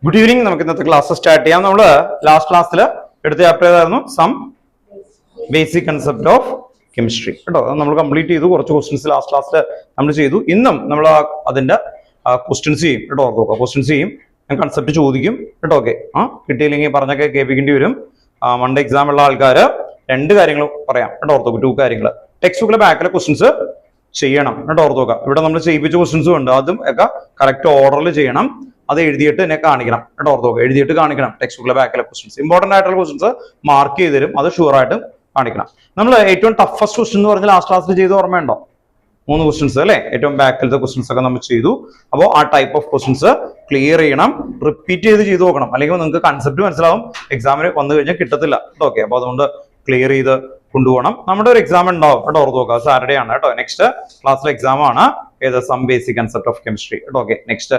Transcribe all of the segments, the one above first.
Good evening. നമുക്ക് ഇന്നത്തെ class start ചെയ്യാം. നമ്മൾ ലാസ്റ്റ് ക്ലാസ്സിൽ എടുത്ത ചാപ്റ്റർ ഏതായിരുന്നു? Some basic concept of chemistry കേട്ടോ. നമ്മൾ കംപ്ലീറ്റ് ചെയ്തു. കുറച്ച് ക്വസ്റ്റ്യൻസ് ലാസ്റ്റ് ക്ലാസ്സിൽ നമ്മൾ ചെയ്തു. ഇന്നും നമ്മൾ അതിന്റെ ക്വസ്റ്റ്യൻസ് ചെയ്യും കേട്ടോ. ഓർക്കുക, ക്വസ്റ്റ്യൻസ് ചെയ്യും, ഞാൻ കൺസെപ്റ്റ് ചോദിക്കും കേട്ടോ. ഓക്കെ, കിട്ടിയില്ലെങ്കിൽ പറഞ്ഞൊക്കെ കേൾപ്പിക്കേണ്ടി വരും. മൺഡേ എക്സാം ഉള്ള ആൾക്കാർ രണ്ട് കാര്യങ്ങൾ പറയാം കേട്ടോ. ഓർത്തോക്കുക, 2 കാര്യങ്ങൾ. ടെക്സ്റ്റ് ബുക്കിലെ ബാക്കിലെ ക്വസ്റ്റ്യൻസ് ചെയ്യണം കേട്ടോ. ഓർത്തോക്കുക, ഇവിടെ നമ്മൾ ചെയ്യിപ്പിച്ച ക്വസ്റ്റ്യൻസും ഉണ്ട്, അതും ഒക്കെ കറക്റ്റ് ഓർഡറിൽ ചെയ്യണം. അത് എഴുതിയിട്ട് എന്നെ കാണിക്കണം കേട്ടോ. ഓർത്തോക്കുക, എഴുതിയിട്ട് കാണിക്കണം. ടെക്സ്റ്റ് ബുക്കിലെ ബാക്കിലെ ക്വസ്റ്റ്യൻസ്, ഇമ്പോർട്ടന്റ് ആയിട്ടുള്ള ക്വസ്റ്റ്യൻസ് മാർക്ക് ചെയ്ത് തരും, അത് ഷുവർ ആയിട്ട് കാണിക്കണം. നമ്മൾ ഏറ്റവും ടഫസ്റ്റ് ക്വസ്റ്റ്യൻ എന്ന് പറഞ്ഞാൽ ലാസ്റ്റ് ക്ലാസ്സിൽ ചെയ്ത് ഓർമ്മയുണ്ടോ? 3 ക്വസ്റ്റ്യൻസ് അല്ലേ? ഏറ്റവും ബാക്കിലത്തെ ക്വസ്റ്റ്യൻസ് ഒക്കെ നമ്മൾ ചെയ്തു. അപ്പോൾ ആ ടൈപ്പ് ഓഫ് ക്വസ്റ്റ്യൻസ് ക്ലിയർ ചെയ്യണം, റിപ്പീറ്റ് ചെയ്ത് നോക്കണം. അല്ലെങ്കിൽ നിങ്ങൾക്ക് കൺസെപ്റ്റ് മനസ്സിലാവും, എക്സാമിന് വന്നു കഴിഞ്ഞാൽ കിട്ടത്തില്ല കേട്ടോ. ഓക്കെ, അപ്പോൾ അതുകൊണ്ട് ക്ലിയർ ചെയ്ത് കൊണ്ടുപോകണം. നമ്മുടെ ഒരു എക്സാം ഉണ്ടാവും കേട്ടോ. ഓർത്ത് നോക്കുക, സാറ്റർഡേ ആണ് കേട്ടോ. നെക്സ്റ്റ് ക്ലാസ്സിലെ എക്സാം ആണ് ഏത്? Some basic concept of chemistry കേട്ടോ. ഓക്കെ, നെക്സ്റ്റ്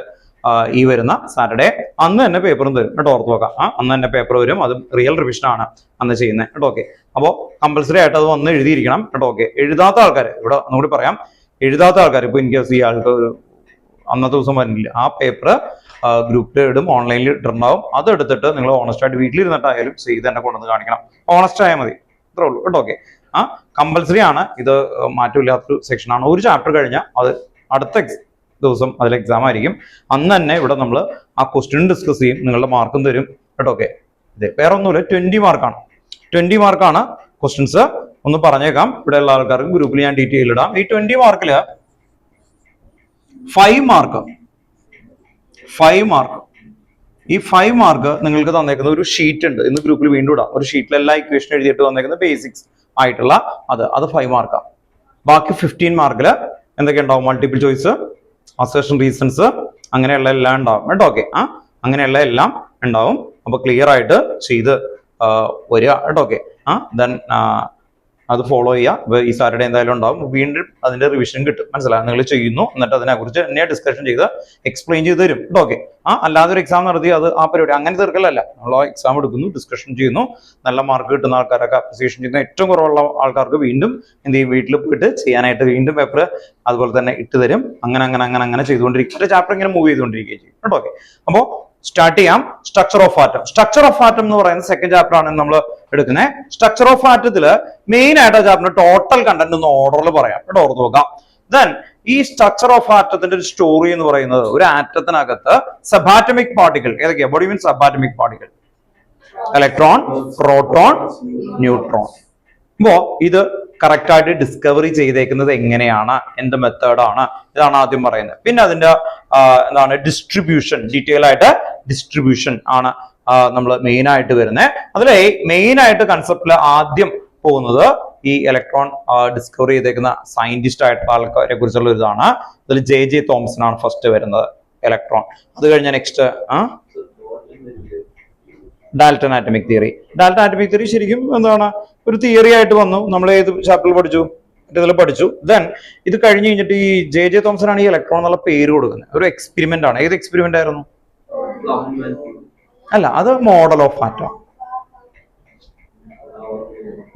ഈ വരുന്ന സാറ്റർഡേ അന്ന് തന്നെ പേപ്പറും തരും കേട്ടോ. ഓർത്ത് നോക്കാം, അന്ന് തന്നെ പേപ്പർ വരും. അത് റിയൽ റിവിഷൻ ആണ് അന്ന് ചെയ്യുന്നത് കേട്ടോ. ഓക്കെ, അപ്പോൾ കമ്പൽസറി ആയിട്ട് അത് വന്ന് എഴുതിയിരിക്കണം കേട്ടോ. ഓക്കെ, എഴുതാത്ത ആൾക്കാർ ഇവിടെ ഒന്നുകൂടി പറയാം, എഴുതാത്ത ആൾക്കാർ ഇപ്പോൾ ഇൻ കേസ് ഈ ആൾക്ക് അന്നത്തെ ദിവസം വരുന്നില്ല, ആ പേപ്പർ ഗ്രൂപ്പിൽ ഇടും, ഓൺലൈനിൽ ഇട്ടിട്ടുണ്ടാവും. അത് എടുത്തിട്ട് നിങ്ങൾ ഓണസ്റ്റ് ആയിട്ട് വീട്ടിലിരുന്നിട്ടായാലും ചെയ്ത് തന്നെ കൊണ്ടുവന്ന് കാണിക്കണം. ഓണസ്റ്റ് ആയാൽ മതി, അത്രേ ഉള്ളൂ കേട്ടോ. ഓക്കെ, കമ്പൽസറി ആണ് ഇത്, മാറ്റമില്ലാത്തൊരു സെക്ഷനാണ്. ഒരു ചാപ്റ്റർ കഴിഞ്ഞാൽ അത് അടുത്ത ദിവസം അതിൽ എക്സാം ആയിരിക്കും. അന്ന് തന്നെ ഇവിടെ നമ്മൾ ആ ക്വസ്റ്റ്യൻ ഡിസ്കസ് ചെയ്യും, നിങ്ങളുടെ മാർക്കും തരും കേട്ടോ. ഓക്കെ, ഇത് വേറെ ഒന്നുമില്ല, 20 മാർക്കാണ്. 20 മാർക്കാണ് ക്വസ്റ്റ്യൻസ്. ഒന്ന് പറഞ്ഞേക്കാം, ഇവിടെ ഉള്ള ആൾക്കാർക്ക് ഗ്രൂപ്പിൽ ഞാൻ ഡീറ്റെയിൽ ഇടാം. ഈ 20 മാർക്കിൽ 5 മാർക്ക് ഈ 5 മാർക്ക് നിങ്ങൾക്ക് തന്നേക്കുന്ന ഒരു ഷീറ്റ് ഉണ്ട്, ഇന്ന് ഗ്രൂപ്പിൽ വീണ്ടും ഇടാം. ഒരു ഷീറ്റിൽ എല്ലാ ഇക്വേഷൻ എഴുതിയിട്ട് തന്നേക്കുന്ന ബേസിക്സ് ആയിട്ടുള്ള അത് 5 മാർക്കാണ്. ബാക്കി 15 മാർക്കിൽ എന്തൊക്കെ ഉണ്ടാവും? മൾട്ടിപ്പിൾ ചോയ്സ്, അസേഷൻ റീസൺസ്, അങ്ങനെയുള്ള എല്ലാം ഉണ്ടാവും കേട്ടോ. ഓക്കെ, അങ്ങനെയുള്ള എല്ലാം ഉണ്ടാവും. അപ്പൊ ക്ലിയർ ആയിട്ട് ചെയ്ത് വരിക കേട്ടോ. ഓക്കെ, ദെൻ അത് ഫോളോ ചെയ്യുക. ഈ സാറ്റർഡേ എന്തായാലും ഉണ്ടാവും. വീണ്ടും അതിന്റെ റിവിഷൻ കിട്ടും, മനസ്സിലായി? നിങ്ങൾ ചെയ്യുന്നു, എന്നിട്ട് അതിനെക്കുറിച്ച് എന്നെ ഡിസ്കഷൻ ചെയ്ത് എക്സ്പ്ലെയിൻ ചെയ്ത് തരും കേട്ടോ. ഓക്കെ, അല്ലാതെ ഒരു എക്സാം നടത്തി അത് ആ പരിപാടി അങ്ങനെ തീർക്കലല്ല. നമ്മൾ ആ എക്സാം എടുക്കുന്നു, ഡിസ്കഷൻ ചെയ്യുന്നു, നല്ല മാർക്ക് കിട്ടുന്ന ആൾക്കാരൊക്കെ അപ്രിസിയേഷൻ ചെയ്യുന്ന, ഏറ്റവും കുറവുള്ള ആൾക്കാർക്ക് വീണ്ടും എന്ത് ചെയ്യും? വീട്ടിൽ പോയിട്ട് ചെയ്യാനായിട്ട് വീണ്ടും പേപ്പർ അതുപോലെ തന്നെ ഇട്ട് തരും. അങ്ങനെ ചെയ്തുകൊണ്ടിരിക്കും. ചാപ്റ്റർ ഇങ്ങനെ മൂവ് ചെയ്തുകൊണ്ടിരിക്കുകയും ചെയ്യും കേട്ടോ. ഓക്കെ, അപ്പോൾ സ്റ്റാർട്ട് ചെയ്യാം. Structure of atom. Structure of atom എന്ന് പറയുന്ന സെക്കൻഡ് ചാപ്റ്റർ ആണ് നമ്മൾ എടുക്കുന്നത്. സ്ട്രക്ചർ ഓഫ് ആറ്റത്തില് മെയിൻ ആയിട്ട് ചാപ്റ്റർ ടോട്ടൽ കണ്ടന്റ് ഒന്ന് ഓർഡറിൽ പറയാം കേട്ടോ. ഓർത്ത് നോക്കാം. ദെൻ ഈ സ്ട്രക്ചർ ഓഫ് ആറ്റത്തിന്റെ ഒരു സ്റ്റോറി എന്ന് പറയുന്നത്, ഒരു ആറ്റത്തിനകത്ത് സബാറ്റമിക് പാർട്ടിക്കിൾ ഏതൊക്കെയാ? What you mean subatomic particle? Electron, proton, neutron. അപ്പോ ഇത് കറക്റ്റ് ആയിട്ട് ഡിസ്കവറി ചെയ്തേക്കുന്നത് എങ്ങനെയാണ്, എന്ത് മെത്തേഡാണ്, ഇതാണ് ആദ്യം പറയുന്നത്. പിന്നെ അതിന്റെ എന്താണ് ഡിസ്ട്രിബ്യൂഷൻ, ഡീറ്റെയിൽ ആയിട്ട് ഡിസ്ട്രിബ്യൂഷൻ ആണ് നമ്മൾ മെയിൻ ആയിട്ട് വരുന്നത്. അതിൽ മെയിൻ ആയിട്ട് കൺസെപ്റ്റിൽ ആദ്യം പോകുന്നത് ഈ ഇലക്ട്രോൺ ഡിസ്കവർ ചെയ്തേക്കുന്ന സയന്റിസ്റ്റ് ആയിട്ടുള്ള ആൾക്കാരെ കുറിച്ചുള്ള ഒരു ഇതാണ്. അതിൽ ജെ തോംസൺ ആണ് ഫസ്റ്റ് വരുന്നത്, ഇലക്ട്രോൺ. അത് കഴിഞ്ഞ next Dalton atomic theory. Dalton atomic theory ശരിക്കും എന്താണ്? ഒരു തിയറി ആയിട്ട് വന്നു. നമ്മൾ ഏത് ചാപ്റ്ററിൽ പഠിച്ചു? ഇതിൽ പഠിച്ചു. ദെൻ ഇത് കഴിഞ്ഞ് കഴിഞ്ഞിട്ട് ഈ ജെ തോംസൺ ആണ് ഈ ഇലക്ട്രോൺ എന്നുള്ള പേര് കൊടുക്കുന്നത്. ഒരു എക്സ്പെരിമെന്റ് ആണ്. ഏത് എക്സ്പെരിമെന്റ് ആയിരുന്നു? അല്ല, അത് മോഡൽ ഓഫ് ആറ്റം.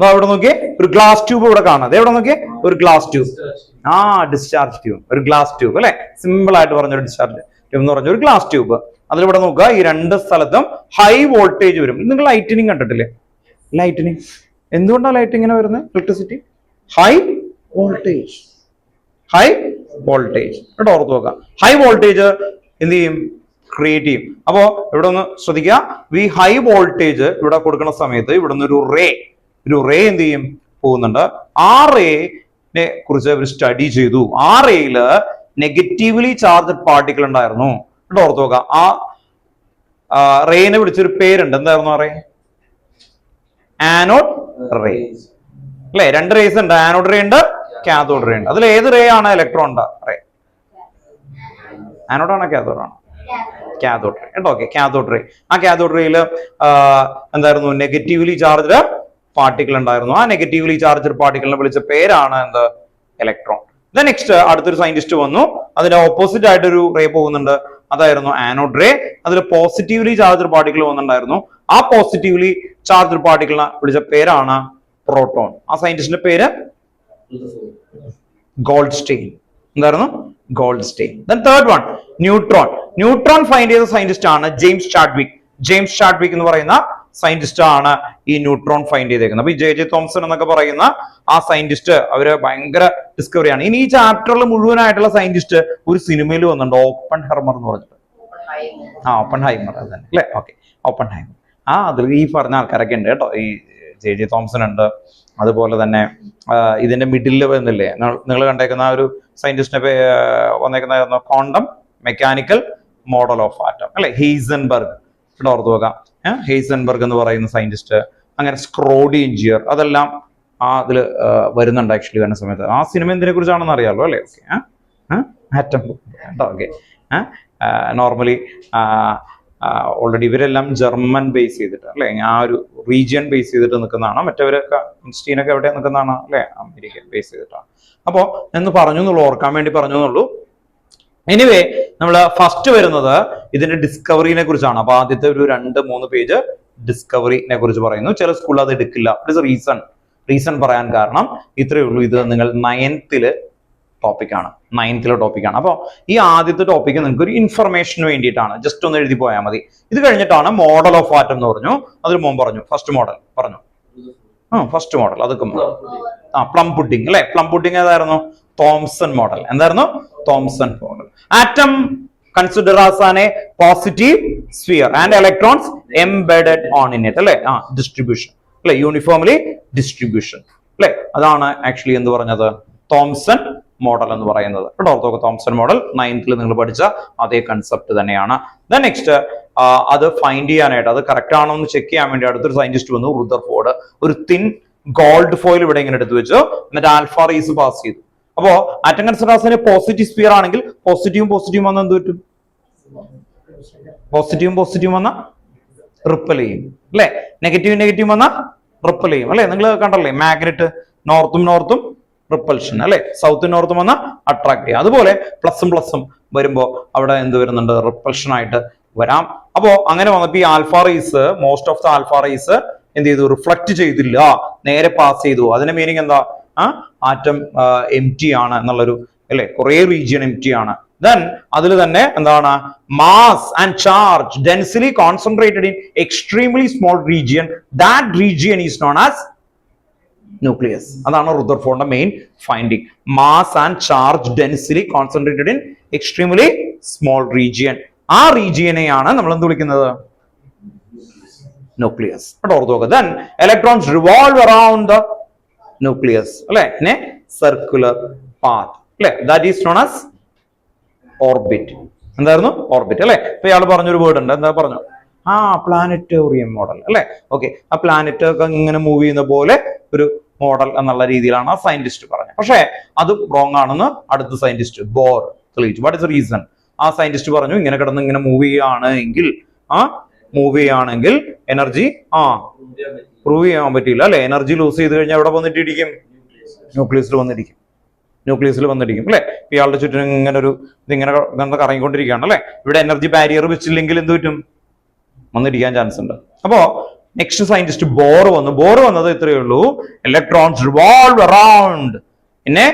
അവിടെ നോക്കിയേ, ഒരു ഗ്ലാസ് ട്യൂബ് ഇവിടെ കാണാതെ. എവിടെ നോക്കിയേ? ഒരു ഗ്ലാസ് ട്യൂബ്. ഡിസ്ചാർജ് ട്യൂബ്, ഒരു ഗ്ലാസ് ട്യൂബ് അല്ലെ? സിമ്പിൾ ആയിട്ട് പറഞ്ഞൊരു ഡിസ്ചാർജ് ട്യൂബ് എന്ന് പറഞ്ഞ ഒരു ഗ്ലാസ് ട്യൂബ്. അതിലിവിടെ നോക്കുക, ഈ 2 സ്ഥലത്തും ഹൈ വോൾട്ടേജ് വരും. നിങ്ങൾ ലൈറ്റനിങ് കണ്ടിട്ടില്ലേ? ലൈറ്റനിങ് എന്തുകൊണ്ടാണ് ലൈറ്റ് ഇങ്ങനെ വരുന്നത്? ഇലക്ട്രിസിറ്റി, ഹൈ വോൾട്ടേജ് ഇവിടെ ഓർത്ത് നോക്കുക. ഹൈ വോൾട്ടേജ് എന്ത് ചെയ്യും? ക്രിയേറ്റ് ചെയ്യും. അപ്പോ ഇവിടെ ഒന്ന് ശ്രദ്ധിക്കുക, ഈ ഹൈ വോൾട്ടേജ് ഇവിടെ കൊടുക്കുന്ന സമയത്ത് ഇവിടെ നിന്ന് ഒരു റേ എന്ത് ചെയ്യും? പോകുന്നുണ്ട്. ആ റേനെ കുറിച്ച് അവർ സ്റ്റഡി ചെയ്തു. ആ റേയില് നെഗറ്റീവ്ലി ചാർജ്ഡ് പാർട്ടിക്കിൾ ഉണ്ടായിരുന്നു. ഇവിടെ ഓർത്ത് നോക്കുക. ആ റേനെ വിളിച്ചൊരു പേരുണ്ട്. എന്തായിരുന്നു ആ റേ? ആനോഡ് റേ അല്ലെ? 2 റേസ് ഉണ്ട്, ആനോഡ് റേ ഉണ്ട്, കാഥോഡ് റേ ഉണ്ട്. അതിൽ ഏത് റേ ആണ്? ഇലക്ട്രോണിന്റെ റേ. ആനോഡ് ആണോ കാഥോഡ് ആണോ? കാഥോഡ് റേ കേട്ടോ. Okay, cathode ray. ആ കാഥോഡ് റേയില് എന്തായിരുന്നു? നെഗറ്റീവ്ലി ചാർജ്ഡ് പാർട്ടിക്കിൾ ഉണ്ടായിരുന്നു. ആ നെഗറ്റീവ്ലി ചാർജ്ഡ് പാർട്ടിക്കിളിനെ വിളിച്ച പേരാണ് എന്ത്? ഇലക്ട്രോൺ. നെക്സ്റ്റ് അടുത്തൊരു സയന്റിസ്റ്റ് വന്നു, അതിന്റെ ഓപ്പോസിറ്റ് ആയിട്ടൊരു റേ പോകുന്നുണ്ട്, അതായിരുന്നു ആനോഡ് റേ. അതിൽ പോസിറ്റീവ്ലി ചാർജ്ഡ് പാർട്ടിക്കിൾ വന്നിട്ടുണ്ടായിരുന്നു. ആ പോസിറ്റീവ്ലി ചാർജ്ഡ് പാർട്ടിക്കിളിനെ വിളിച്ച പേരാണ് പ്രോട്ടോൺ. ആ സയന്റിസ്റ്റിന്റെ പേര് ഗോൾഡ്സ്റ്റെയിൻ. എന്തായിരുന്നു? Goldstein. Then third one, neutron. Neutron find ചെയ്ത സയന്റിസ്റ്റ് ആണ് ജെയിംസ് ചാഡ്വിക്. ജെയിംസ് ചാഡ്വിക് എന്ന് പറയുന്ന സയന്റിസ്റ്റ് ആണ് ഈ ന്യൂട്രോൺ ഫൈൻഡ് ചെയ്തേക്കുന്നത്. അപ്പൊ ഈ ജെ തോംസൺ എന്നൊക്കെ പറയുന്ന ആ സയന്റിസ്റ്റ് അവര് ഭയങ്കര ഡിസ്കവറിയാണ്. ഇനി ഈ ചാപ്റ്ററിൽ മുഴുവനായിട്ടുള്ള സയന്റിസ്റ്റ് ഒരു സിനിമയിൽ വന്നിട്ടുണ്ട്, ഓപ്പൺ ഹെർമർ എന്ന് പറഞ്ഞിട്ട്. ഓപ്പൺ ഹൈമർ അത് തന്നെ അല്ലെ? Okay, Oppenheimer. അതിൽ ഈ പറഞ്ഞ ആൾക്കാരൊക്കെ ഉണ്ട് കേട്ടോ. ഈ ജെ തോംസൺ ഉണ്ട്, അതുപോലെ തന്നെ ഇതിന്റെ മിഡിൽ വരുന്നില്ലേ നിങ്ങൾ കണ്ടേക്കുന്ന ആ ഒരു സയന്റിസ്റ്റിനെ വന്നേക്കുന്ന quantum mechanical model of atom അല്ലെ, ഹെയ്സൻബർഗ്. ഇവിടെ ഓർത്തു നോക്കാം, ഹെയ്സൻബർഗ് എന്ന് പറയുന്ന സയന്റിസ്റ്റ്, അങ്ങനെ സ്ക്രോഡിഞ്ചിയർ, അതെല്ലാം അതിൽ വരുന്നുണ്ട് ആക്ച്വലി വരുന്ന സമയത്ത്. ആ സിനിമ എന്തിനെ കുറിച്ചാണെന്ന് അറിയാലോ അല്ലെ? Okay, atom okay. Normally already ഇവരെല്ലാം ജർമ്മൻ ബേസ് ചെയ്തിട്ട് അല്ലെ, ആ ഒരു റീജിയൻ ബേസ് ചെയ്തിട്ട് നിൽക്കുന്നതാണ്. മറ്റവരൊക്കെ ഇൻസ്റ്റീനൊക്കെ എവിടെ നിൽക്കുന്നതാണ് അല്ലെ, അമേരിക്ക ബേസ് ചെയ്തിട്ടാണ്. അപ്പോ എന്ന് പറഞ്ഞു എന്നുള്ളൂ, ഓർക്കാൻ വേണ്ടി പറഞ്ഞു എന്നുള്ളൂ. എനിവേ, നമ്മൾ ഫസ്റ്റ് വരുന്നത് ഇതിന്റെ ഡിസ്കവറിനെ കുറിച്ചാണ്. അപ്പൊ ആദ്യത്തെ ഒരു 2-3 പേജ് ഡിസ്കവറിനെ കുറിച്ച് പറയുന്നു. ചില സ്കൂളിൽ അത് എടുക്കില്ല. റീസൺ പറയാൻ കാരണം ഇത്രയേ ഉള്ളൂ, ഇത് നിങ്ങൾ 9th ടോപ്പിക്കാണ്. 9th ടോപ്പിക്കാണ്. അപ്പോൾ ഈ ആദ്യത്തെ ടോപ്പിക്ക് നിങ്ങൾക്ക് ഒരു ഇൻഫർമേഷന് വേണ്ടിയിട്ടാണ്, ജസ്റ്റ് ഒന്ന് എഴുതി പോയാൽ മതി. ഇത് കഴിഞ്ഞിട്ടാണ് മോഡൽ ഓഫ് ആറ്റം എന്ന് പറഞ്ഞു. അതിൽ മോൻ പറഞ്ഞു ഫസ്റ്റ് മോഡൽ പറഞ്ഞു. ഫസ്റ്റ് മോഡൽ അതൊക്കെ പ്ലം പുഡിംഗ് അല്ലെ? പ്ലം പുഡിംഗ് ഏതായിരുന്നു? Thomson model. എന്തായിരുന്നു? Thomson model. Atom consider as an a positive sphere and electrons embedded on in it അല്ലെ? ഡിസ്ട്രിബ്യൂഷൻ അല്ലെ, യൂണിഫോംലി ഡിസ്ട്രിബ്യൂഷൻ അല്ലെ? അതാണ് ആക്ച്വലി എന്ത് പറഞ്ഞത്, തോംസൺ മോഡൽ എന്ന് പറയുന്നത്. ഓർത്തോക്കെ, തോംസൺ മോഡൽ 9th നിങ്ങൾ പഠിച്ച അതേ കൺസെപ്റ്റ് തന്നെയാണ്. ദെൻ നെക്സ്റ്റ് അത് ഫൈൻഡ് ചെയ്യാനായിട്ട്, അത് കറക്റ്റ് ആണോ എന്ന് ചെക്ക് ചെയ്യാൻ വേണ്ടി അടുത്തൊരു സയന്റിസ്റ്റ് വന്നു, റുദർഫോർഡ്. ഒരു തിൻ ഗോൾഡ് ഫോയിൽ ഇവിടെ ഇങ്ങനെ എടുത്തു വെച്ചു, എന്നിട്ട് ആൽഫ റേസ് പാസ് ചെയ്തു. അപ്പോ ആറ്റം കൺസിഡർ പോസിറ്റീവ് സ്ഫിയർ ആണെങ്കിൽ പോസിറ്റീവും വന്ന എന്ത് പറ്റും? പോസിറ്റീവും വന്ന റിപ്പൽ ചെയ്യും അല്ലെ? നെഗറ്റീവും വന്ന റിപ്പൽ ചെയ്യും അല്ലെ? നിങ്ങൾ കണ്ടല്ലേ മാഗ്നറ്റ്, നോർത്തും റിപ്പൽഷൻ അല്ലെ, സൗത്തും നോർത്തും വന്ന അട്രാക്ട് ചെയ്യും. അതുപോലെ പ്ലസും വരുമ്പോ അവിടെ എന്ത് വരുന്നുണ്ട്? റിപ്പൽഷൻ ആയിട്ട് വരാം. അപ്പോ അങ്ങനെ വന്നപ്പോ ഈ alpha rays, most of the alpha rays എന്ത് ചെയ്തു? റിഫ്ലക്ട് ചെയ്തില്ല, നേരെ പാസ് ചെയ്തു. അതിന്റെ മീനിങ് എന്താ? ആറ്റം എം ടി ആണ് എന്നുള്ളൊരു അല്ലെ, കുറെ റീജിയൻ എം ടി ആണ്. ദെൻ അതിൽ തന്നെ എന്താണ്? Mass and charge densely concentrated in extremely small region. That region is known as nucleus. അതാണ് റുദർഫോർഡിന്റെ main finding. Mass and charge densely concentrated in extremely small region. ആ റീജിയനെയാണ് നമ്മൾ എന്ത് വിളിക്കുന്നത്? ന്യൂക്ലിയസ്. ഓർത്തു നോക്കുക. Then electrons revolve around the nucleus അല്ലെ, ഇൻ എ സർക്കുലർ പാത്ത് അല്ലെ, that is known as orbit. എന്തായിരുന്നു? ഓർബിറ്റ് അല്ലെ? ഇപ്പൊ ഇയാൾ പറഞ്ഞൊരു വേർഡ് ഉണ്ട്, എന്താ പറഞ്ഞു? പ്ലാനറ്റോറിയം മോഡൽ അല്ലെ? ഓക്കെ, ആ പ്ലാനറ്റ് ഒക്കെ ഇങ്ങനെ മൂവ് ചെയ്യുന്ന പോലെ ഒരു മോഡൽ എന്നുള്ള രീതിയിലാണ് ആ സയന്റിസ്റ്റ് പറഞ്ഞത്. പക്ഷേ അത് റോങ് ആണെന്ന് അടുത്ത സയന്റിസ്റ്റ് ബോർ തെളിയിച്ചു. What is reason? ആ സയന്റിസ്റ്റ് പറഞ്ഞു ഇങ്ങനെ കിടന്ന് ഇങ്ങനെ മൂവ് ചെയ്യുകയാണെങ്കിൽ എനർജി പ്രൂവ് ചെയ്യാൻ പറ്റില്ല അല്ലെ? എനർജി ലൂസ് ചെയ്ത് കഴിഞ്ഞാൽ എവിടെ വന്നിട്ട് ഇടിക്കും? ന്യൂക്ലിയസിൽ വന്നിരിക്കും അല്ലെ? ഇയാളുടെ ചുറ്റും ഇതിങ്ങനെ കറങ്ങിക്കൊണ്ടിരിക്കുകയാണ് അല്ലെ? ഇവിടെ എനർജി ബാരിയർ വെച്ചില്ലെങ്കിൽ എന്ത് പറ്റും? വന്നിരിക്കാൻ ചാൻസ് ഉണ്ട്. അപ്പോ നെക്സ്റ്റ് സയന്റിസ്റ്റ് ബോർ വന്നത് ഇത്രയേ ഉള്ളൂ, electrons revolve around in A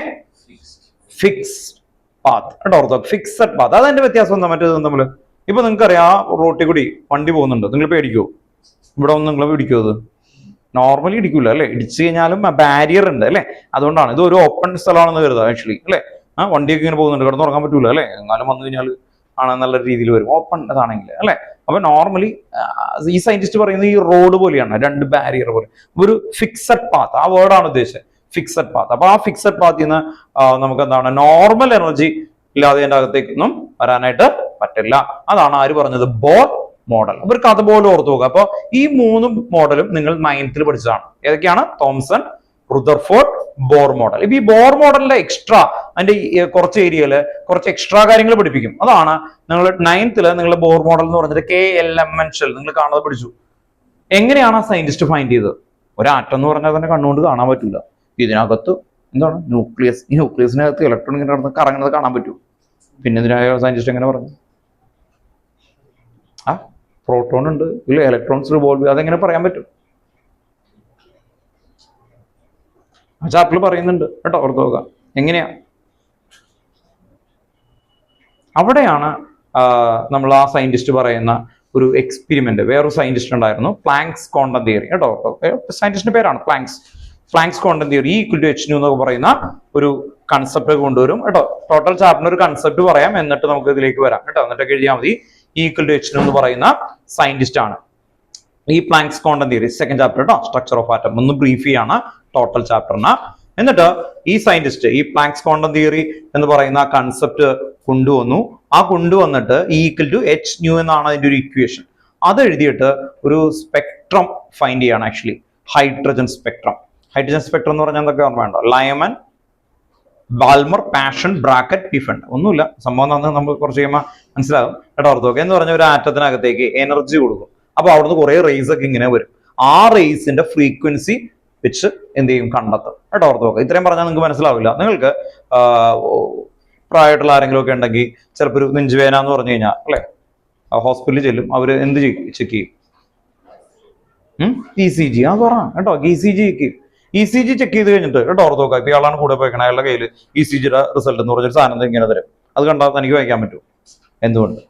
fixed path. Ortho, fixed path. അതെന്റെ വ്യത്യാസം എന്താ മറ്റേത് തമ്മിൽ? ഇപ്പൊ നിങ്ങൾക്ക് അറിയാം, റോട്ടിൽ കൂടി വണ്ടി പോകുന്നുണ്ട്, നിങ്ങൾ പേടിക്കുമോ? ഇവിടെ ഒന്ന് നിങ്ങൾ പിടിക്കുമോ? അത് നോർമലി ഇടിക്കൂല അല്ലെ? ഇടിച്ചു കഴിഞ്ഞാലും ബാരിയർ ഉണ്ട് അല്ലെ? അതുകൊണ്ടാണ് ഇത് ഒരു ഓപ്പൺ സ്ഥലമാണെന്ന് കരുതാം ആക്ച്വലി അല്ലെ? വണ്ടിയൊക്കെ ഇങ്ങനെ പോകുന്നുണ്ട്, കിടന്നുറങ്ങാൻ പറ്റൂല അല്ലെ? എന്നാലും വന്നു കഴിഞ്ഞാൽ നല്ല രീതിയിൽ വരും ഓപ്പൺ അതാണെങ്കിൽ അല്ലെ? അപ്പൊ നോർമലി ഈ സയന്റിസ്റ്റ് പറയുന്നത് ഈ റോഡ് പോലെയാണ്, 2 ബാരിയർ പോലെ, ഒരു ഫിക്സഡ് പാത്ത്. ആ വേർഡാണ് ഉദ്ദേശിച്ചത്, ഫിക്സഡ് പാത്ത്. അപ്പൊ ആ ഫിക്സഡ് പാത്തിൽ നിന്ന് നമുക്ക് എന്താണ്? നോർമൽ എനർജി ഇല്ലാതെ അതിന്റെ അകത്തേക്കൊന്നും വരാനായിട്ട് പറ്റില്ല. അതാണ് ആര് പറഞ്ഞത്? Bohr model. ഒരു കഥ പോലെ ഓർത്തു പോകുക. അപ്പൊ ഈ 3 മോഡലും നിങ്ങൾ 9th പഠിച്ചതാണ്. ഏതൊക്കെയാണ്? Thomson, Rutherford, Bohr model. ഇപ്പൊ ഈ ബോർ മോഡലിന്റെ എക്സ്ട്രാ അതിന്റെ കുറച്ച് ഏരിയയില് കുറച്ച് എക്സ്ട്രാ കാര്യങ്ങൾ പഠിപ്പിക്കും. അതാണ് നിങ്ങൾ 9th നിങ്ങൾ ബോർ മോഡൽ എന്ന് പറഞ്ഞിട്ട് KLMN ഷെൽ നിങ്ങൾ കാണാതെ പഠിച്ചു. എങ്ങനെയാണ് ആ സയന്റിസ്റ്റ് ഫൈൻഡ് ചെയ്തത്? ഒരു ആറ്റം എന്ന് പറഞ്ഞാൽ തന്നെ കണ്ണുകൊണ്ട് കാണാൻ പറ്റൂല. ഇതിനകത്ത് എന്താണ്? ന്യൂക്ലിയസ്. ഈ ന്യൂക്ലിയസിനകത്ത് ഇലക്ട്രോൺ ഇങ്ങനെ നടന്ന് കറങ്ങുന്നത് കാണാൻ പറ്റൂ. പിന്നെ ഇതിനായ സയന്റിസ്റ്റ് എങ്ങനെ പറഞ്ഞു? പ്രോട്ടോൺ ഉണ്ട്, ഇല്ല ഇലക്ട്രോൺസ് റിവോൾവ്, അതെങ്ങനെ പറയാൻ പറ്റും? ചാപ്റ്ററിൽ പറയുന്നുണ്ട് കേട്ടോ, ഓർത്ത് നോക്കാം. എങ്ങനെയാ? അവിടെയാണ് നമ്മൾ ആ സയന്റിസ്റ്റ് പറയുന്ന ഒരു എക്സ്പെരിമെന്റ്, വേറൊരു സയന്റിസ്റ്റ് ഉണ്ടായിരുന്നു, പ്ലാങ്ക്സ് ക്വാണ്ടം തിയറി കേട്ടോ. സയന്റിസ്റ്റിന്റെ പേരാണ് Planck's quantum theory equal to h nu എന്നൊക്കെ പറയുന്ന ഒരു കൺസെപ്റ്റ് കൊണ്ടുവരും കേട്ടോ. ടോട്ടൽ ചാപ്റ്ററിന് ഒരു കൺസെപ്റ്റ് പറയാം, എന്നിട്ട് നമുക്ക് ഇതിലേക്ക് വരാം കേട്ടോ. എന്നിട്ടൊക്കെ എഴുതിയാൽ മതി. ഈക്വൽ ടു h nu എന്ന് പറയുന്ന സയന്റിസ്റ്റ് ആണ് ഈ planks quantum theory. Second chapter കേട്ടോ, സ്ട്രക്ചർ ഓഫ് ആറ്റം. ഒന്ന് ബ്രീഫ് ചെയ്യാണ് ടോട്ടൽ ചാപ്റ്ററിന്. എന്നിട്ട് ഈ സയന്റിസ്റ്റ് ഈ പ്ലാങ്ക്സ് ക്വാണ്ടം തിയറി എന്ന് പറയുന്ന കൺസെപ്റ്റ് കൊണ്ടുവന്നു. ആ കൊണ്ടുവന്നിട്ട് ഈക്വൽ ടു h nu എന്നാണ് അതിന്റെ ഒരു ഇക്വേഷൻ. അത് എഴുതിയിട്ട് ഒരു സ്പെക്ട്രം ഫൈൻഡ് ചെയ്യാണ്. Actually hydrogen spectrum. Hydrogen spectrum എന്ന് പറഞ്ഞാൽ എന്തൊക്കെ ഓർമ്മ വേണ്ടോ? Lyman, Balmer, Paschen, Brackett, Pfund. ഒന്നുമില്ല, സംഭവം നമുക്ക് കുറച്ച് കഴിയുമ്പോൾ മനസ്സിലാകും കേട്ടോ. ഓർത്തോക്കെ എന്ന് പറഞ്ഞ ഒരു ആറ്റത്തിനകത്തേക്ക് എനർജി കൊടുക്കും. അപ്പൊ അവിടുന്ന് കുറെ റേസ് ഒക്കെ ഇങ്ങനെ വരും. ആ റേസിന്റെ ഫ്രീക്വൻസി വെച്ച് എന്ത് ചെയ്യും? കണ്ടെത്തും കേട്ടോ. ഓർത്തോക്കെ. ഇത്രയും പറഞ്ഞാൽ നിങ്ങൾക്ക് മനസ്സിലാവില്ല. നിങ്ങൾക്ക് പ്രായമായിട്ടുള്ള ആരെങ്കിലും ഒക്കെ ഉണ്ടെങ്കിൽ ചിലപ്പോൾ ഒരു നെഞ്ചുവേന എന്ന് പറഞ്ഞു കഴിഞ്ഞാൽ അല്ലെ, ഹോസ്പിറ്റലിൽ ചെല്ലും. അവര് എന്ത് ചെക്ക് ചെയ്യും? ECG. ആ പറ കേട്ടോ, ECG ചെക്ക് ചെയ്ത് കഴിഞ്ഞിട്ട് കേട്ടോ. ഓർത്തോക്കെ. ഇപ്പൊ ഇയാളാണ് കൂടെ പോയിക്കണം, അയാളുടെ കയ്യിൽ ECGയുടെ റിസൾട്ട് എന്ന് പറഞ്ഞൊരു സാധനം ഇങ്ങനെ തരും. അത് കണ്ടാൽ തനിക്ക് വായിക്കാൻ പറ്റും. എന്തുകൊണ്ട്?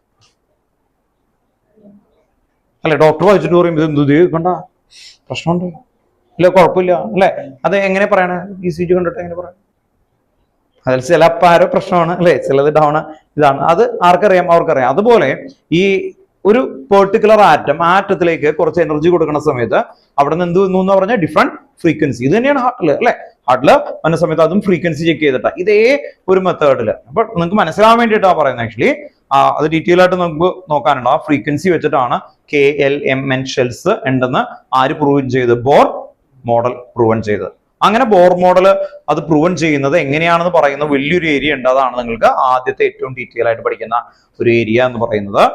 അല്ലെ, ഡോക്ടർ വായിച്ചിട്ട് പറയും ഇത് എന്ത് കണ്ട പ്രശ്നമുണ്ട്, ഇല്ല കുഴപ്പമില്ല അല്ലെ. അത് എങ്ങനെ പറയണേ? ECG കണ്ടിട്ട് എങ്ങനെ പറയാം? അതിൽ ചില ആരോ പ്രശ്നമാണ് അല്ലെ, ചിലത് ഡൗൺ ഇതാണ്. അത് ആർക്കറിയാം? അവർക്കറിയാം. അതുപോലെ ഈ ഒരു പെർട്ടിക്കുലർ ആറ്റത്തിലേക്ക് കുറച്ച് എനർജി കൊടുക്കുന്ന സമയത്ത് അവിടെ നിന്ന് എന്ത് വന്നു എന്ന് പറഞ്ഞാൽ ഡിഫറെന്റ് ഫ്രീക്വൻസി. ഇത് തന്നെയാണ് ഹാർട്ടില് അല്ലെ. ഹാർട്ടില് വന്ന സമയത്ത് അതും ഫ്രീക്വൻസി ചെക്ക് ചെയ്തിട്ടാ ഇതേ ഒരു മെത്തേഡില്. അപ്പൊ നിങ്ങൾക്ക് മനസ്സിലാവാൻ വേണ്ടിയിട്ടാണ് പറയുന്നത്. ആക്ച്വലി അത് ഡീറ്റെയിൽ ആയിട്ട് നമുക്ക് നോക്കാനുണ്ട്. ആ ഫ്രീക്വൻസി വെച്ചിട്ടാണ് KLMN ഷെൽസ് ഉണ്ടെന്ന് ആര് പ്രൂവ് ചെയ്ത്? ബോർ മോഡൽ പ്രൂവൻ ചെയ്തത്. അങ്ങനെ ബോർ മോഡൽ അത് പ്രൂവൻ ചെയ്യുന്നത് എങ്ങനെയാണെന്ന് പറയുന്ന വലിയൊരു ഏരിയ ഉണ്ട്. അതാണ് നിങ്ങൾക്ക് ആദ്യത്തെ ഏറ്റവും ഡീറ്റെയിൽ ആയിട്ട് പഠിക്കുന്ന ഒരു ഏരിയ എന്ന് പറയുന്നത്.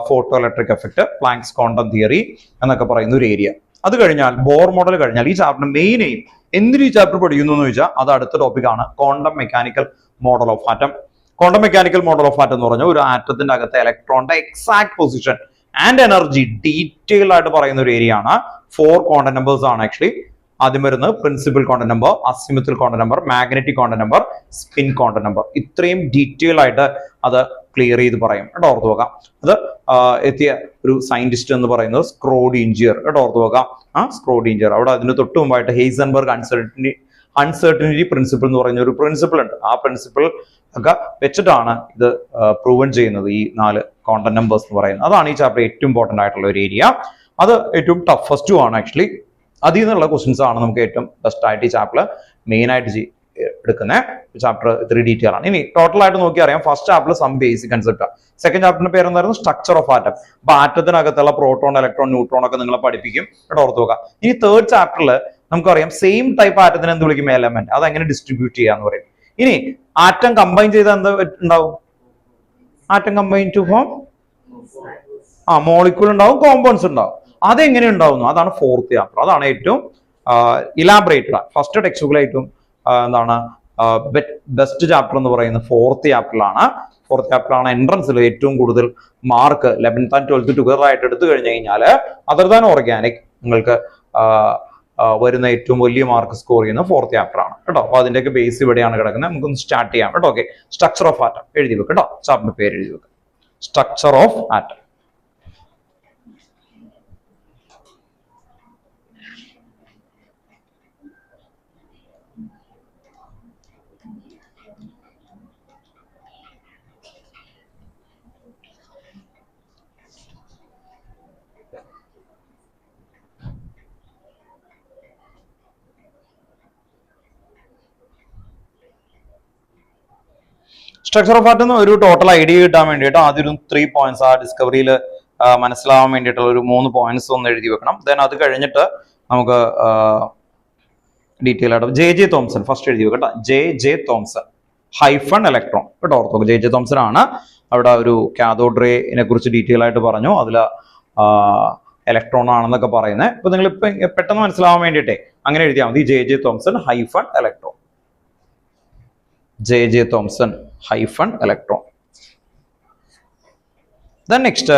Photo electric effect, planks quantum theory എന്നൊക്കെ പറയുന്ന ഒരു ഏരിയ. അത് കഴിഞ്ഞാൽ ബോർ മോഡൽ കഴിഞ്ഞാൽ ഈ ചാപ്റ്റർ മെയിൻ എയിം എന്തിനു ഈ ചാപ്റ്റർ പഠിക്കുന്നു എന്ന് ചോദിച്ചാൽ അത് അടുത്ത ടോപ്പിക്കാണ് quantum mechanical model of atom. Quantum mechanical model of atom എന്ന് പറഞ്ഞാൽ ഒരു ആറ്റത്തിന്റെ അകത്തെ ഇലക്ട്രോണിന്റെ exact position and energy detail ആയിട്ട് പറയുന്ന ഒരു ഏരിയ ആണ്. 4 ക്വാണ്ടം നമ്പേഴ്സ് ആണ് ആക്ച്വലി. ആദ്യം വരുന്നത് principal quantum number, asymmetric quantum number, magnetic quantum number, spin quantum number. ഇത്രയും ഡീറ്റെയിൽ ആയിട്ട് അത് ക്ലിയർ ചെയ്ത് പറയും കേട്ടോ. ഓർത്ത് നോക്കാം. അത് എത്തിയ ഒരു സയന്റിസ്റ്റ് എന്ന് പറയുന്നത് സ്ക്രോഡിഞ്ചിയർ കേട്ടോ. ഓർത്ത് നോക്കാം. സ്ക്രോഡിഞ്ചിയർ. അവിടെ അതിന് തൊട്ട് മുമ്പായിട്ട് ഹെയ്സൻബർഗ് അൺസർട്ടനിറ്റി പ്രിൻസിപ്പിൾ എന്ന് പറയുന്ന ഒരു പ്രിൻസിപ്പിൾ ഉണ്ട്. ആ പ്രിൻസിപ്പിൾ ഒക്കെ വെച്ചിട്ടാണ് ഇത് പ്രൂവൻ ചെയ്യുന്നത്, ഈ 4 ക്വാണ്ടം നമ്പേഴ്സ് എന്ന് പറയുന്നത്. അതാണ് ഈ ചാപ്റ്റർ ഏറ്റവും ഇമ്പോർട്ടന്റ് ആയിട്ടുള്ള ഒരു ഏരിയ. അത് ഏറ്റവും ടഫസ്റ്റും ആണ് ആക്ച്വലി. അതിൽ നിന്നുള്ള ക്വസ്റ്റ്യൻസ് ആണ് നമുക്ക് ഏറ്റവും ബെസ്റ്റ് ആയിട്ട് ഈ ചാപ്റ്റർ മെയിൻ ആയിട്ട് എടുക്കുന്ന ചാപ്റ്റർ. ഇത്തിരി ഡീറ്റെയിൽ ആണ്. ഇനി ടോട്ടൽ ആയിട്ട് നോക്കി അറിയാം. First chapter some basic concept. Second ചാപ്റ്ററിന്റെ പേര് എന്തായിരുന്നു? Structure of atom. അപ്പൊ ആറ്റത്തിനകത്തുള്ള പ്രോട്ടോൺ, ഇലക്ട്രോൺ, ന്യൂട്രോൺ ഒക്കെ നിങ്ങളെ പഠിപ്പിക്കും കേട്ടോ. ഓർത്ത് നോക്കാം. ഇനി തേർഡ് ചാപ്റ്ററിൽ നമുക്കറിയാം സെയിം ടൈപ്പ് ആറ്റത്തിന് എന്ത് വിളിക്കും? എലമെന്റ്. അത് എങ്ങനെ ഡിസ്ട്രിബ്യൂട്ട് ചെയ്യാന്ന് പറയും. ഇനി ആറ്റം കമ്പൈൻ ചെയ്താൽ എന്താ ഉണ്ടാവും? Atom combine to form molecule ഉണ്ടാവും, കോമ്പൗണ്ട്സ് ഉണ്ടാവും. അതെങ്ങനെ ഉണ്ടാവുന്നു? അതാണ് ഫോർത്ത് ചാപ്റ്റർ. അതാണ് ഏറ്റവും ഇലാബറേറ്റഡ്. ഫസ്റ്റ് ടെക്സ്റ്റ് ബുക്കിൽ ഏറ്റവും എന്താണ് ബെസ്റ്റ് ചാപ്റ്റർ എന്ന് പറയുന്നത് ഫോർത്ത് ചാപ്റ്ററിലാണ്. ഫോർത്ത് ചാപ്റ്ററാണ് എൻട്രൻസിൽ ഏറ്റവും കൂടുതൽ mark 11th and 12th together ആയിട്ട് എടുത്തു കഴിഞ്ഞു കഴിഞ്ഞാൽ അതർ ദാൻ ഓർഗാനിക് നിങ്ങൾക്ക് വരുന്ന ഏറ്റവും വലിയ മാർക്ക് സ്കോർ ചെയ്യുന്ന ഫോർത്ത് ചാപ്റ്റർ ആണ് കേട്ടോ. അപ്പൊ അതിന്റെയൊക്കെ ബേസ് ഇവിടെയാണ് കിടക്കുന്നത്. നമുക്കൊന്ന് സ്റ്റാർട്ട് ചെയ്യാം കേട്ടോ. ഓക്കെ, സ്ട്രക്ചർ ഓഫ് ആറ്റം എഴുതി വെക്കും കേട്ടോ. ചാപ്റ്റർ പേര് എഴുതി വെക്കും, structure of atom. Structure of atom ഒരു ടോട്ടൽ ഐഡിയ കിട്ടാൻ വേണ്ടിയിട്ട് ആദ്യം ഒരു 3 പോയിന്റ്സ് ആ ഡിസ്കവറിയിൽ മനസ്സിലാവാൻ വേണ്ടിയിട്ടുള്ള ഒരു 3 പോയിന്റ്സ് ഒന്ന് എഴുതി വെക്കണം. ദെൻ അത് കഴിഞ്ഞിട്ട് നമുക്ക് ഡീറ്റെയിൽ ആയിട്ട് ജെ തോംസൺ ഫസ്റ്റ് എഴുതി വെക്കട്ടെ. ജെ തോംസൺ ഹൈഫൺ ഇലക്ട്രോൺ കേട്ടോ. ഓർത്തോ, ജെ തോംസൺ ആണ് അവിടെ ഒരു കാഥോഡ് റേനെ കുറിച്ച് ഡീറ്റെയിൽ ആയിട്ട് പറഞ്ഞു. അതിൽ ഇലക്ട്രോൺ ആണെന്നൊക്കെ പറയുന്നത്. ഇപ്പൊ നിങ്ങൾ ഇപ്പൊ പെട്ടെന്ന് മനസ്സിലാവാൻ വേണ്ടിയിട്ടേ അങ്ങനെ എഴുതിയാൽ മതി. J Thomson hyphen electron. J Thomson hyphen electron. Then next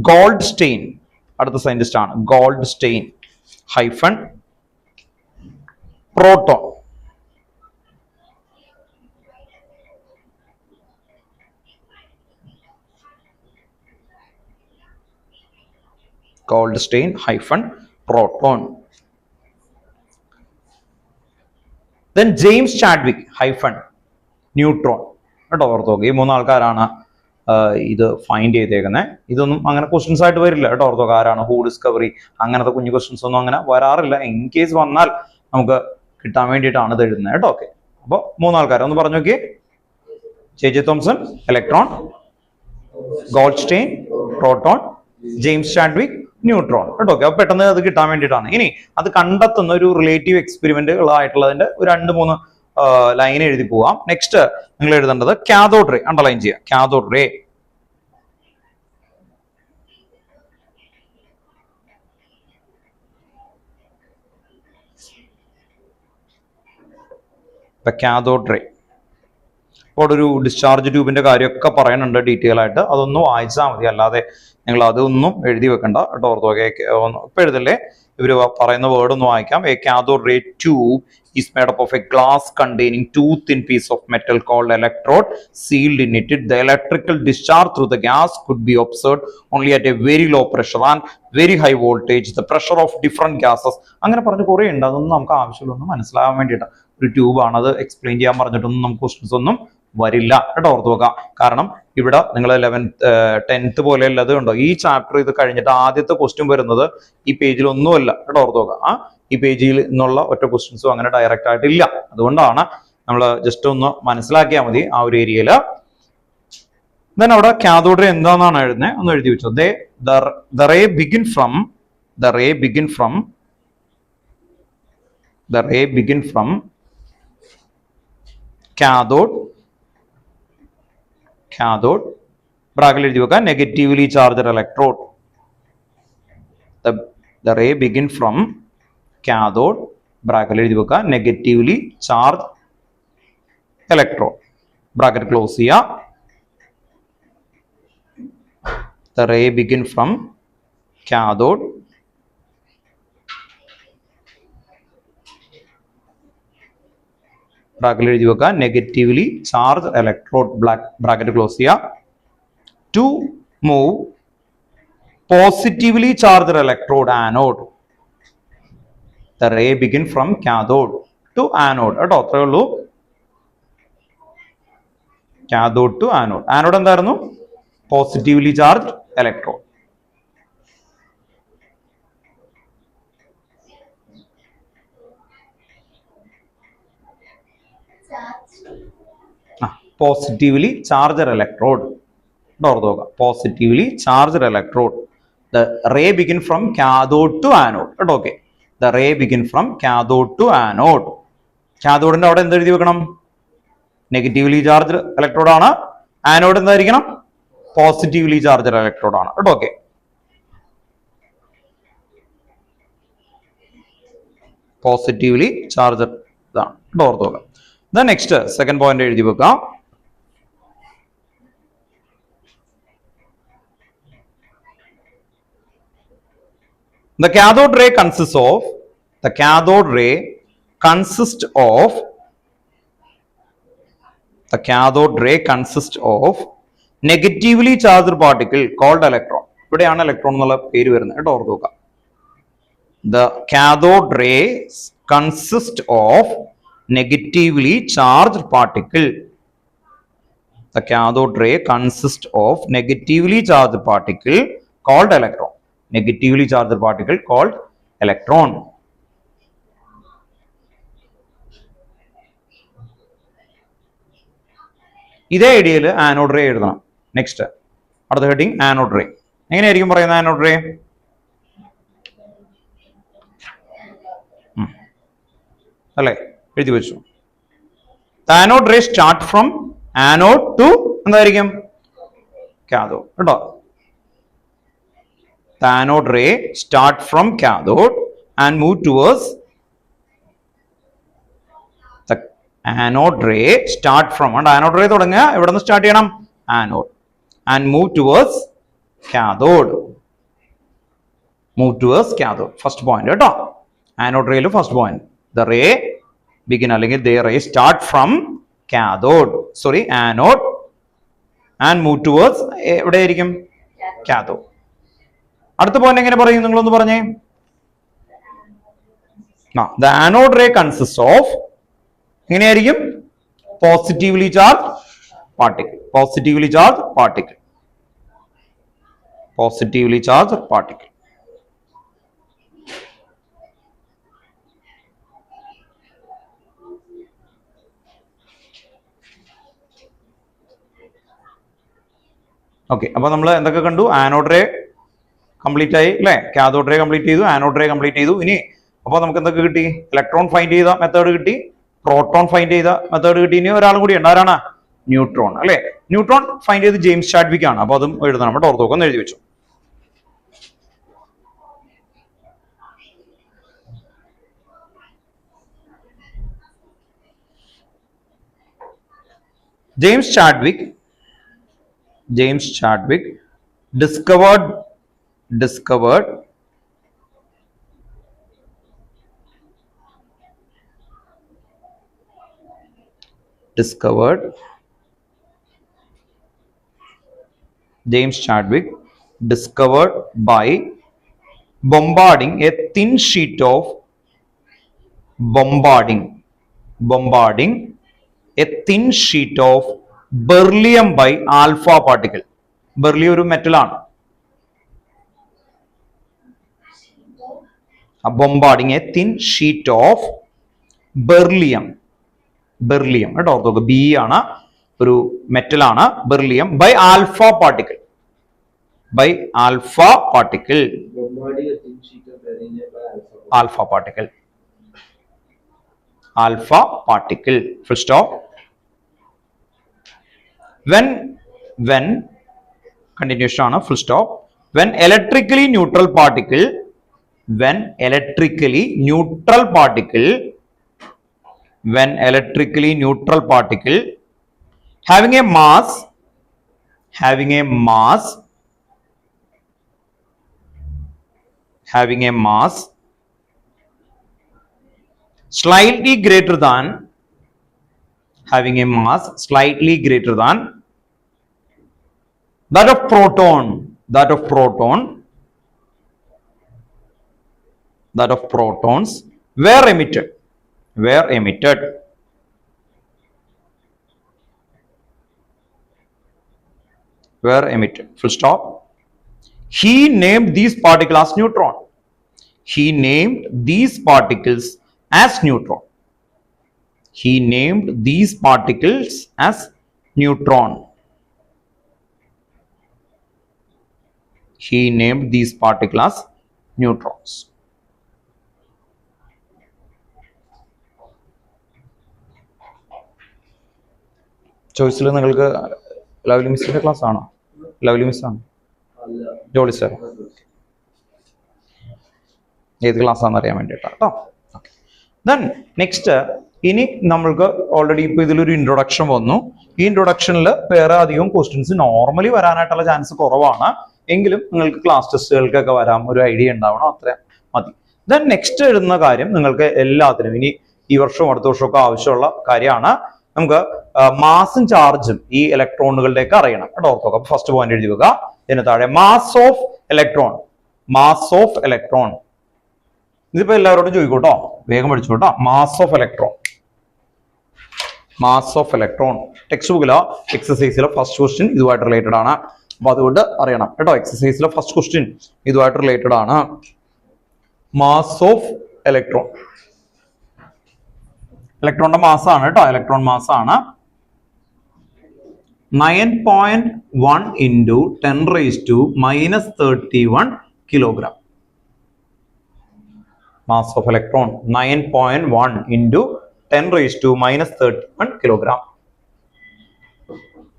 Goldstein അടുത്ത സയന്റിസ്റ്റ് ആണ്. Goldstein hyphen proton. Goldstein hyphen proton. Then James Chadwick hyphen neutron. കേട്ടോ ഓർത്ത് നോക്കുക. ഈ 3 ആൾക്കാരാണ് ഇത് ഫൈൻഡ് ചെയ്തേക്കുന്നത്. ഇതൊന്നും അങ്ങനെ ക്വസ്റ്റ്യൻസ് ആയിട്ട് വരില്ല കേട്ടോ ഓർത്ത് നോക്കുക. ആരാണ്, ഹൂ ഡിസ്കവറി, അങ്ങനത്തെ കുഞ്ഞു ക്വസ്റ്റ്യൻസ് ഒന്നും അങ്ങനെ വരാറില്ല. ഇൻ കേസ് വന്നാൽ നമുക്ക് കിട്ടാൻ വേണ്ടിയിട്ടാണ് ഇത് എഴുതുന്നത് കേട്ടോ. ഓക്കെ, അപ്പോൾ 3 ആൾക്കാർ ഒന്ന് പറഞ്ഞു നോക്കിയേ. J Thomson electron, Goldstein proton, James Chadwick neutron കേട്ടോ. ഓക്കെ, അപ്പൊ പെട്ടെന്ന് അത് കിട്ടാൻ വേണ്ടിയിട്ടാണ്. ഇനി അത് കണ്ടെത്തുന്ന ഒരു റിലേറ്റീവ് എക്സ്പെരിമെന്റുകളായിട്ടുള്ളതിന്റെ ഒരു 2-3 ലൈൻ എഴുതി പോവാം. നെക്സ്റ്റ് നിങ്ങൾ എഴുതേണ്ടത് കാഥോഡ് റേ, അണ്ടർലൈൻ ചെയ്യുക. Cathode ray, cathode ray. അപ്പോൾ ഒരു ഡിസ്ചാർജ് ട്യൂബിന്റെ കാര്യമൊക്കെ പറയുന്നുണ്ട് ഡീറ്റെയിൽ ആയിട്ട്. അതൊന്നും വായിച്ചാൽ മതി, അല്ലാതെ നിങ്ങൾ അതൊന്നും എഴുതി വെക്കണ്ട കേട്ടോ. ഇപ്പൊ എഴുതല്ലേ, ഇവർ പറയുന്ന വേർഡ് ഒന്ന് വായിക്കാം. A cathode ray tube is made up of a glass containing 2 thin pieces of metal called electrode sealed in it. The electrical discharge through the gas could be observed only at a very low pressure and very high voltage. The pressure of different gases. അങ്ങനെ പറഞ്ഞ് കുറേ ഉണ്ട്. അതൊന്നും നമുക്ക് ആവശ്യമുള്ളൊന്നും മനസ്സിലാകാൻ വേണ്ടിയിട്ട് ഒരു ട്യൂബാണ്. അത് എക്സ്പ്ലെയിൻ ചെയ്യാൻ പറഞ്ഞിട്ടൊന്നും നമുക്ക് ക്വസ്റ്റ്യൻസ് ഒന്നും വരില്ല കേട്ടോ. ഓർത്ത് വെക്കാം. കാരണം ഇവിടെ നിങ്ങൾ 11th 10th പോലെ ഉള്ളത് ഉണ്ടോ, ഈ ചാപ്റ്റർ ഇത് കഴിഞ്ഞിട്ട് ആദ്യത്തെ ക്വസ്റ്റ്യൻ വരുന്നത് ഈ പേജിൽ ഒന്നുമല്ല കേട്ടോ. ഓർത്ത് വെക്കാം. ഈ പേജിൽ നിന്നുള്ള ഒറ്റ ക്വസ്റ്റ്യൻസും അങ്ങനെ ഡയറക്റ്റ് ആയിട്ടില്ല. അതുകൊണ്ടാണ് നമ്മൾ ജസ്റ്റ് ഒന്ന് മനസ്സിലാക്കിയാൽ മതി ആ ഒരു ഏരിയയില്. ദെൻ അവിടെ കാഥോഡ് റേ എന്താണെന്നാണ് എഴുതുന്നത് ഒന്ന് എഴുതി വെച്ചോ. The ray begin from cathode ബ്രാക്കറ്റിൽ എഴുതി വെക്കാം negatively charged electrode. The ray begin from cathode ബ്രാക്കറ്റിൽ എഴുതി വെക്കുക negatively charge electrode. Bracket close ചെയ്യുക. The ray begin from cathode ബ്രാക്കറ്റിൽ എഴുതി വെക്കുക negatively charge electrode. Bracket close ചെയ്യുക. To move positively charged electrode anode. The ray begin from cathode to anode. കേട്ടോ, അത്രേ ഉള്ളൂ. Cathode to anode. ആനോഡ് എന്തായിരുന്നു? Positively charge electrode. Positively charger electrode. ഓർത്ത് നോക്കാം. Positively charged electrode. The ray begin from cathode to anode. കേട്ടോ. Okay, the ray begin from cathode to anode. കാഥോഡിന്റെ അവിടെ എന്ത് എഴുതി വെക്കണം? നെഗറ്റീവ്ലി ചാർജ് ഇലക്ട്രോഡ് ആണ്. ആനോഡ് എന്തായിരിക്കണം? പോസിറ്റീവ്ലി ചാർജഡ് ഇലക്ട്രോഡ് ആണ് കേട്ടോ. ഓക്കെ, പോസിറ്റീവ്ലി ചാർജഡ് ഇതാണ് കേട്ടോ. ഓർത്ത് നോക്കാം. ദെൻ നെക്സ്റ്റ് സെക്കൻഡ് പോയിന്റ് എഴുതി വെക്കാം. The cathode ray consists of negatively charged particle called electron. ഇവിടെയാണ് ഇലക്ട്രോൺ എന്നുള്ള പേര് വരുന്നത് കേട്ടോ. ഓർത്ത് നോക്കാം. The cathode ray consists of negatively charged particle. The cathode ray consists of negatively charged particle called electron. Negatively charged particle called electron. ഇതേ ഐഡിയയിൽ anode ray എഴുതണം. നെക്സ്റ്റ് അടുത്ത ഹെഡിങ് ആനോഡ് റേ. എങ്ങനെയായിരിക്കും പറയുന്നത് ആനോഡ് റേ? അല്ലേ, എഴുതി വെച്ചു. Anode ray start from anode to എന്തായിരിക്കും? കാഥോഡ് കേട്ടോ. The anode ray start from cathode and move towards the anode ray start from and anode ray തുടങ്ങുക എവിടെ നിന്ന് സ്റ്റാർട്ട് ചെയ്യണം? anode and move towards cathode. First point കേട്ടോ. anode ray first point. The ray begin അല്ലെങ്കിൽ the ray start from anode and move towards എവിടെ ആയിരിക്കും? cathode. അടുത്ത point എങ്ങനെ പറയും നിങ്ങളൊന്ന് പറഞ്ഞേ. The anode ray consists of എങ്ങനെയായിരിക്കും? Positively charge particle. Positively charge particle. Positively charge particle. Okay, അപ്പൊ നമ്മൾ എന്തൊക്കെ കണ്ടു? ആനോഡ് റേ കംപ്ലീറ്റ് ആയി അല്ലെ? കാഥോഡ് റേ കംപ്ലീറ്റ് ചെയ്തു, ആനോഡ് റേ കംപ്ലീറ്റ് ചെയ്തു. ഇനി അപ്പൊ നമുക്ക് എന്തൊക്കെ കിട്ടി? ഇലക്ട്രോൺ ഫൈൻഡ് ചെയ്ത മെത്തേഡ് കിട്ടി, പ്രോട്ടോൺ ഫൈൻഡ് ചെയ്ത മെത്തേഡ് കിട്ടി. ഇനി ഒരാളും കൂടി ഉണ്ട്, ആരാണ്? ന്യൂട്രോൺ അല്ലെ? ന്യൂട്രോൺ ഫൈൻഡ് ചെയ്ത് ജെയിംസ് ചാഡ്വിക് ആണ്. അപ്പൊ അതും എഴുതണം കേട്ടോ, ഓർത്തോക്കെ ഒന്ന് എഴുതി വെച്ചു. James Chadwick discovered James Chadwick discovered by bombarding a thin sheet of a thin sheet of beryllium by alpha particle. Beryllium ഒരു മെറ്റൽ ആണ്. bombarding a thin sheet of beryllium കേട്ടോ, ഓർത്തോക്കെ. ബി ആണ്, ഒരു മെറ്റൽ ആണ്, beryllium. By alpha particle. alpha particle. Full stop. When continuation ആണ്, full stop. When electrically neutral particle having a mass slightly greater than that of protons were emitted. Full stop. He named these particles as neutron. He named these particles as neutron. Neutrons. ചോയ്സിൽ നിങ്ങൾക്ക് lovely മിസ്സിന്റെ class ആണോ? Lovely miss ആണ്, Jolly sir. ഏത് class ആണെന്ന് അറിയാൻ വേണ്ടിയിട്ടാണ് കേട്ടോ. Then next, ഇനി നമ്മൾക്ക് ഓൾറെഡി ഇപ്പൊ ഇതിലൊരു ഇൻട്രൊഡക്ഷൻ വന്നു. ഈ ഇൻട്രൊഡക്ഷനിൽ വേറെ അധികം ക്വസ്റ്റ്യൻസ് നോർമലി വരാനായിട്ടുള്ള ചാൻസ് കുറവാണ്. എങ്കിലും നിങ്ങൾക്ക് ക്ലാസ് ടെസ്റ്റുകൾക്കൊക്കെ വരാം, ഒരു ഐഡിയ ഉണ്ടാവണം, അത്ര മതി. ദെൻ നെക്സ്റ്റ് എഴുതുന്ന കാര്യം നിങ്ങൾക്ക് എല്ലാത്തിനും ഇനി ഈ വർഷവും അടുത്ത വർഷമൊക്കെ ആവശ്യമുള്ള കാര്യമാണ്. നമുക്ക് മാസും ചാർജും ഈ ഇലക്ട്രോണുകളുടെയൊക്കെ അറിയണം കേട്ടോ, ഓർത്തോക്കെ. അപ്പൊ ഫസ്റ്റ് പോയിന്റ് എഴുതി വെക്കുക. ഇതിന് താഴെ മാസ് ഓഫ് ഇലക്ട്രോൺ. ഇതിപ്പോ എല്ലാവരോടും ചോദിക്കൂട്ടോ, വേഗം പഠിച്ചോട്ടോ. മാസ് ഓഫ് ഇലക്ട്രോൺ ടെക്സ്റ്റ് ബുക്കിലോ എക്സസൈസിലോ ഫസ്റ്റ് ക്വസ്റ്റ്യൻ ഇതുമായിട്ട് റിലേറ്റഡ് ആണ്. അപ്പൊ അതുകൊണ്ട് അറിയണം കേട്ടോ. എക്സസൈസിലെ ഫസ്റ്റ് ക്വസ്റ്റ്യൻ ഇതുമായിട്ട് റിലേറ്റഡ് ആണ്. മാസ് ഓഫ് ഇലക്ട്രോണിന്റെ മാസ് ആണ് കേട്ടോ. ഇലക്ട്രോൺ മാസ് ആണ് 9.1 into 10⁻⁻31 kilogram. Mass of electron 9.1 into 10⁻⁻31 kilogram.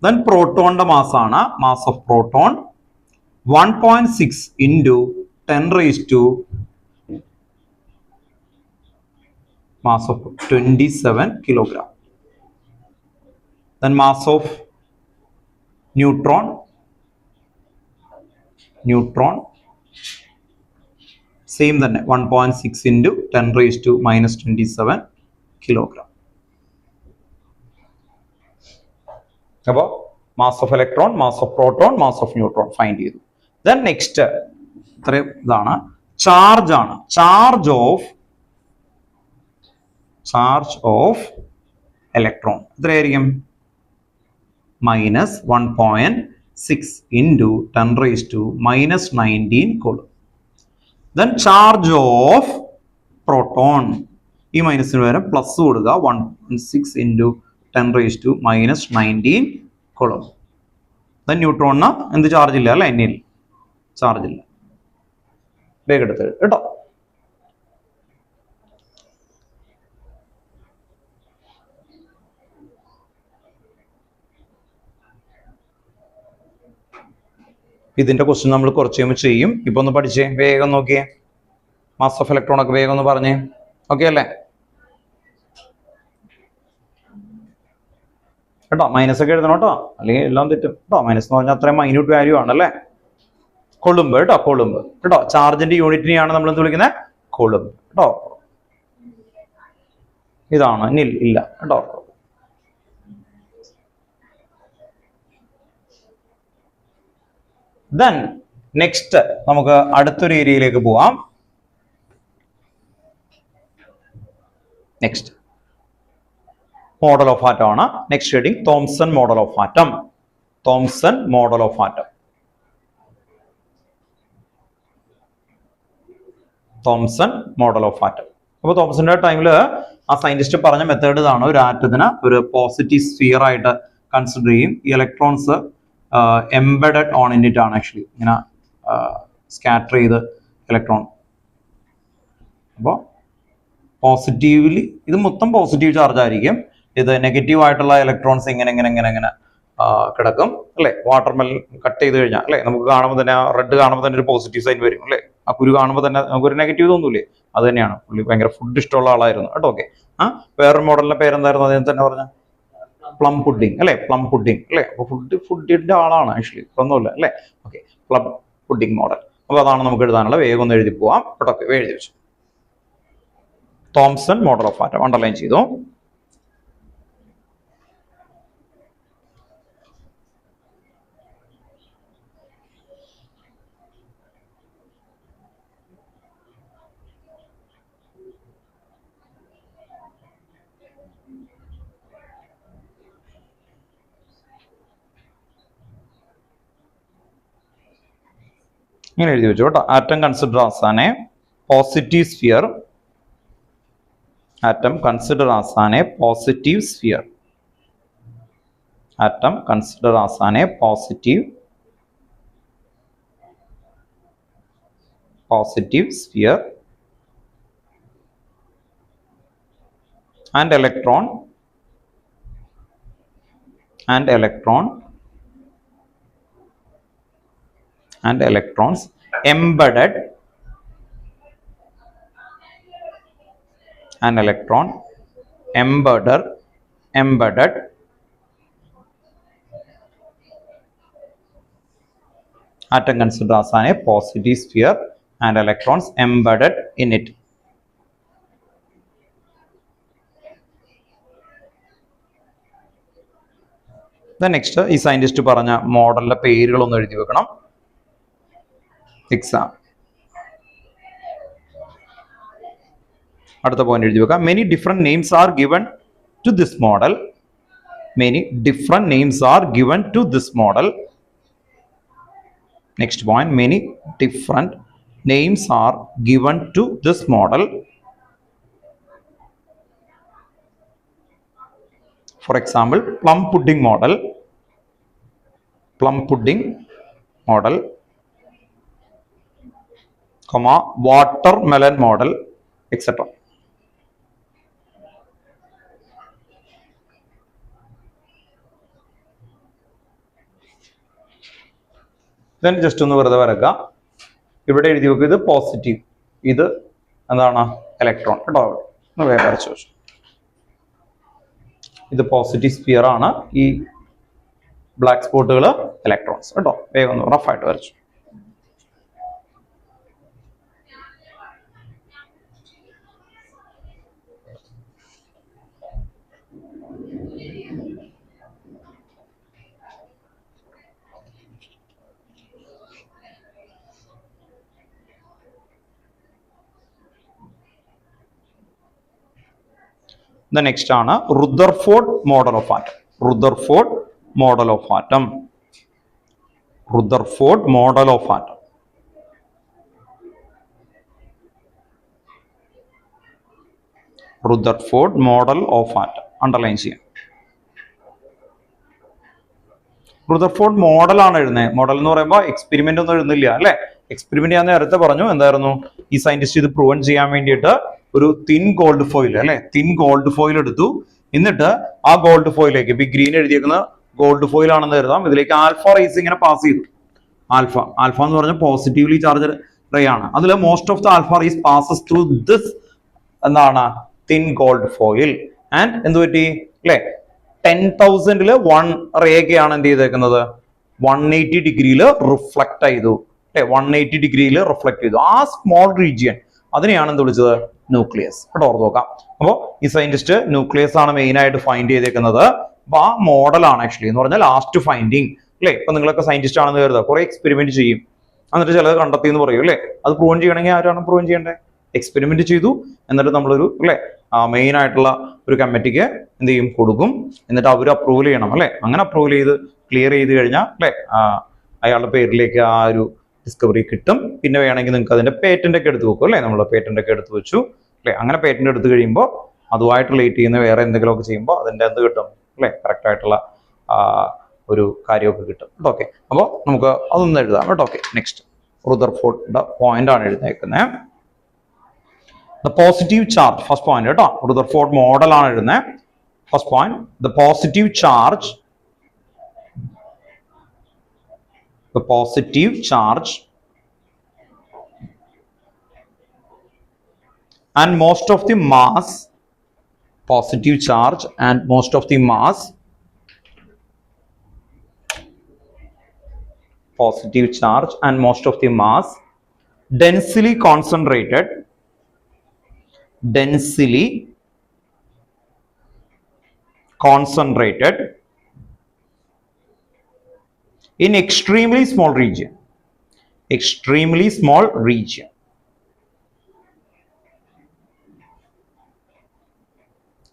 Then പ്രോട്ടോണിന്റെ മാസ് ആണ്, mass of proton 1.6 into 10⁻27 kilogram. Then mass of neutron same തന്നെ 1.6 into 10⁻⁻27 kilogram. അപ്പോൾ mass of electron, mass of proton, mass of neutron find ചെയ്തു. Then next ഇത്രയും ഇതാണ്. Charge ആണ്. Charge of electron എത്രയായിരിക്കും? -1.6 into 10⁻⁻19 coulomb. Then charge of proton, ഈ മൈനസിന് പകരം plus കൊടുക്കുക, 1.6 into 10⁻⁻19 coulomb. Then ന്യൂട്രോണിന് എന്ത് ചാർജ് ഇല്ല അല്ലെ? എന്നിൽ ചാർജ് ഇല്ല. വേഗം എടുത്ത് കേട്ടോ. ഇതിന്റെ ക്വസ്റ്റ്യൻ നമ്മൾ കുറച്ച് കഴിയുമ്പോൾ ചെയ്യും. ഇപ്പൊ ഒന്ന് പഠിച്ചേ, വേഗം നോക്കിയേ. മാസ് ഓഫ് ഇലക്ട്രോൺ ഒക്കെ വേഗം ഒന്ന് പറഞ്ഞേ. ഓക്കെ അല്ലേ? കേട്ടോ, മൈനസ് ഒക്കെ എഴുതണം കേട്ടോ, അല്ലെങ്കിൽ എല്ലാം തെറ്റും കേട്ടോ. മൈനസ് എന്ന് പറഞ്ഞാൽ അത്രയും മൈന്യൂട്ട് വാല്യൂ ആണല്ലേ. കൊളുമ്പ് കേട്ടോ, കൊളുമ്പ് കേട്ടോ. ചാർജിന്റെ യൂണിറ്റിനെയാണ് നമ്മൾ എന്ത് വിളിക്കുന്നത്? കൊളുമ്പ് കേട്ടോ. ഇതാണ് നിൽ ഇല്ല കേട്ടോ. ദെൻ നെക്സ്റ്റ് നമുക്ക് അടുത്തൊരു ഏരിയയിലേക്ക് പോവാം. നെക്സ്റ്റ് മോഡൽ ഓഫ് ആറ്റം ആണ്. Next heading Thomson model of atom. Thomson model of atom. Thomson model of atom. അപ്പൊ തോംസന്റെ ടൈമിൽ ആ സയന്റിസ്റ്റ് പറഞ്ഞ മെത്തേഡ് ഇതാണ്. ഒരു ആറ്റത്തിന് ഒരു പോസിറ്റീവ് സ്ഫിയർ ആയിട്ട് കൺസിഡർ ചെയ്യും. ഈ electrons embedded on in it ആണ്. ആക്ച്വലി ഇങ്ങനെ സ്കാറ്റർ ചെയ്ത് ഇലക്ട്രോൺ. അപ്പോൾ പോസിറ്റീവ്ലി ഇത് മൊത്തം പോസിറ്റീവ് ചാർജ് ആയിരിക്കും. ഇത് നെഗറ്റീവ് ആയിട്ടുള്ള ഇലക്ട്രോൺസ് ഇങ്ങനെ കിടക്കും അല്ലെ. വാട്ടർ മെലൺ കട്ട് ചെയ്ത് കഴിഞ്ഞാൽ അല്ലെ, നമുക്ക് കാണുമ്പോൾ തന്നെ റെഡ് കാണുമ്പോൾ തന്നെ ഒരു പോസിറ്റീവ് സൈൻ വരും അല്ലെ. ആ കുരു കാണുമ്പോൾ തന്നെ നമുക്കൊരു നെഗറ്റീവ് തോന്നൂലേ? അത് തന്നെയാണ്. പുള്ളി ഭയങ്കര ഫുഡ് ഇഷ്ടമുള്ള ആളായിരുന്നു കേട്ടോ. ഓക്കെ. വേറൊരു മോഡലിന്റെ പേരെന്തായിരുന്നു? അദ്ദേഹം തന്നെ പറഞ്ഞ പ്ലം പുഡിംഗ് അല്ലെ. പ്ലം പുഡിംഗ് അല്ലെ. അപ്പൊ ഫുഡിന്റെ ആളാണ് ആക്ച്വലി, ഒന്നുമില്ല അല്ലെ. Okay, plum pudding model. അപ്പൊ അതാണ് നമുക്ക് എഴുതാനുള്ള. വേഗം ഒന്ന് എഴുതി പോവാം കേട്ടോ. ഓക്കെ, എഴുതി വെച്ചു. Thomson model of atom underline ചെയ്തു. ഇങ്ങനെ എഴുതി വെച്ചു കേട്ടോ. Atom consider as an a positive sphere. Atom consider as an a positive sphere. Atom consider as an a positive sphere and electron electrons embedded atom considered as a positive sphere and electrons embedded in it. The next ഈ scientist പറഞ്ഞ മോഡലിന്റെ പേരുകളൊന്നും എഴുതി വെക്കണം. Exam അടുത്ത point എഴുതി വെക്കാം. Many different names are given to this model. Many different names are given to this model. Next point, many different names are given to this model. For example, plum pudding model, comma, watermelon model, etc. Then just ഒന്ന് വെറുതെ വരക്കുക. ഇവിടെ എഴുതി വെക്കുക ഇത് positive, ഇത് എന്താണ് electron കേട്ടോ. വേറെ വരച്ചു വെച്ചു. ഇത് പോസിറ്റീവ് സ്ഫിയർ ആണ്. ഈ ബ്ലാക്ക് സ്പോട്ടുകൾ ഇലക്ട്രോൺസ് കേട്ടോ. വേഗം ഒന്ന് റഫായിട്ട് വരച്ചു. The next ആണ് Rutherford model of atom. Rutherford model of atom. Rutherford model of atom. Rutherford model of atom. Underline ചെയ്യാം. റുദർഫോർഡ് മോഡൽ ആണ് എഴുതുന്നത്. മോഡൽ എന്ന് പറയുമ്പോൾ എക്സ്പെരിമെന്റ് ഒന്നും എഴുതുന്നില്ല അല്ലെ. എക്സ്പെരിമെന്റ് ഞാൻ നേരത്തെ പറഞ്ഞു എന്തായിരുന്നു, ഈ സയന്റിസ്റ്റ് ഇത് പ്രൂവൻ ചെയ്യാൻ വേണ്ടിയിട്ട് ഒരു തിൻ ഗോൾഡ് ഫോയിൽ അല്ലെ, തിൻ ഗോൾഡ് ഫോയിൽ എടുത്തു. എന്നിട്ട് ആ ഗോൾഡ് ഫോയിലേക്ക് ഇപ്പൊ ഗ്രീൻ എഴുതിയേക്കുന്ന ഗോൾഡ് ഫോയിൽ ആണെന്ന് കരുതാം, ഇതിലേക്ക് ആൽഫ റേസ് ഇങ്ങനെ പാസ് ചെയ്തു. ആൽഫ എന്ന് പറഞ്ഞാൽ പോസിറ്റീവ്ലി ചാർജ് റേ ആണ്. അതിൽ most of the alpha rays passes through this എന്താണ് തിൻ ഗോൾഡ് ഫോയിൽ. ആൻഡ് എന്ത് പറ്റി അല്ലെ, 10,000 1 റേഖയാണ് എന്ത് ചെയ്തേക്കുന്നത്, 180 ഡിഗ്രിയിൽ റിഫ്ലക്ട് ചെയ്തു അല്ലെ, 180 ഡിഗ്രിയിൽ റിഫ്ലക്ട് ചെയ്തു. ആ സ്മോൾ റീജിയൻ അതിനെയാണ് എന്ത് വിളിച്ചത്, ന്യൂക്ലിയസ്. കേട്ടോ, ഓർത്ത് നോക്കാം. അപ്പോൾ ഈ സയന്റിസ്റ്റ് ന്യൂക്ലിയസ് ആണ് മെയിൻ ആയിട്ട് ഫൈൻഡ് ചെയ്തേക്കുന്നത്. അപ്പൊ ആ മോഡലാണ് ആക്ച്വലി എന്ന് പറഞ്ഞാൽ ലാസ്റ്റ് ഫൈൻഡിങ് അല്ലെ. ഇപ്പൊ നിങ്ങളൊക്കെ സയന്റിസ്റ്റ് ആണെന്ന് കരുതുക, കുറെ എക്സ്പെരിമെന്റ് ചെയ്യും, എന്നിട്ട് ചിലത് കണ്ടെത്തി എന്ന് പറയും അല്ലെ. അത് പ്രൂവൻ ചെയ്യണമെങ്കിൽ ആരാണ് പ്രൂവൻ ചെയ്യേണ്ടത്, എക്സ്പെരിമെന്റ് ചെയ്തു. എന്നിട്ട് നമ്മളൊരു അല്ലെ മെയിൻ ആയിട്ടുള്ള ഒരു കമ്മിറ്റിക്ക് എന്ത് ചെയ്യും, കൊടുക്കും. എന്നിട്ട് അവർ അപ്രൂവൽ ചെയ്യണം അല്ലെ. അങ്ങനെ അപ്രൂവൽ ചെയ്ത് ക്ലിയർ ചെയ്ത് കഴിഞ്ഞാൽ അല്ലെ അയാളുടെ പേരിലേക്ക് ആ ഒരു ഡിസ്കവറി കിട്ടും. പിന്നെ വേണമെങ്കിൽ നിങ്ങൾക്ക് അതിന്റെ പേറ്റന്റ് ഒക്കെ എടുത്ത് വെക്കും അല്ലെ. നമ്മൾ പേറ്റന്റ് ഒക്കെ എടുത്ത് വെച്ചു അല്ലെ. അങ്ങനെ പേറ്റന്റ് എടുത്ത് കഴിയുമ്പോൾ അതുമായിട്ട് റിലേറ്റ് ചെയ്യുന്ന വേറെ എന്തെങ്കിലുമൊക്കെ ചെയ്യുമ്പോൾ അതിന്റെ എന്ത് കിട്ടും അല്ലെ, കറക്റ്റ് ആയിട്ടുള്ള ഒരു കാര്യമൊക്കെ കിട്ടും. ഓക്കെ, അപ്പോൾ നമുക്ക് അതൊന്നും എഴുതാം കേട്ടോ. ഓക്കെ, നെക്സ്റ്റ് റുദർഫോർഡിന്റെ പോയിന്റ് ആണ് എഴുതിയേക്കുന്നത്. The positive charge, first point കേട്ടോ, Rutherford model ആണ് എഴുതുന്നത്. First point, the positive charge and most of the mass, positive charge and most of the mass, positive charge and most of the mass densely concentrated in extremely small region. Extremely small region.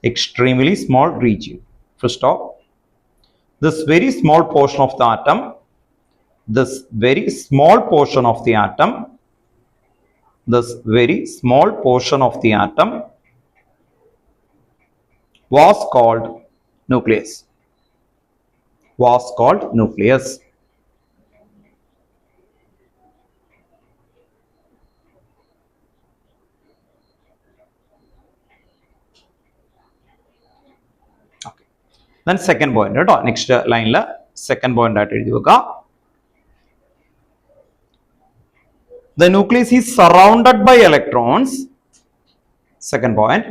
Extremely small region. First stop. This very small portion of the atom, this very small portion of the atom, this very small portion of the atom was called nucleus. Was called nucleus. Okay. Then second point കേട്ടോ, next line ല second point ആയിട്ട് എഴുതി വെക്കുക. The nucleus is surrounded by electrons. Second point,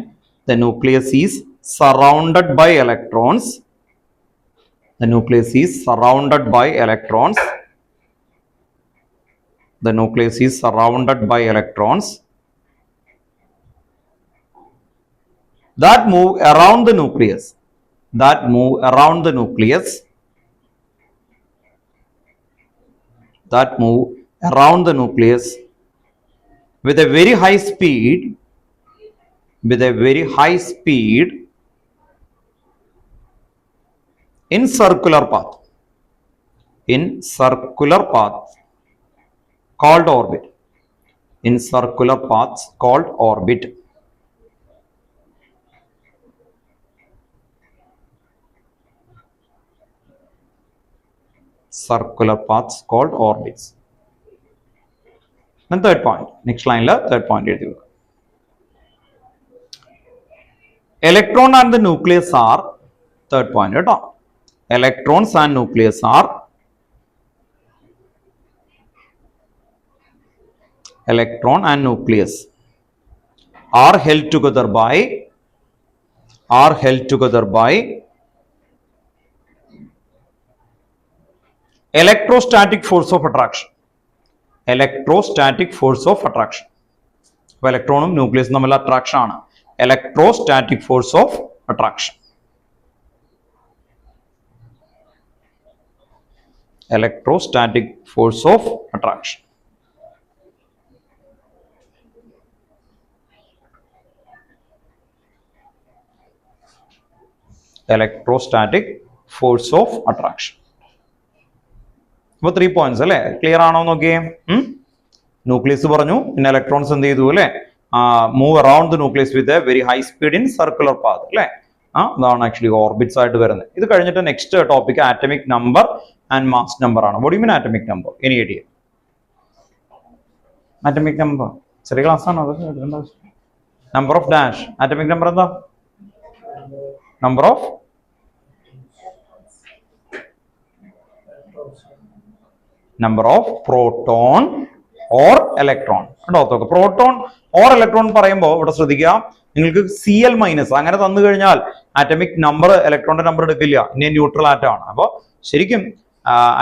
the nucleus is surrounded by electrons. The nucleus is surrounded by electrons. The nucleus is surrounded by electrons that move around the nucleus. That move around the nucleus. That move around the nucleus with a very high speed, in circular path, called orbit. In circular paths called orbit. Circular paths called orbits. And third point, next line la third point എഴുതി വെക്കുക. Electron and the nucleus are, third point കേട്ടോ, electrons and nucleus are, electron and nucleus are held together by electrostatic force of attraction. Electrostatic force of attraction. അപ്പോൾ ഇലക്ട്രോണും ന്യൂക്ലിയസും തമ്മിലുള്ള attraction ആണ് electrostatic force of attraction. Electrostatic force of attraction. electrostatic force of attraction. അപ്പോൾ 3 points അല്ലേ? Clear ആണോ നോക്കിയേ? Nucleus പറഞ്ഞു, പിന്നെ electrons എന്ത് ചെയ്തു അല്ലേ? Move around the nucleus with a very high speed in circular path അല്ലേ? അതാണ് ആക്ച്വലി ഓർബിറ്റ്സ് ആയിട്ട് വരുന്നത്. ഇത് കഴിഞ്ഞിട്ട് next topic atomic number and mass number ആണ്. What do you mean atomic number? Any idea? Atomic number ചെറിയ class ആണ്, അതൊക്കെ എടുക്കേണ്ട ആവശ്യം. Number of dash. Atomic number എന്താ? Number of proton or electron. കേട്ടോ, പ്രോട്ടോൺ ഓർ ഇലക്ട്രോൺ പറയുമ്പോൾ ഇവിടെ ശ്രദ്ധിക്കുക, നിങ്ങൾക്ക് Cl മൈനസ് അങ്ങനെ തന്നു കഴിഞ്ഞാൽ ആറ്റമിക് നമ്പർ ഇലക്ട്രോണിന്റെ നമ്പർ എടുക്കില്ല, ഇനി ന്യൂട്രൽ ആറ്റം ആണ്. അപ്പോൾ ശരിക്കും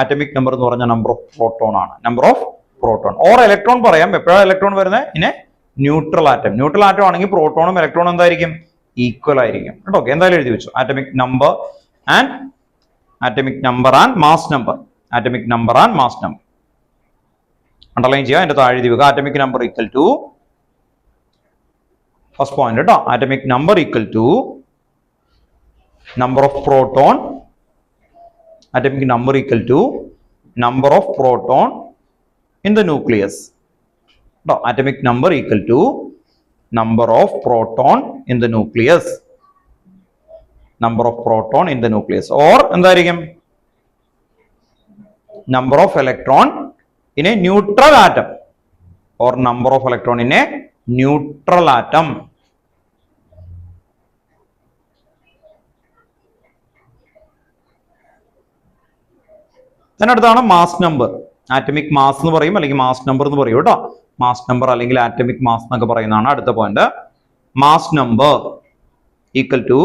ആറ്റമിക് നമ്പർ എന്ന് പറഞ്ഞാൽ നമ്പർ ഓഫ് പ്രോട്ടോൺ ആണ്. Number of proton or electron പറയാം. എപ്പോഴാണ് ഇലക്ട്രോൺ വരുന്നത്? ഇനി ന്യൂട്രൽ ആറ്റം. ന്യൂട്രൽ ആറ്റം ആണെങ്കിൽ പ്രോട്ടോണും ഇലക്ട്രോണും എന്തായിരിക്കും? ഈക്വൽ ആയിരിക്കും. കേട്ടോ, എന്തായാലും എഴുതി വെച്ചു. Atomic number and mass number. Atomic number and mass number underline ചെയ്യുക. അതിന്റെ താഴെ എഴുതി വെക്കുക atomic number equal to, first point കേട്ടോ, atomic number equal to number of proton. Atomic number equal to number of proton in the nucleus. No, atomic number equal to number of proton in the nucleus. Number of proton in the nucleus. Or എന്തായിരിക്കും? Number of electron in a neutral atom. Or number of electron in a neutral atom. Then അടുത്താണ് mass number. Atomic mass എന്ന് പറയും, അല്ലെങ്കിൽ mass number എന്ന് പറയും കേട്ടോ. Mass number അല്ലെങ്കിൽ atomic mass എന്നൊക്കെ പറയുന്നതാണ് അടുത്ത point. Mass number equal to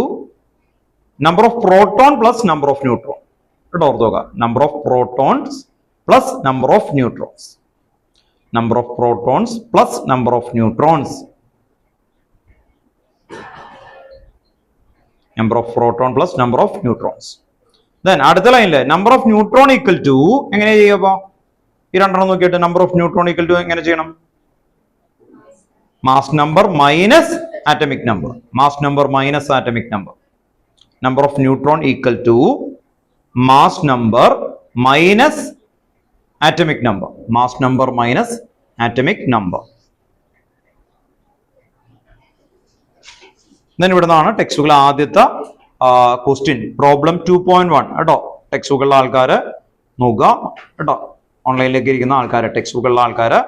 number of proton plus number of neutron. കേട്ടോ, ഓർത്തോക. Number of protons plus number of neutrons. Number of protons plus number of neutrons. Number of proton plus number of neutrons. Then അടുത്ത ലൈനില് number of neutron equal to എങ്ങനെ ചെയ്യുമ്പോ ഈ രണ്ടെണ്ണം നോക്കിയിട്ട് number of neutron equal to എങ്ങനെ ചെയ്യണം? Mass number minus atomic number. Mass number minus atomic number. Number of neutron equal to mass number minus atomic number. Mass number minus atomic number. Then ഇവിടെ നിന്നാണ് ടെക്സ്റ്റുകൾ ആദ്യത്തെ question, problem 2.1 കേട്ടോ. ടെക്സ്റ്റുകളിലെ ആൾക്കാര് നോക്കുക കേട്ടോ, ഓൺലൈനിലേക്ക് ഇരിക്കുന്ന ആൾക്കാര്, ടെക്സ്റ്റുകളിലെ ആൾക്കാര്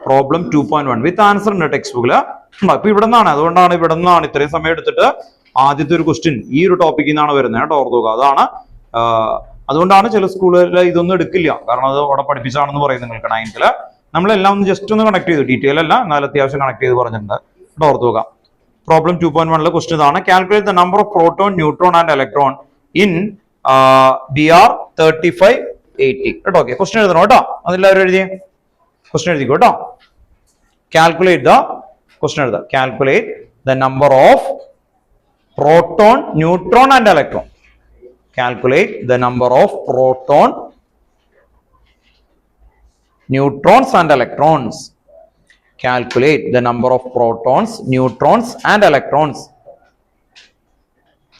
പ്രോബ്ലം 2.1 വിത്ത് ആൻസർ ഉണ്ട് ടെക്സ്റ്റുകള്. ഇപ്പൊ ഇവിടെ നിന്നാണ്, അതുകൊണ്ടാണ് ഇവിടെ നിന്നാണ് ഇത്രയും സമയം എടുത്തിട്ട് ആദ്യത്തെ ഒരു ക്വസ്റ്റ്യൻ ഈ ഒരു ടോപ്പിക്കിൽ നിന്നാണ് വരുന്നത് കേട്ടോ, ഓർത്തുക. അതാണ് അതുകൊണ്ടാണ് ചില സ്കൂളുകളിൽ ഇതൊന്നും എടുക്കില്ല, കാരണം അത് അവിടെ പഠിപ്പിച്ചാണെന്ന് പറയും നിങ്ങൾക്ക് 9th. നമ്മളെല്ലാം ഒന്ന് ജസ്റ്റ് ഒന്ന് കണക്ട് ചെയ്തു, ഡീറ്റെയിൽ അല്ല, എന്നാൽ അത്യാവശ്യം കണക്ട് ചെയ്ത് പറഞ്ഞിട്ടുണ്ട് കേട്ടോ, ഓർത്തുക. പ്രോബ്ലം 2.1 ക്വസ്റ്റ്യൻ ഇതാണ്. Calculate the number of proton, neutron and electron in BR 3580 കേട്ടോ. ഓക്കെ, ക്വസ്റ്റ്യൻ എഴുതണം കേട്ടോ, അതെല്ലാവരും എഴുതിയേ. ക്വസ്റ്റ്യൻ എഴുതിക്കോ കേട്ടോ. കാൽക്കുലേറ്റ് ദ ക്വസ്റ്റ്യൻ എഴുതാം. Calculate the number of proton, neutron and electron. Calculate the number of proton, neutrons and electrons. Calculate the number of protons, neutrons and electrons.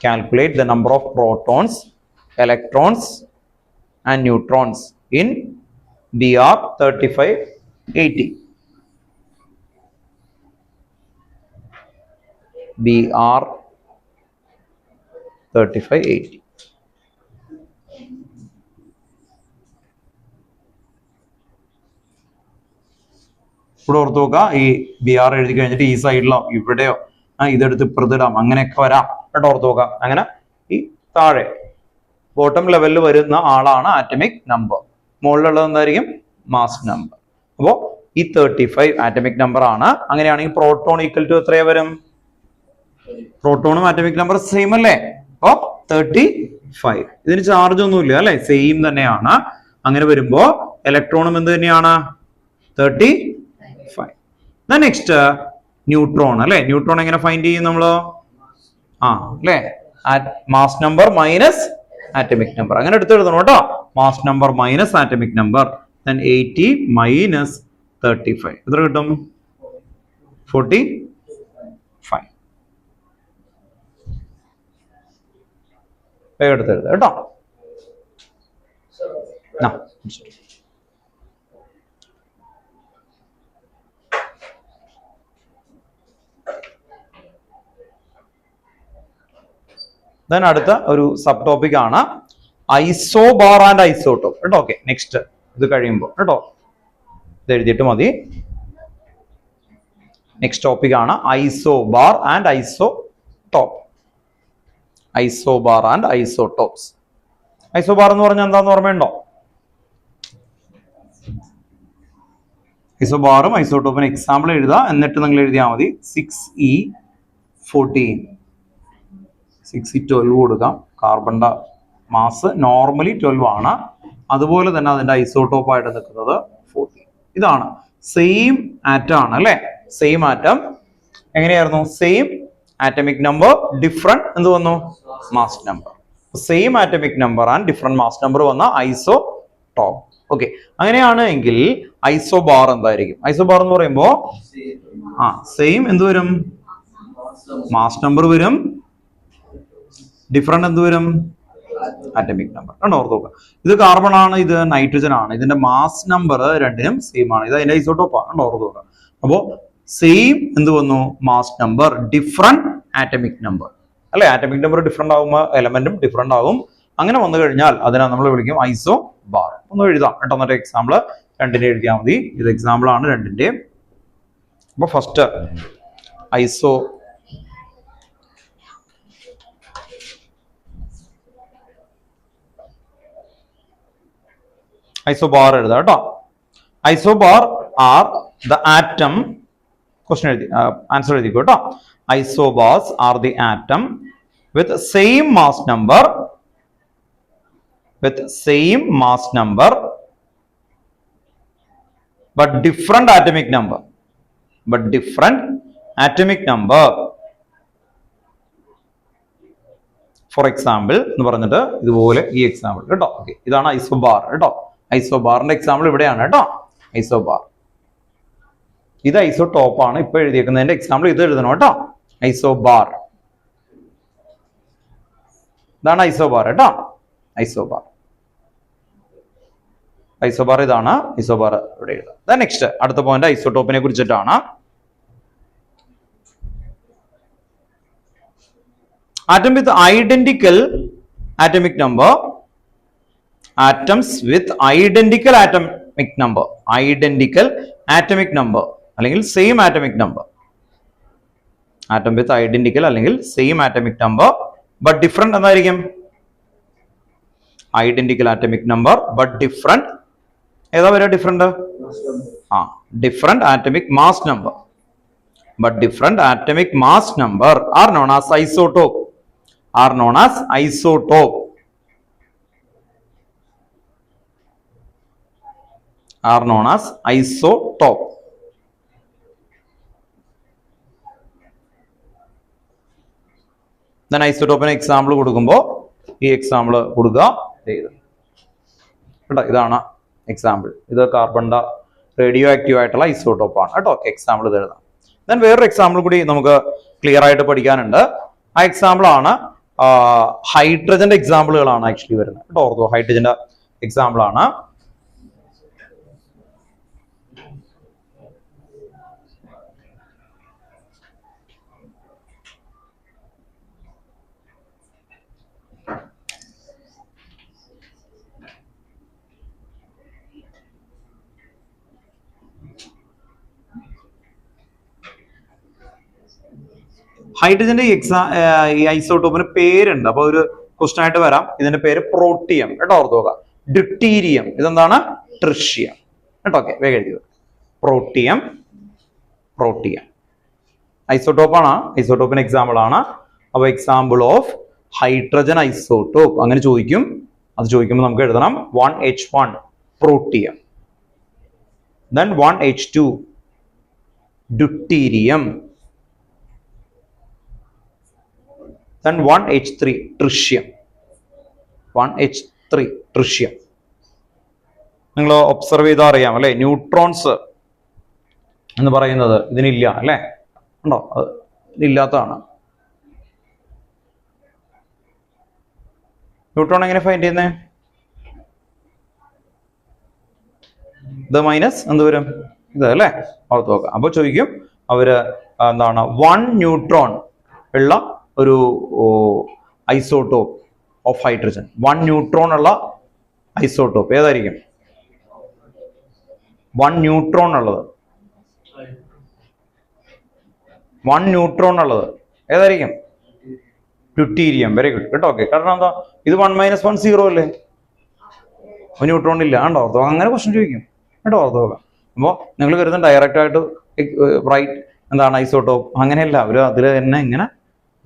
Calculate the number of protons, electrons and neutrons in BR 3580. BR 3580. ഇവിടെ ഓർത്ത് നോക്കുക, ഈ BR എഴുതി കഴിഞ്ഞിട്ട് ഈ സൈഡിലോ ഇവിടെയോ ഇതെടുത്ത് ഇപ്പുറത്തിടാം, അങ്ങനെയൊക്കെ വരാം കേട്ടോ, ഓർത്ത് നോക്കുക. അങ്ങനെ ഈ താഴെ ബോട്ടം ലെവലിൽ വരുന്ന ആളാണ് ആറ്റമിക് നമ്പർ, മുകളിലുള്ളത് എന്തായിരിക്കും? Mass number. അപ്പോൾ ഈ 35 ആറ്റമിക് നമ്പർ ആണ്. അങ്ങനെയാണെങ്കിൽ പ്രോട്ടോൺ ഈക്വൽ ടു എത്രയാ വരും? പ്രോട്ടോണും ആറ്റമിക് നമ്പർ സെയിം അല്ലേ? അപ്പൊ 35. ഇതിന് ചാർജ് ഒന്നുമില്ല അല്ലെ, സെയിം തന്നെയാണ്. അങ്ങനെ വരുമ്പോ ഇലക്ട്രോണും എന്ത് തന്നെയാണ്? 35. നെക്സ്റ്റ് ന്യൂട്രോൺ അല്ലെ. ന്യൂട്രോൺ എങ്ങനെ ഫൈൻഡ് ചെയ്യും നമ്മള്? അല്ലെ, mass number minus atomic number, അങ്ങനെ എടുത്ത് എഴുതണം കേട്ടോ. Mass number minus atomic number. then 80 minus 35 എത്ര കിട്ടും? 45. വേഗം എടുത്ത് എഴുതുക കേട്ടോ. ദെൻ അടുത്ത ഒരു സബ് ടോപ്പിക് ആണ് ഐസോബാർ ആൻഡ് ഐസോട്ടോപ്പ് കേട്ടോ. ഓക്കെ, നെക്സ്റ്റ് ഇത് കഴിയുമ്പോൾ കേട്ടോ, ഇത് എഴുതിയിട്ട് മതി. നെക്സ്റ്റ് ടോപ്പിക് ആണ് isobar and isotope. Isobar and isotopes. Isobar എന്ന് പറഞ്ഞാൽ എന്താന്ന് ഓർമ്മയുണ്ടോ? ഐസോബാറും ഐസോടോപ്പിന് എക്സാമ്പിൾ എഴുതുക, എന്നിട്ട് നിങ്ങൾ എഴുതിയാൽ മതി. 6E14 6E12 കൊടുക്കാം. കാർബണിന്റെ മാസ് നോർമലി 12 ആണ്. അതുപോലെ തന്നെ അതിന്റെ ഐസോടോപ്പ് ആയിട്ട് നിൽക്കുന്നത് 14. ഇതാണ് സെയിം ആറ്റം ആണ് അല്ലെ. സെയിം ആറ്റം എങ്ങനെയായിരുന്നു? സെയിം ആറ്റമിക് നമ്പർ, ഡിഫറെന്റ് എന്ത് വന്നു? Mass number. Same atomic number and different mass number വന്ന ഐസോടോപ്പ്. ഓക്കെ, അങ്ങനെയാണ് എങ്കിൽ ഐസോബാർ എന്തായിരിക്കും? ഐസോബാർ എന്ന് പറയുമ്പോ സെയിം എന്ത് വരും? മാസ് നമ്പർ വരും. ഡിഫറെന്റ് എന്ത് വരും? Atomic number. കണ്ടോ, ഓർത്ത് നോക്കുക. ഇത് കാർബൺ ആണ്, ഇത് നൈട്രജൻ ആണ്. ഇതിന്റെ മാസ് നമ്പർ രണ്ടിനും സെയിം ആണ്. ഇത് അതിന്റെ ഐസോടോപ്പ് ആണ്. കണ്ടോ, ഓർത്ത് നോക്കുക. അപ്പോ സെയിം എന്ത് വന്നു? Mass number, different atomic number അല്ലെ. ആറ്റമിക് നമ്പർ ഡിഫറെന്റ് ആകുമ്പോൾ എലമെന്റും ഡിഫറെന്റ് ആകും. അങ്ങനെ വന്നു കഴിഞ്ഞാൽ അതിനെ നമ്മൾ വിളിക്കും ഐസോബാർ. ഒന്ന് എഴുതാം കേട്ടോ. എന്നിട്ട് എക്സാമ്പിൾ രണ്ടിന്റെ എഴുതിയാൽ മതി. ഇത് എക്സാമ്പിൾ ആണ് രണ്ടിന്റെയും. അപ്പൊ ഫസ്റ്റ് ഐസോബാർ എഴുതാം കേട്ടോ. Isobar are the atom. Question എഴുതി, ആൻസർ എഴുതിക്കോ കേട്ടോ. Isobars are the atom with same mass number but different atomic number. For example എന്ന് പറഞ്ഞിട്ട് ഇതുപോലെ ഈ എക്സാമ്പിൾ കേട്ടോ. ഓക്കെ, ഇതാണ് ഐസോബാർ കേട്ടോ. ഐസോബാറിന്റെ എക്സാമ്പിൾ ഇവിടെയാണ് കേട്ടോ. ഐസോബാർ. ഇത് ഐസോടോപ്പ് ആണ്. ഇപ്പൊ എഴുതിയേക്കുന്നതിന്റെ എക്സാമ്പിൾ ഇത് എഴുതണം കേട്ടോ. ഐസോബാർ. ഇതാണ് ഐസോബാർ കേട്ടോ. ഐസോബാർ ഇതാണ്. ഐസോബാർ ഇവിടെ എഴുതാം. നെക്സ്റ്റ് അടുത്ത പോയിന്റ് ഐസോടോപ്പിനെ കുറിച്ചിട്ടാണ്. Atom with identical atomic number. Atoms with identical atomic number. Identical atomic number അല്ലെങ്കിൽ same atomic number. Atom with identical അല്ലെങ്കിൽ same atomic number but different എന്തായിരിക്കും? Identical atomic number but different. ഏതാ വരെ different? Different atomic mass number. But different atomic mass number are known as isotope. Then isotope example കൊടുക്കുമ്പോൾ ഈ example കൊടുക്കുക. ഇതാണ് example. ഇത് കാർബണിന്റെ radio active ആയിട്ടുള്ള isotope ആണ് കേട്ടോ. എക്സാമ്പിൾ ഇത് എഴുതാം. ദെൻ വേറൊരു എക്സാമ്പിൾ കൂടി നമുക്ക് ക്ലിയർ ആയിട്ട് പഠിക്കാനുണ്ട്. ആ എക്സാമ്പിൾ ആണ് ഹൈഡ്രജന്റെ എക്സാമ്പിളുകളാണ് ആക്ച്വലി വരുന്നത് കേട്ടോ. ഓർത്തോ, ഹൈഡ്രജന്റെ എക്സാമ്പിൾ ആണ്. ഹൈഡ്രജന്റെ ഈ ഐസോട്ടോപ്പിന് പേരുണ്ട്. അപ്പൊ ഒരു ക്വസ്റ്റൻ ആയിട്ട് വരാം. ഇതിന്റെ പേര് പ്രോട്ടിയം കേട്ടോ. ഓർത്ത് നോക്കാം. ഡ്യൂട്ടീരിയം. ഇതെന്താണ്? ട്രിഷ്യം കേട്ടോ. ഓക്കെ, വേഗം എഴുതി. പ്രോട്ടിയം ഐസോട്ടോപ്പാണ്. ഐസോട്ടോപ്പിന് എക്സാമ്പിൾ ആണ്. അപ്പൊ എക്സാമ്പിൾ ഓഫ് ഹൈഡ്രജൻ ഐസോട്ടോപ്പ് അങ്ങനെ ചോദിക്കും. അത് ചോദിക്കുമ്പോൾ നമുക്ക് എഴുതണം 1H1 protium. then 1H2 deuterium. then 1H3 tritium. നിങ്ങൾ ഒബ്സർവ് ചെയ്താൽ അറിയാം അല്ലെ. ന്യൂട്രോൺസ് എന്ന് പറയുന്നത് ഇതിനില്ല അല്ലെ. ഉണ്ടോ? ഇതില്ലാത്തതാണ്. ന്യൂട്രോൺ എങ്ങനെ ഫൈൻഡ് ചെയ്യുന്നേ? ഇത് മൈനസ് എന്ത് വരും? ഇത് അല്ലേ? ഓർത്ത് നോക്കാം. അപ്പൊ ചോദിക്കും അവര് എന്താണ് 1 ന്യൂട്രോൺ ഉള്ള ഒരു ഐസോട്ടോപ്പ് ഓഫ് ഹൈഡ്രജൻ. 1 ന്യൂട്രോൺ ഉള്ള ഐസോട്ടോപ്പ് ഏതായിരിക്കും? 1 ന്യൂട്രോൺ ഉള്ളത് 1 ന്യൂട്രോൺ ഉള്ളത് ഏതായിരിക്കും? ഡ്യൂട്ടീരിയം. വെരി ഗുഡ് കേട്ടോ. ഓക്കെ. കാരണം എന്താ? ഇത് 1 - 1 0 അല്ലേ? ന്യൂട്രോൺ ഇല്ല. കണ്ടോ? ഓർത്തോ. അങ്ങനെ ക്വസ്റ്റ്യൻ ചോദിക്കും കേട്ടോ. ഓർത്ത് നോക്കാം. അപ്പോൾ നിങ്ങൾ കരുതും ഡയറക്റ്റ് ആയിട്ട് റൈറ്റ് എന്താണ് ഐസോട്ടോപ്പ്, അങ്ങനെയല്ല. അവർ അതിൽ തന്നെ ഇങ്ങനെ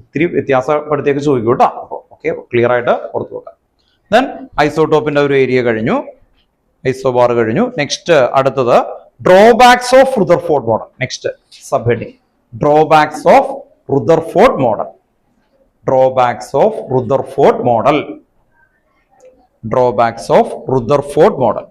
ഒത്തിരി വ്യത്യാസപ്പെടുത്തിയൊക്കെ ചോദിക്കും കേട്ടോ. അപ്പോൾ ഓക്കെ, ക്ലിയർ ആയിട്ട് ഓർത്ത് നോക്കാം. ദെൻ ഐസോട്ടോപ്പിന്റെ ഒരു ഏരിയ കഴിഞ്ഞു, ഐസോബാർ കഴിഞ്ഞു. നെക്സ്റ്റ് അടുത്തത് drawbacks of Rutherford model. Next sub heading drawbacks of Rutherford model. Drawbacks of Rutherford model. Drawbacks of Rutherford model.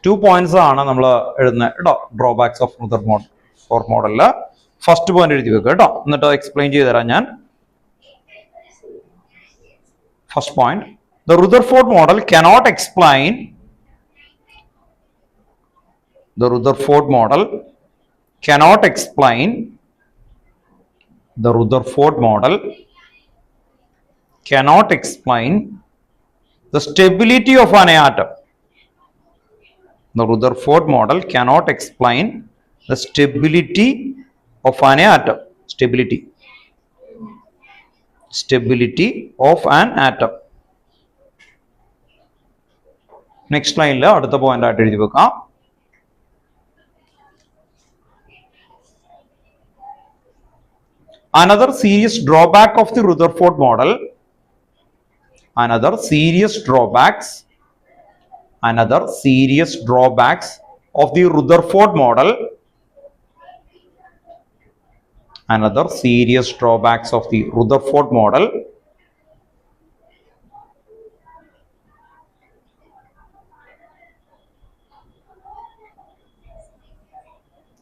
Two points ആണ് നമ്മൾ എഴുതുന്നത് കേട്ടോ. ഡ്രോബാക്സ് ഓഫ് റുദർഫോർഡ് മോഡലില് ഫസ്റ്റ് പോയിന്റ് എഴുതി വെക്കുക കേട്ടോ. എന്നിട്ട് എക്സ്പ്ലെയിൻ ചെയ്ത് തരാം ഞാൻ. First point, the Rutherford model cannot explain the Rutherford model cannot explain the Rutherford model cannot explain the stability of an atom. The Rutherford model cannot explain the stability of an atom. Stability of an atom. Next line la adutha point aayittu ezhuthi vekkam. Another serious drawback of the Rutherford model, another serious drawbacks of the Rutherford model, another serious drawbacks of the Rutherford model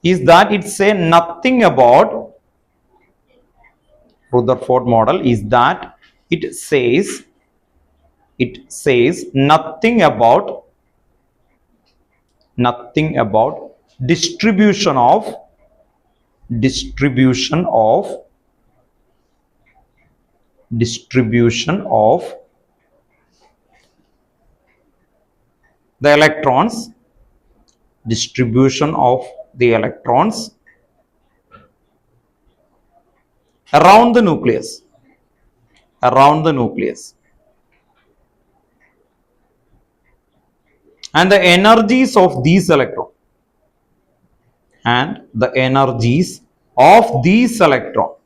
is that it say nothing about Rutherford model is that it says nothing about distribution of the electrons, distribution of the electrons around the nucleus, and the energies of these electrons, and the energies of these electrons,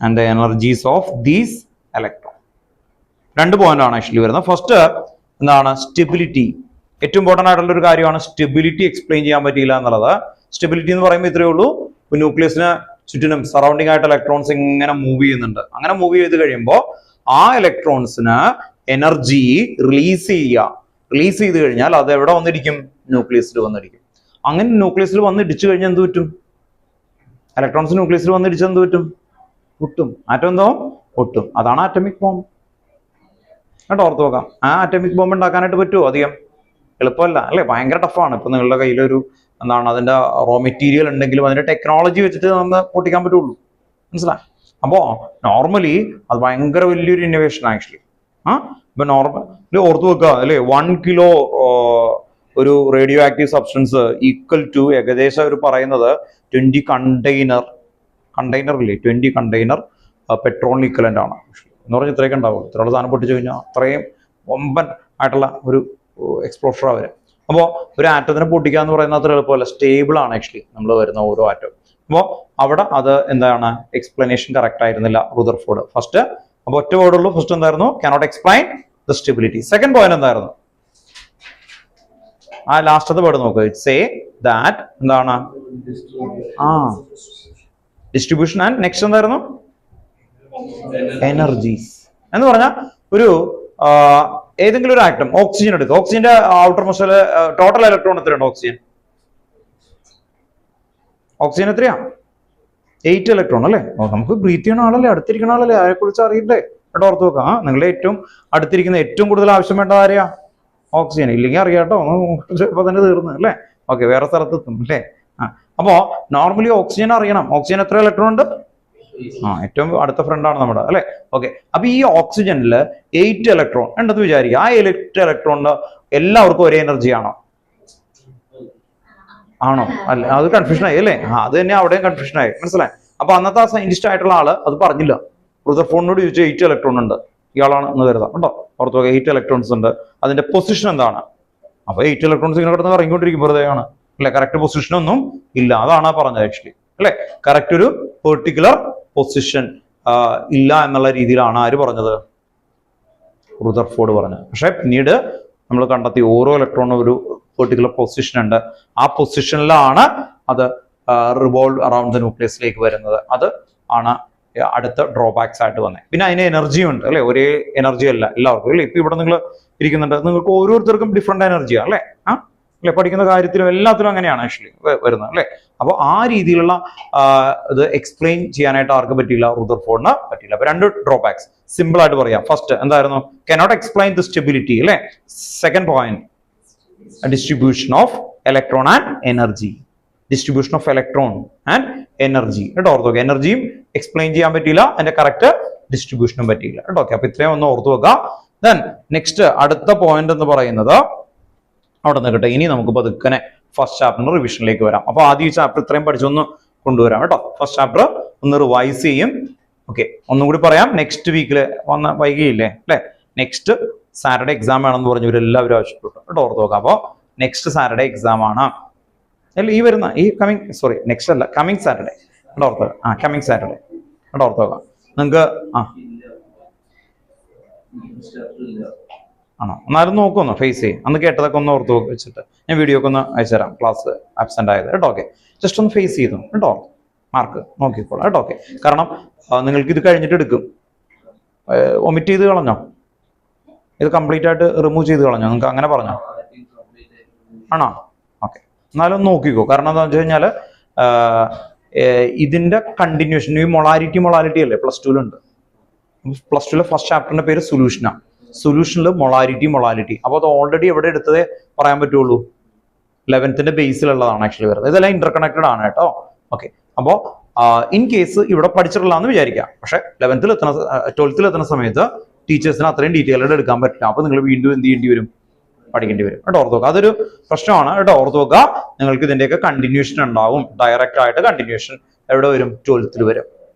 and the energies of these electrons. രണ്ട് point ആണ് actually വരുന്നത്. First എന്താണ്? Stability. ഏറ്റവും important ആയിട്ടുള്ള ഒരു കാര്യമാണ് stability explain ചെയ്യാൻ പറ്റിയില്ല എന്നുള്ളത്. സ്റ്റെബിലിറ്റി എന്ന് പറയുമ്പോൾ ഇത്രയേ ഉള്ളൂ, ന്യൂക്ലിയസിന് ചുറ്റിനും സറൗണ്ടിങ് ആയിട്ട് ഇലക്ട്രോൺസ് ഇങ്ങനെ മൂവ് ചെയ്യുന്നുണ്ട്. അങ്ങനെ മൂവ് ചെയ്ത് കഴിയുമ്പോൾ ആ ഇലക്ട്രോൺസിന് എനർജി റിലീസ് ചെയ്ത് കഴിഞ്ഞാൽ അത് എവിടെ വന്നിരിക്കും? ന്യൂക്ലിയസിൽ വന്നിരിക്കും. അങ്ങനെ ന്യൂക്ലിയസിൽ വന്ന് ഇടിച്ചു കഴിഞ്ഞാൽ എന്ത് പറ്റും? ഇലക്ട്രോൺസ് ന്യൂക്ലിയസിൽ വന്ന് ഇടിച്ചാൽ എന്ത് പറ്റും? പൊട്ടും. ആറ്റം എന്തോ പൊട്ടും. അതാണ് ആറ്റമിക് ബോംബ് കേട്ടോ. ഓർത്ത് നോക്കാം. ആ ആറ്റമിക് ബോംബ് ഉണ്ടാക്കാനായിട്ട് പറ്റുമോ? അധികം എളുപ്പമല്ല അല്ലേ? ഭയങ്കര ടഫാണ്. ഇപ്പൊ നിങ്ങളുടെ കയ്യിലൊരു എന്താണ് അതിന്റെ റോ മെറ്റീരിയൽ ഉണ്ടെങ്കിലും അതിന്റെ ടെക്നോളജി വെച്ചിട്ട് നമ്മൾ പൊട്ടിക്കാൻ പറ്റുള്ളൂ. മനസ്സിലായി? അപ്പോ നോർമലി അത് ഭയങ്കര വലിയൊരു ഇന്നോവേഷൻ ആക്ച്വലി. ഇപ്പൊ നോർമലി ഓർത്ത് വെക്കുക അല്ലെ, 1 കിലോ ഒരു radioactive substance equal to ഏകദേശം അവർ പറയുന്നത് 20 കണ്ടെയ്നർ ഇല്ലേ, 20 കണ്ടെയ്നർ പെട്രോളിന് ഈക്വലന്റ് ആണ് എന്ന് പറഞ്ഞാൽ ഇത്രയൊക്കെ ഉണ്ടാവുള്ളൂ. ഇത്രയുള്ള സാധനം പൊട്ടിച്ചു കഴിഞ്ഞാൽ അത്രയും വമ്പൻ ആയിട്ടുള്ള ഒരു എക്സ്പ്ലോഷർ അവര്. അപ്പോൾ ഒരു ആറ്റത്തിനെ പൊട്ടിക്കുക എന്ന് പറയുന്നത് അത്ര എളുപ്പമല്ല. സ്റ്റേബിൾ ആണ് ആക്ച്വലി നമ്മൾ വരുന്ന ഓരോ ആറ്റവും. അപ്പോൾ അവിടെ അത് എന്താണ് എക്സ്പ്ലനേഷൻ കറക്റ്റ് ആയിരുന്നില്ല റുദർഫോർഡ് ഫസ്റ്റ്. അപ്പോൾ ഒറ്റ വേർഡുള്ളൂ. ഫസ്റ്റ് എന്തായിരുന്നു? cannot explain the stability. Second point എന്തായിരുന്നു? ആ ലാസ്റ്റത്തെ വേർഡ് നോക്കുക. ഇറ്റ് സേ ദാറ്റ് എന്താണ്? ഡിസ്ട്രിബ്യൂഷൻ ആൻഡ് നെക്സ്റ്റ് എന്തായിരുന്നു? എനർജീസ്. എന്ന് പറഞ്ഞാൽ ഒരു ഏതെങ്കിലും ഒരു ആറ്റം ഓക്സിജൻ എടുക്കുക. ഓക്സിജന്റെ ഔട്ടർ മോസ്റ്റ് ടോട്ടൽ ഇലക്ട്രോൺ എത്രയുണ്ട്? ഓക്സിജൻ എത്രയാ? 8 ഇലക്ട്രോൺ അല്ലേ? നമുക്ക് ബ്രീത്ത് ചെയ്യുന്ന ആളല്ലേ, അടുത്തിരിക്കുന്ന ആളല്ലേ, അതിനെ കുറിച്ച് അറിയണ്ടേ? കേട്ടോ, ഓർത്ത് വെക്കാം. നിങ്ങളുടെ ഏറ്റവും അടുത്തിരിക്കുന്ന ഏറ്റവും കൂടുതൽ ആവശ്യം വേണ്ട ആരെയാ? ഓക്സിജൻ. ഇല്ലെങ്കിൽ അറിയാട്ടോ, ചിലപ്പോൾ തന്നെ തീർന്നു അല്ലേ? ഓക്കെ, വേറെ സ്ഥലത്ത് എത്തും അല്ലേ? അപ്പോ നോർമലി ഓക്സിജൻ അറിയണം. ഓക്സിജൻ എത്ര ഇലക്ട്രോൺ ഉണ്ട്? ഏറ്റവും അടുത്ത ഫ്രണ്ടാണ് നമ്മുടെ അല്ലെ? ഓക്കെ, അപ്പൊ ഈ ഓക്സിജനിൽ 8 ഇലക്ട്രോൺ ഉണ്ടെന്ന് വിചാരിക്കുക. ആ 8 ഇലക്ട്രോണിന് എല്ലാവർക്കും ഒരേ എനർജി ആണോ? അല്ല, അത് കൺഫ്യൂഷൻ ആയി അല്ലേ? അത് തന്നെ അവിടെയും കൺഫ്യൂഷൻ ആയി. മനസ്സിലായി? അപ്പൊ അന്നത്തെ ആ സയന്റിസ്റ്റ് ആയിട്ടുള്ള ആള് അത് പറഞ്ഞില്ല. റുദർഫോർഡിനോട് ചോദിച്ചു 8 ഇലക്ട്രോൺ ഉണ്ട്, ഇയാളാണ് എന്ന് കരുതാം കേട്ടോ. ഓർത്ത് 8 ഇലക്ട്രോൺസ് ഉണ്ട്, അതിന്റെ പൊസിഷൻ എന്താണ്? അപ്പൊ 8 ഇലക്ട്രോൺസ് ഇങ്ങനെ കിടന്ന് ഇറങ്ങിക്കൊണ്ടിരിക്കും, വെറുതെ ആണ് അല്ലെ? കറക്റ്റ് പൊസിഷൻ ഒന്നും ഇല്ല, അതാണ് പറഞ്ഞത് ആക്ച്വലി അല്ലെ? കറക്റ്റ് ഒരു പെർട്ടിക്കുലർ പൊസിഷൻ ഇല്ല എന്നുള്ള രീതിയിലാണ് ആര് പറഞ്ഞത്? റുദർഫോർഡ് പറഞ്ഞത്. പക്ഷെ പിന്നീട് നമ്മൾ കണ്ടെത്തി ഓരോ ഇലക്ട്രോണും ഒരു പെർട്ടിക്കുലർ പൊസിഷൻ ഉണ്ട്. ആ പൊസിഷനിലാണ് അത് റിവോൾവ് അറൌണ്ട് ദ ന്യൂക്ലിയസിലേക്ക് വരുന്നത്. അത് ആണ് അടുത്ത ഡ്രോബാക്സ് ആയിട്ട് വന്നത്. പിന്നെ അതിന് എനർജിയും ഉണ്ട് അല്ലെ? ഒരേ എനർജി അല്ല എല്ലാവർക്കും അല്ലെ? ഇപ്പൊ ഇവിടെ നിങ്ങൾ ഇരിക്കുന്നുണ്ട്, നിങ്ങൾക്ക് ഓരോരുത്തർക്കും ഡിഫറെന്റ് എനർജിയാണ് അല്ലെ? അല്ലെ, പഠിക്കുന്ന കാര്യത്തിലും എല്ലാത്തിലും അങ്ങനെയാണ് ആക്ച്വലി വരുന്നത് അല്ലെ? അപ്പോൾ ആ രീതിയിലുള്ള ഇത് എക്സ്പ്ലെയിൻ ചെയ്യാനായിട്ട് ആർക്ക് പറ്റിയില്ല? റുദർഫോർഡിന് പറ്റിയില്ല. അപ്പൊ 2 ഡ്രോബാക്സ് സിമ്പിൾ ആയിട്ട് പറയാം. ഫസ്റ്റ് എന്തായിരുന്നു? കനോട്ട് എക്സ്പ്ലെയിൻ ദി സ്റ്റെബിലിറ്റി അല്ലെ? Second point, distribution of electron and energy. Distribution of electron and energy കേട്ടോ. ഓർത്ത് വെക്കുക, എനർജിയും എക്സ്പ്ലെയിൻ ചെയ്യാൻ പറ്റിയില്ല, അതിന്റെ കറക്റ്റ് ഡിസ്ട്രിബ്യൂഷനും പറ്റിയില്ല കേട്ടോ. ഓക്കെ, അപ്പൊ ഇത്രയും ഒന്ന് ഓർത്ത് വെക്കുക. ദെൻ നെക്സ്റ്റ് അടുത്ത പോയിന്റ് എന്ന് പറയുന്നത് അവിടെ നിൽക്കട്ടെ. ഇനി നമുക്ക് പതുക്കനെ ഫസ്റ്റ് ചാപ്റ്ററിന്റെ റിവിഷനിലേക്ക് വരാം. അപ്പൊ ആദ്യം ഈ ചാപ്റ്റർ ഇത്രയും പഠിച്ചൊന്ന് കൊണ്ടുവരാം കേട്ടോ. ഫസ്റ്റ് ചാപ്റ്റർ ഒന്ന് റിവൈസ് ചെയ്യും. ഓക്കെ, ഒന്നും കൂടി പറയാം. നെക്സ്റ്റ് വീക്കില് വന്ന വൈകിയില്ലേ അല്ലെ? നെക്സ്റ്റ് സാറ്റർഡേ എക്സാം ആണെന്ന് പറഞ്ഞു ഇവരെല്ലാവരും ആവശ്യപ്പെട്ടു കേട്ടോ. ഓർത്ത് നോക്കാം. അപ്പൊ നെക്സ്റ്റ് സാറ്റർഡേ എക്സാം ആണ് അല്ല, ഈ വരുന്ന നെക്സ്റ്റ് അല്ല, കമ്മിങ് സാറ്റർഡേ കേട്ടോ. ഓർത്ത് കമ്മിങ് സാറ്റർഡേ കേട്ടോ. ഓർത്ത് നോക്കാം. നിങ്ങൾക്ക് ആണോ? എന്നാലും നോക്കുമെന്നോ ഫേസ് ചെയ്യും. അന്ന് കേട്ടതൊക്കെ ഒന്ന് ഓർത്ത് വെച്ചിട്ട് ഞാൻ വീഡിയോ ഒക്കെ ഒന്ന് അയച്ചുതരാം, ക്ലാസ് ആബ്സെന്റ് ആയത് കേട്ടോ. ഓക്കെ, ജസ്റ്റ് ഒന്ന് ഫേസ് ചെയ്തു കേട്ടോ. മാർക്ക് നോക്കിക്കോളാം കേട്ടോ. ഓക്കെ, കാരണം നിങ്ങൾക്ക് ഇത് കഴിഞ്ഞിട്ട് എടുക്കും. ഒമിറ്റ് ചെയ്ത് കളഞ്ഞോ? ഇത് കംപ്ലീറ്റ് ആയിട്ട് റിമൂവ് ചെയ്ത് കളഞ്ഞോ? നിങ്ങൾക്ക് അങ്ങനെ പറഞ്ഞോ? ആണോ? ഓക്കെ, എന്നാലും നോക്കിക്കോ. കാരണം എന്താണെന്ന് വെച്ച് കഴിഞ്ഞാൽ ഇതിന്റെ കണ്ടിന്യൂഷൻ, ഈ മൊളാരിറ്റി അല്ലേ പ്ലസ് ടുവിലുണ്ട്. പ്ലസ് ടുവിലെ ഫസ്റ്റ് ചാപ്റ്ററിന്റെ പേര് സൊല്യൂഷനാണ്. സൊല്യൂഷനിൽ മൊളാരിറ്റി. അപ്പൊ അത് ഓൾറെഡി എവിടെ എടുത്തതേ പറയാൻ പറ്റുള്ളൂ? 11th ബേസിലുള്ളതാണ് ആക്ച്വലി വരുന്നത്. ഇതെല്ലാം ഇന്റർകണക്റ്റഡ് ആണ് കേട്ടോ. ഓക്കെ, അപ്പോ ഇൻ കേസ് ഇവിടെ പഠിച്ചിട്ടില്ല എന്ന് വിചാരിക്കാം, പക്ഷെ 12th എത്തുന്ന സമയത്ത് ടീച്ചേഴ്സിന് അത്രയും ഡീറ്റെയിൽഡ് എടുക്കാൻ പറ്റില്ല. അപ്പൊ നിങ്ങൾ വീണ്ടും എന്ത് ചെയ്യേണ്ടി വരും? പഠിക്കേണ്ടി വരും കേട്ടോ. ഓർത്ത് നോക്കുക, അതൊരു പ്രശ്നമാണ് കേട്ടോ. ഓർത്ത് നോക്കുക, നിങ്ങൾക്ക് ഇതിന്റെയൊക്കെ കണ്ടിന്യൂഷൻ ഉണ്ടാവും. ഡയറക്റ്റ് ആയിട്ട് കണ്ടിന്യൂഷൻ എവിടെ വരും? 12th വരും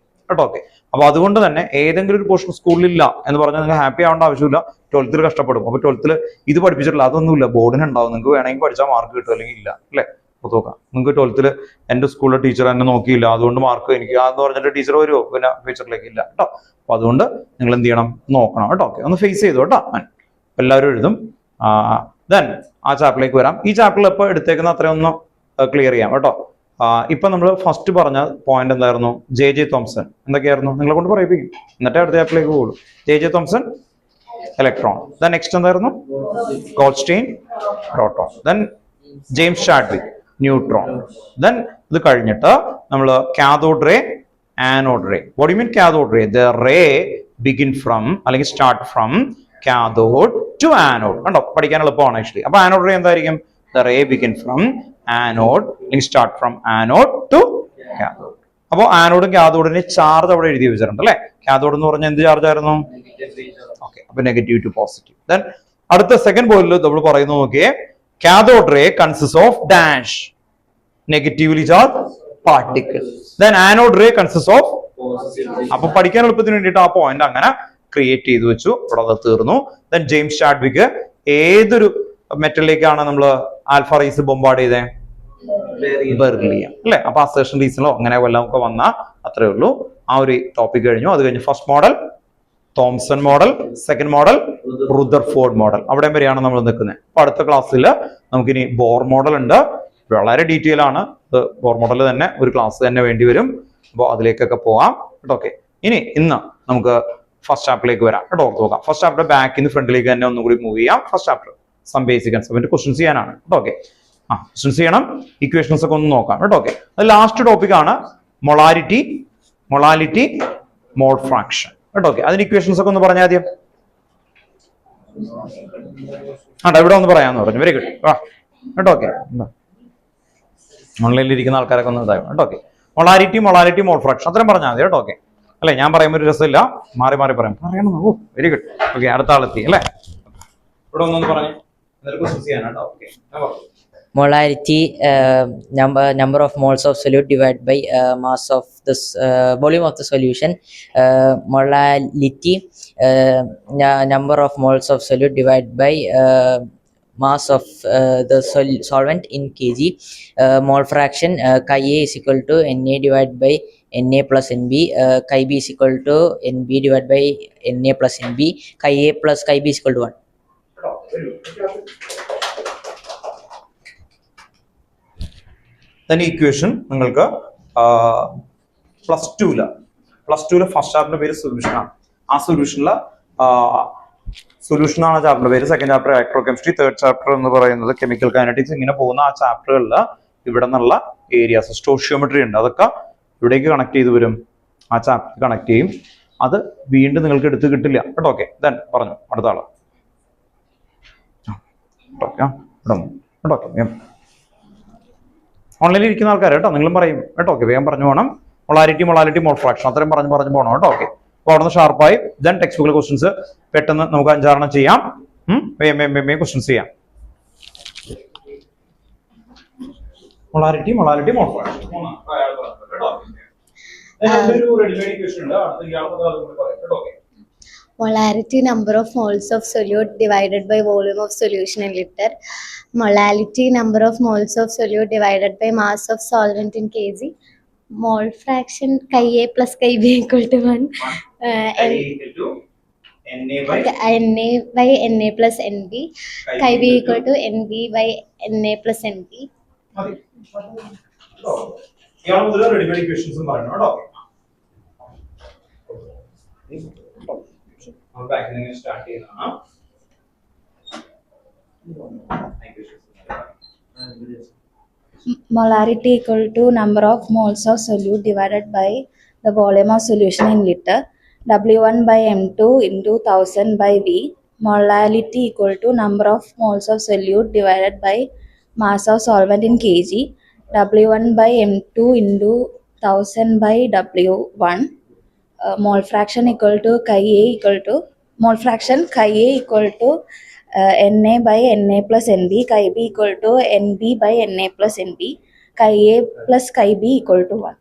കേട്ടോ. ഓക്കെ, അപ്പൊ അതുകൊണ്ട് തന്നെ ഏതെങ്കിലും ഒരു പോർഷൻ സ്കൂളിലില്ല എന്ന് പറഞ്ഞാൽ നിങ്ങൾ ഹാപ്പി ആവേണ്ട ആവശ്യമില്ല. 12th കഷ്ടപ്പെടും. അപ്പൊ 12th ഇത് പഠിപ്പിച്ചിട്ടില്ല, അതൊന്നുമില്ല, ബോർഡിന് ഉണ്ടാവും. നിങ്ങൾക്ക് വേണമെങ്കിൽ പഠിച്ചാൽ മാർക്ക് കിട്ടും, അല്ലെങ്കിൽ ഇല്ല അല്ലെ? ഓർത്ത് നോക്കാം. നിങ്ങൾക്ക് 12th എന്റെ സ്കൂളിലെ ടീച്ചർ എന്നെ നോക്കിയില്ല, അതുകൊണ്ട് മാർക്ക് എനിക്ക് എന്ന് പറഞ്ഞിട്ട് ടീച്ചർ വരുമോ പിന്നെ ഫ്യൂച്ചറിലേക്ക്? ഇല്ല കേട്ടോ. അപ്പൊ അതുകൊണ്ട് നിങ്ങൾ എന്ത് ചെയ്യണം? നോക്കണം കേട്ടോ. ഓക്കെ, ഒന്ന് ഫേസ് ചെയ്തു കേട്ടോ. എല്ലാവരും എഴുതും. ദെൻ ആ ചാപ്റ്ററിലേക്ക് വരാം. ഈ ചാപ്റ്ററിൽ ഇപ്പൊ എടുത്തേക്കുന്ന അത്രയൊന്ന് ക്ലിയർ ചെയ്യാം കേട്ടോ. ഇപ്പൊ നമ്മൾ ഫസ്റ്റ് പറഞ്ഞ പോയിന്റ് എന്തായിരുന്നു? ജെ തോംസൺ എന്തൊക്കെയായിരുന്നു? നിങ്ങളെ കൊണ്ട് പറയിപ്പിക്കും, എന്നിട്ടേ അടുത്ത ചാപ്റ്ററിലേക്ക് പോകുള്ളൂ. J Thomson electron. Then next എന്തായിരുന്നു? Goldstein proton. Then James Chadwick neutron. Then ഇത് കഴിഞ്ഞിട്ട് നമ്മൾ cathode ray, anode ray. What you mean cathode ray? The ray begin from അല്ലെങ്കിൽ start from cathode to anode. കണ്ടോ, പഠിക്കാൻ എളുപ്പമാണ് ആക്ച്വലി. അപ്പൊ anode ray എന്തായിരിക്കും? The ray begin from anode അല്ലെങ്കിൽ start from anode to cathode. അപ്പൊ ആനോഡും കാഥോഡിന്റെ charge അവിടെ എഴുതി വെച്ചിട്ടുണ്ട് അല്ലെ? കാഥോഡ് എന്ന് പറഞ്ഞാൽ എന്ത് ചാർജ് ആയിരുന്നു? ഓക്കെ, അപ്പൊ നെഗറ്റീവ് ടു പോസിറ്റീവ്. ദെൻ അടുത്ത സെക്കൻഡ് പോയിന്റിൽ നമ്മൾ പറയുന്നത് നോക്കിയേ, cathode ray consist of dash negatively charge particle. Then anode ray consist of. അപ്പൊ പഠിക്കാൻ എളുപ്പത്തിന് വേണ്ടിയിട്ട് ആ പോയിന്റ് അങ്ങനെ ക്രിയേറ്റ് ചെയ്തു വെച്ചു. ഇവിടെ അത് തീർന്നു. ദെൻ ജെയിംസ് ചാഡ്വിക് ഏതൊരു മെറ്റലിലേക്കാണ് നമ്മൾ ആൽഫ റേസ് ബോംബാർഡ് ചെയ്തേ? ബെർലിയം അല്ലെ? അപ്പൊ അസേർഷൻ റീസണോ അങ്ങനെ വല്ലതും ഒക്കെ വന്നാൽ അത്രേ ഉള്ളൂ. ആ ഒരു ടോപ്പിക് കഴിഞ്ഞു. അത് കഴിഞ്ഞ് first model Thomson model, second model Rutherford model, അവിടെ വരെയാണ് നമ്മൾ നിൽക്കുന്നത്. അപ്പൊ അടുത്ത ക്ലാസ്സിൽ നമുക്കിനി ബോർ മോഡൽ ഉണ്ട്. വളരെ ഡീറ്റെയിൽ ആണ്. ബോർ മോഡൽ തന്നെ ഒരു ക്ലാസ് തന്നെ വേണ്ടി വരും. അപ്പോൾ അതിലേക്കൊക്കെ പോവാം. ഓക്കെ, ഇനി ഇന്ന് നമുക്ക് ഫസ്റ്റ് ചാപ്റ്ററിലേക്ക് വരാം കേട്ടോ. ഓർത്ത് നോക്കാം. ഫസ്റ്റ് ചാപ്റ്റർ ബാക്കിൽ നിന്ന് ഫ്രണ്ടിലേക്ക് തന്നെ ഒന്നുകൂടി മൂവ് ചെയ്യാം. First chapter some basic concept questions ചെയ്യാനാണ് കേട്ടോ. ഓക്കെ, ക്വസ്റ്റ്യൻസ് ചെയ്യണം, ഇക്വേഷൻസ് ഒക്കെ ഒന്ന് നോക്കാം കേട്ടോ. ഓക്കെ, അത് ലാസ്റ്റ് ടോപ്പിക് ആണ് മൊളാലിറ്റി, മോൾ ഫ്രാക്ഷൻ കേട്ടോ. ഓക്കെ, അതിന് ഇക്വേഷൻസ് ഒക്കെ ഒന്ന് പറഞ്ഞാൽ ആദ്യം. ഇവിടെ ഒന്ന് പറയാന്ന് പറഞ്ഞു. Very good. കേട്ടോ. ഓക്കെ, ഓൺലൈനിൽ ഇരിക്കുന്ന ആൾക്കാരൊക്കെ ഒന്ന് ഇതായി കേട്ടോ. ഓക്കെ, മൊളാലിറ്റി മോൾ ഫ്രാക്ഷൻ അത്രയും പറഞ്ഞാൽ മതി കേട്ടോ. ഓക്കെ, അല്ലെ ഞാൻ പറയുമ്പോൾ ഒരു രസമില്ല, മാറി പറയണം. ഓ വെരി ഗുഡ്. ഓക്കെ, അടുത്ത ആളെത്തി അല്ലേ. ഇവിടെ ഒന്നൊന്ന് പറഞ്ഞു ചെയ്യാനാട്ടോ. Okay, molarity, number of moles of solute divided by mass of this volume of the solution. Molality, number of moles of solute divided by mass of the solvent in kg. Mole fraction, chi A is equal to Na divided by Na plus Nb. Chi B is equal to Nb divided by Na plus Nb. Chi A plus chi B is equal to 1. then equation നിങ്ങൾക്ക് plus ടുവില് first ചാപ്റ്ററിന്റെ പേര് സൊല്യൂഷനാണ്. ആ സൊല്യൂഷനാണ് ചാപ്റ്ററിന്റെ പേര്. Second chapter electro chemistry, third chapter എന്ന് പറയുന്നത് chemical kinetics. ഇങ്ങനെ പോകുന്ന ആ ചാപ്റ്ററുകളിൽ ഇവിടെ നിന്നുള്ള ഏരിയാസ് സ്റ്റോഷിയോമെട്രി ഉണ്ട്, അതൊക്കെ ഇവിടേക്ക് കണക്ട് ചെയ്ത് വരും. ആ ചാപ്റ്റർ കണക്ട് ചെയ്യും. അത് വീണ്ടും നിങ്ങൾക്ക് എടുത്ത് കിട്ടില്ല കേട്ടോ. ഓക്കെ, ദെൻ പറഞ്ഞു അടുത്ത ആള്. ഓൺലൈനിൽ ഇരിക്കുന്ന ആൾക്കാർ കേട്ടോ, നിങ്ങളും പറയും കേട്ടോ. ഓക്കെ, വേഗം പറഞ്ഞു പോകണം. മൊളാലിറ്റി മോൾ ഫ്രാക്ഷൻ അത്രയും പറഞ്ഞു പോകണം കേട്ടോ. ഓക്കെ, അപ്പൊ അവിടെ നിന്ന് ഷാർപ്പായി. ദെൻ ടെക്സ്റ്റ് ബുക്കിലെ ക്വസ്റ്റ്യൻസ് പെട്ടെന്ന് നമുക്ക് 5-6 ചെയ്യാം. വേഗം ക്വസ്റ്റ്യൻസ് ചെയ്യാം. Molality mole fraction Molarity, number of moles of solute divided by volume of solution in liter. Molality, number of moles of solute divided by mass of solvent in kg. Mole fraction, chi A plus chi B equal to 1. Na by Na plus Nb. Chi B equal to Nb by Na plus Nb. Readymade ഇക്വേഷൻസും പറയണം കേട്ടോ. Start ചെയ്യുന്നതാണ്. Molarity equal to number of moles of solute divided by the volume of solution in liter. W1 by M2 into 1000 by V. Molality equal to number of moles of solute divided by mass of solvent in kg. W1 by M2 into 1000 by W1. Mole fraction equal to chi A equal to mole fraction chi A equal to Na by Na plus Nb. Chi B equal to Nb by Na plus Nb. Chi A plus chi B equal to 1.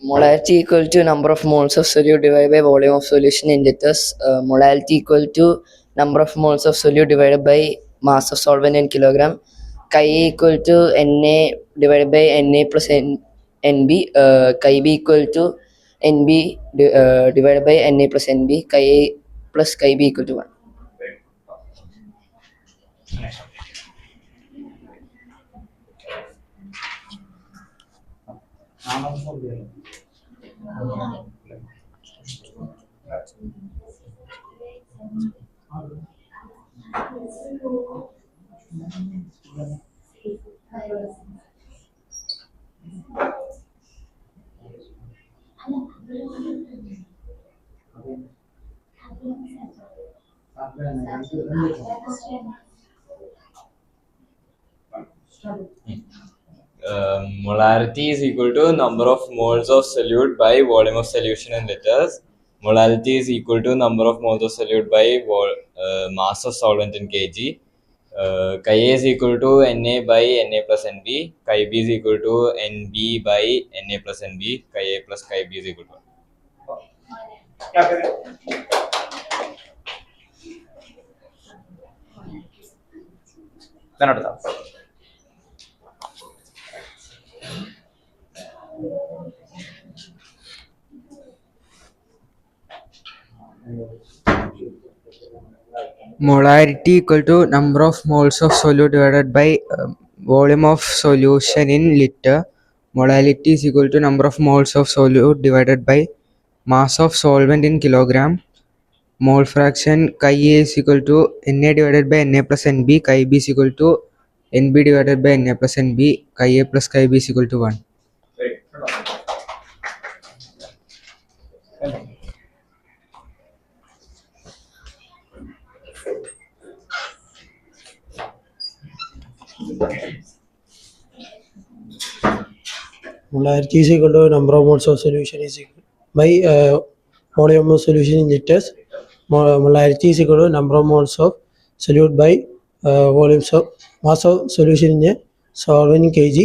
Molarity equal to number of moles of solute divided by volume of solution in liters. Molality equal to number of moles of solute divided by mass of solvent in kilogram. Chi A equal to Na divided by Na plus Nb. Chi B equal to Nb divided by Na plus Nb. Chi A plus chi B equal to 1. Molarity is equal to number of moles of solute by volume of solution in liters. Molality is equal to number of moles of solute by mass of solvent in kg. Chi A is equal to Na by Na plus Nb. Chi B is equal to Nb by Na plus Nb. Chi A plus chi B is equal to 1. then അടുത്ത molarity equal to number of moles of solute divided by volume of solution in liter. Molality is equal to number of moles of solute divided by mass of solvent in kilogram. Mole fraction chi A is equal to Na divided by Na plus Nb. Chi B is equal to Nb divided by Na plus Nb. Chi A plus chi B is equal to 1. Molarity is equal to number of moles of solution is equal by volume of solution in liters. Molarity is equal to number of moles of solute by volumes of mass of solution in a solvent in kg.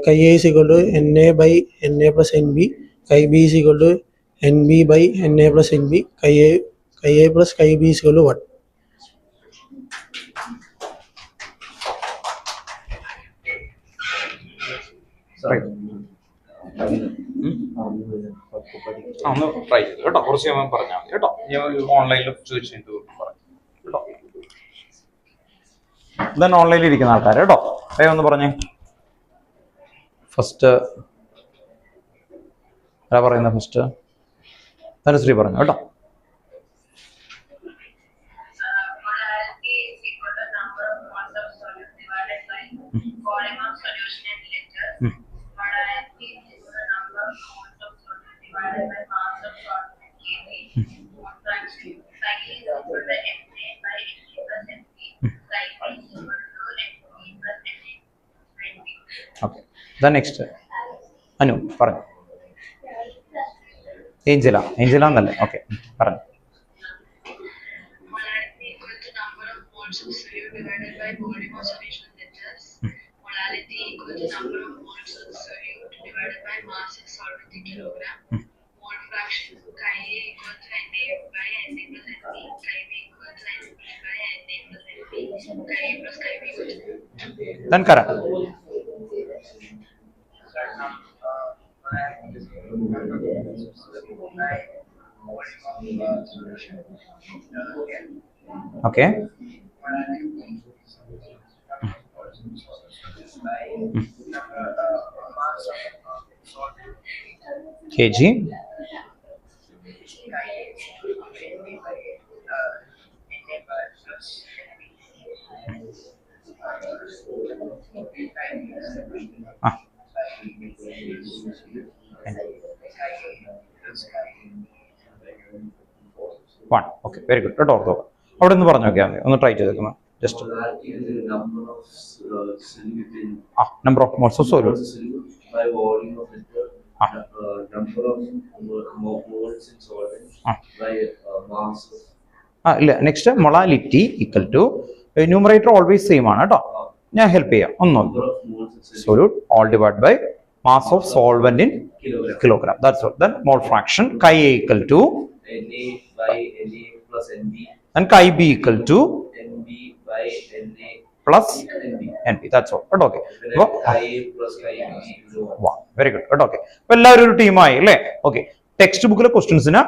Chi A is equal to Na by Na plus Nb. Chi B is equal to Nb by Na plus Nb. Chi A plus chi B is equal to 1. ഒന്ന് try ചെയ്തു കേട്ടോ, കുറച്ച് ഞാൻ പറഞ്ഞാൽ മതി കേട്ടോ. ഞാൻ ഓൺലൈനിൽ ചോദിച്ചിട്ട് പറയാം കേട്ടോ. ദെൻ ഓൺലൈനിൽ ഇരിക്കുന്ന ആൾക്കാർ കേട്ടോ, ഒന്ന് പറഞ്ഞേ. ഫസ്റ്റ് ആരാ പറയുന്നത്? ഫസ്റ്റ് ധനശ്രീ പറഞ്ഞു കേട്ടോ. ഓക്കെ, നെക്സ്റ്റ് അനു പറഞ്ഞു. ഏഞ്ചല എന്നല്ലേ? ഓക്കെ, പറഞ്ഞു. Then correct. Okay. kg. One. Okay, very good. അവിടെ നിന്ന് പറഞ്ഞു നോക്കിയാൽ മതി, ഒന്ന് ട്രൈ ചെയ്തേക്കുന്നു. Just number of moles of solute by volume of liquid, number of moles in solvent by mass of. ഇല്ല, next molality equal to numerator always same ആണ് കേട്ടോ. ഞാൻ ഹെൽപ്പ് ചെയ്യാം. ഒന്നും solute all divide by mass of solvent in kilogram. That's all. Then mole fraction chi A equal to Na by Na plus Nb and chi B equal to Nb by Na plus Nb. That's all. But okay. chi A plus chi B is 1. Very good. കേട്ടോ. Okay, അപ്പൊ എല്ലാവരും ഒരു ടീമായി അല്ലേ? Okay, text ബുക്കിലെ ക്വസ്റ്റ്യൻസിന്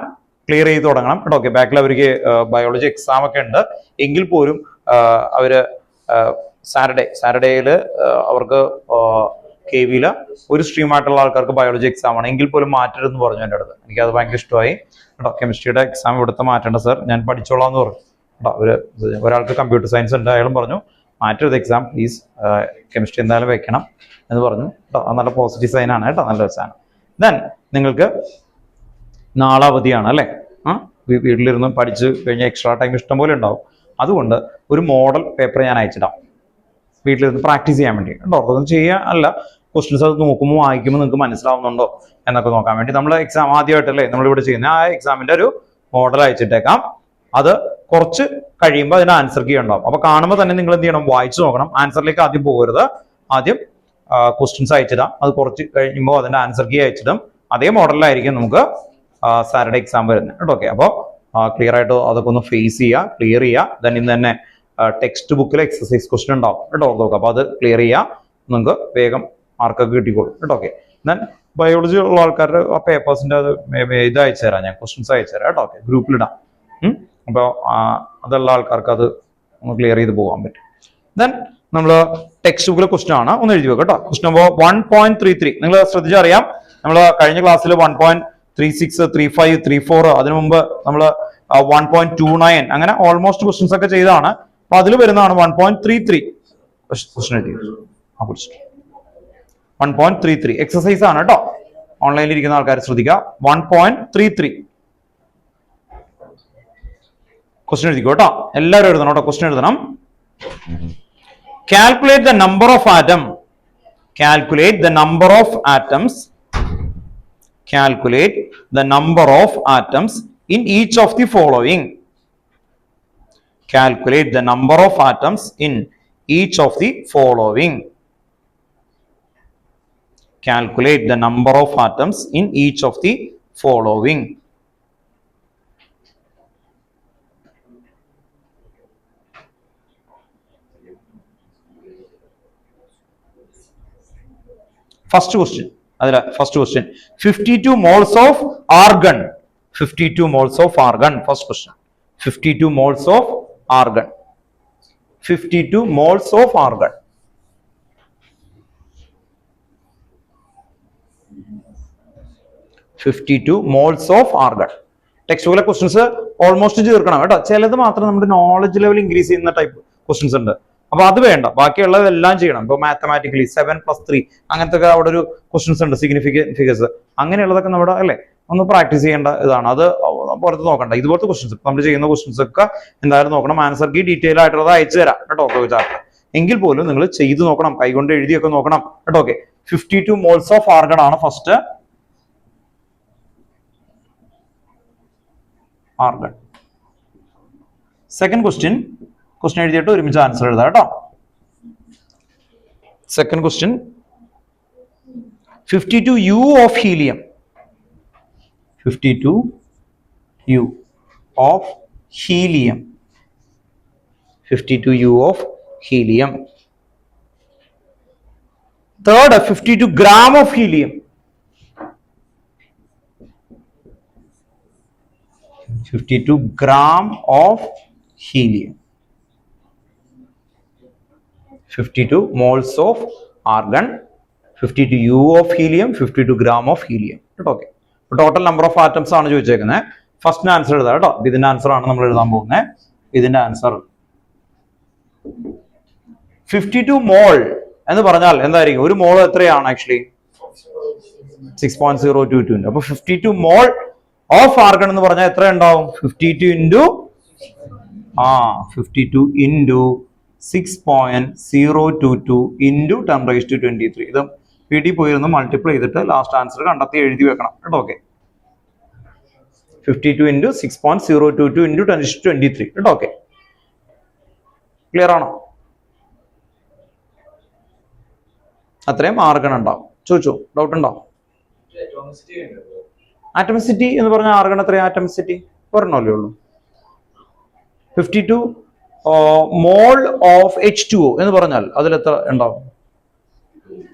clear ചെയ്ത് തുടങ്ങണം കേട്ടോ. ഓക്കെ, ബാക്കിൽ അവർക്ക് ബയോളജി എക്സാം ഒക്കെ ഉണ്ട്. എങ്കിൽ പോലും അവര് സാറ്റർഡേയിൽ അവർക്ക് KV-യിൽ ഒരു സ്ട്രീമായിട്ടുള്ള ആൾക്കാർക്ക് ബയോളജി എക്സാം ആണ്. എങ്കിൽ പോലും മാറ്റരുതെന്ന് പറഞ്ഞു എൻ്റെ അടുത്ത്. എനിക്കത് ഭയങ്കര ഇഷ്ടമായി കേട്ടോ. കെമിസ്ട്രിയുടെ എക്സാം ഇവിടുത്തെ മാറ്റേണ്ട സർ, ഞാൻ പഠിച്ചോളാം എന്ന് പറഞ്ഞു കേട്ടോ. ഒരാൾക്ക് കമ്പ്യൂട്ടർ സയൻസ് ഉണ്ട്, അയാളും പറഞ്ഞു മാറ്റരുത് എക്സാം പ്ലീസ്, കെമിസ്ട്രി എന്തായാലും വെക്കണം എന്ന് പറഞ്ഞു കേട്ടോ. അത് നല്ല പോസിറ്റീവ് സൈൻ ആണ് കേട്ടോ, നല്ല രസമാണ്. ദെൻ നിങ്ങൾക്ക് നാളെ അവധിയാണ് അല്ലേ? വീട്ടിലിരുന്ന് പഠിച്ച് കഴിഞ്ഞാൽ എക്സ്ട്രാ ടൈം ഇഷ്ടം പോലെ ഉണ്ടാവും. അതുകൊണ്ട് ഒരു മോഡൽ പേപ്പർ ഞാൻ അയച്ചിടാം, വീട്ടിലിരുന്ന് പ്രാക്ടീസ് ചെയ്യാൻ വേണ്ടി കേട്ടോ. അതൊന്നും ചെയ്യാൻ അല്ല, ക്വസ്റ്റ്യൻസ് അത് നോക്കുമ്പോൾ വായിക്കുമ്പോൾ നിങ്ങൾക്ക് മനസ്സിലാവുന്നുണ്ടോ എന്നൊക്കെ നോക്കാൻ വേണ്ടി നമ്മൾ എക്സാം ആദ്യമായിട്ടല്ലേ നമ്മളിവിടെ ചെയ്യുന്നത്. ആ എക്സാമിന്റെ ഒരു മോഡൽ അയച്ചിട്ടേക്കാം. അത് കുറച്ച് കഴിയുമ്പോൾ അതിന് ആൻസർ കീ ഉണ്ടാവും. അപ്പൊ കാണുമ്പോൾ തന്നെ നിങ്ങൾ എന്ത് ചെയ്യണം? വായിച്ചു നോക്കണം. ആൻസറിലേക്ക് ആദ്യം പോകരുത്. ആദ്യം ക്വസ്റ്റ്യൻസ് അയച്ചിടാം, അത് കുറച്ച് കഴിയുമ്പോൾ അതിന്റെ ആൻസർ കീ അയച്ചിടും. അതേ മോഡലിലായിരിക്കും നമുക്ക് സാറ്റർഡേ എക്സാം വരുന്നത് കേട്ടോ. ഓക്കെ, അപ്പോൾ ക്ലിയർ ആയിട്ട് അതൊക്കെ ഒന്ന് ഫേസ് ചെയ്യുക, ക്ലിയർ ചെയ്യുക. ദെൻ ഇന്ന് തന്നെ ടെക്സ്റ്റ് ബുക്കിൽ എക്സസൈസ് ക്വസ്റ്റ്യൻ ഉണ്ടാവും കേട്ടോ. നോക്കാം, അപ്പോൾ അത് ക്ലിയർ ചെയ്യുക, നിങ്ങൾക്ക് വേഗം മാർക്കൊക്കെ കിട്ടിക്കോളും കേട്ടോ. ഓക്കെ, ദെൻ ബയോളജി ഉള്ള ആൾക്കാരുടെ ആ പേപ്പേഴ്സിന്റെ അത് ഇത് അയച്ചു തരാം, ഞാൻ ക്വസ്റ്റ്യൻസ് അയച്ചു തരാം കേട്ടോ. ഓക്കെ, ഗ്രൂപ്പിലിടാം. അപ്പോൾ അതുള്ള ആൾക്കാർക്ക് അത് ഒന്ന് ക്ലിയർ ചെയ്ത് പോകാൻ പറ്റും. ദെൻ നമ്മൾ ടെക്സ്റ്റ് ബുക്കിലെ ക്വസ്റ്റൻ ആണ്, ഒന്ന് എഴുതി വെക്കാം കേട്ടോ. ക്വസ്റ്റൻ നമ്പർ 1.33 നിങ്ങൾ ശ്രദ്ധിച്ചറിയാം. നമ്മൾ കഴിഞ്ഞ ക്ലാസ്സിൽ 1.36, 35, 34, അതിനു മുമ്പ് നമ്മൾ 1.29 അങ്ങനെ ഓൾമോസ്റ്റ് ക്വസ്റ്റ്യൻസ് ഒക്കെ ചെയ്തതാണ്. അപ്പൊ അതിൽ വരുന്നതാണ് 1.33 ക്വസ്റ്റൻ എഴുതി. 1.33 എക്സസൈസ് ആണ് കേട്ടോ. ഓൺലൈനിൽ ഇരിക്കുന്ന ആൾക്കാർ ശ്രദ്ധിക്കുക. 1.33 ക്വസ്റ്റൻ എഴുതിക്കോ കേട്ടോ. എല്ലാവരും എഴുതണം കേട്ടോ. ക്വസ്റ്റൻ എഴുതണം. Calculate the number of atom. Calculate the number of atoms. Calculate the number of atoms in each of the following. Calculate the number of atoms in each of the following. Calculate the number of atoms in each of the following. First question. First question. 52 moles of argon. 52 moles of argon. First question. 52 moles of argon. 52 moles of argon. moles of argon. ടെക്സ്റ്റുകളിലെ questions almost തീർക്കണം കേട്ടോ. ചിലത് മാത്രം നമ്മുടെ knowledge level increase ചെയ്യുന്ന type questions ഉണ്ട്. അപ്പൊ അത് വേണ്ട, ബാക്കിയുള്ളതെല്ലാം ചെയ്യണം. ഇപ്പൊ മാത്തമാറ്റിക്കലി 7+3 അങ്ങനത്തെ ഒക്കെ അവിടെ ഒരു ക്വസ്റ്റ്യൻസ് ഉണ്ട്, സിഗ്നിഫിക്കന്റ് ഫിഗേഴ്സ്, അങ്ങനെയുള്ളതൊക്കെ നമ്മുടെ അല്ലെ ഒന്ന് പ്രാക്ടീസ് ചെയ്യേണ്ട ഇതാണ്. അത് പുറത്ത് നോക്കണ്ട. ഇതുപോലത്തെ ക്വസ്റ്റ്യൻസ് നമ്മൾ ചെയ്യുന്ന ക്വസ്റ്റ്യൻസ് ഒക്കെ എന്തായാലും നോക്കണം. ആൻസർ കീ ഡീറ്റെയിൽ ആയിട്ടുള്ളത് അയച്ചു തരാം കേട്ടോ. ചാപ്റ്റർ എങ്കിൽ പോലും നിങ്ങൾ ചെയ്ത് നോക്കണം, കൈകൊണ്ട് എഴുതിയൊക്കെ നോക്കണം കേട്ടോ. ഓക്കെ, 52 മോൾസ് ഓഫ് ആർഗൺ ആണ് ഫസ്റ്റ്. ആർഗൺ. സെക്കൻഡ് ക്വസ്റ്റ്യൻ എഴുതിയിട്ട് ഒരുമിച്ച് ആൻസർ എഴുതാം കേട്ടോ. Second question 52 U of helium. 52 U of helium. 52 U of helium. Third, 52 gram of helium. 52 gram of helium. 52 moles of argon, 52 U of helium, 52 gram of helium. Okay, total number of atoms ആണ് ചോദിച്ചേക്കുന്നത്. ഫസ്റ്റിന് answer എഴുതാം കേട്ടോ. ഇതിന്റെ answer ആണ് നമ്മൾ എഴുതാൻ പോകുന്നത്. ഇതിന്റെ answer 52 മോൾ എന്ന് പറഞ്ഞാൽ എന്തായിരിക്കും? ഒരു മോൾ എത്രയാണ് ആക്ച്വലി? 6.022. അപ്പൊ 52 മോൾ ഓഫ് ആർഗൺ എന്ന് പറഞ്ഞാൽ എത്ര ഉണ്ടാവും? 52 ഇൻറ്റു 6.022 ഇൻറ്റു 10⁻23. ഇത് വീട്ടിൽ പോയിരുന്ന് മൾട്ടിപ്ലൈ ചെയ്തിട്ട് ലാസ്റ്റ് ആൻസർ കണ്ടെത്തി എഴുതി വെക്കണം കേട്ടോ. ഓക്കെ, 52 ഇൻറ്റു 6.022 ഇൻറ്റു 10⁻23 കേട്ടോ. ഓക്കെ, ക്ലിയർ ആണോ? അത്രയും ആർഗൺ ഉണ്ടാവും. ചോദിച്ചോ, ഡൗട്ട് ഉണ്ടോ? ആറ്റമിസിറ്റി എന്ന് പറഞ്ഞാൽ ആർഗൺ എത്രയാണ്? ആറ്റമിസിറ്റി പറഞ്ഞല്ലേ ഉള്ളൂ. 52 മോൾ ഓഫ് H2O എന്ന് പറഞ്ഞാൽ അതിൽ എത്ര ഉണ്ടാവും?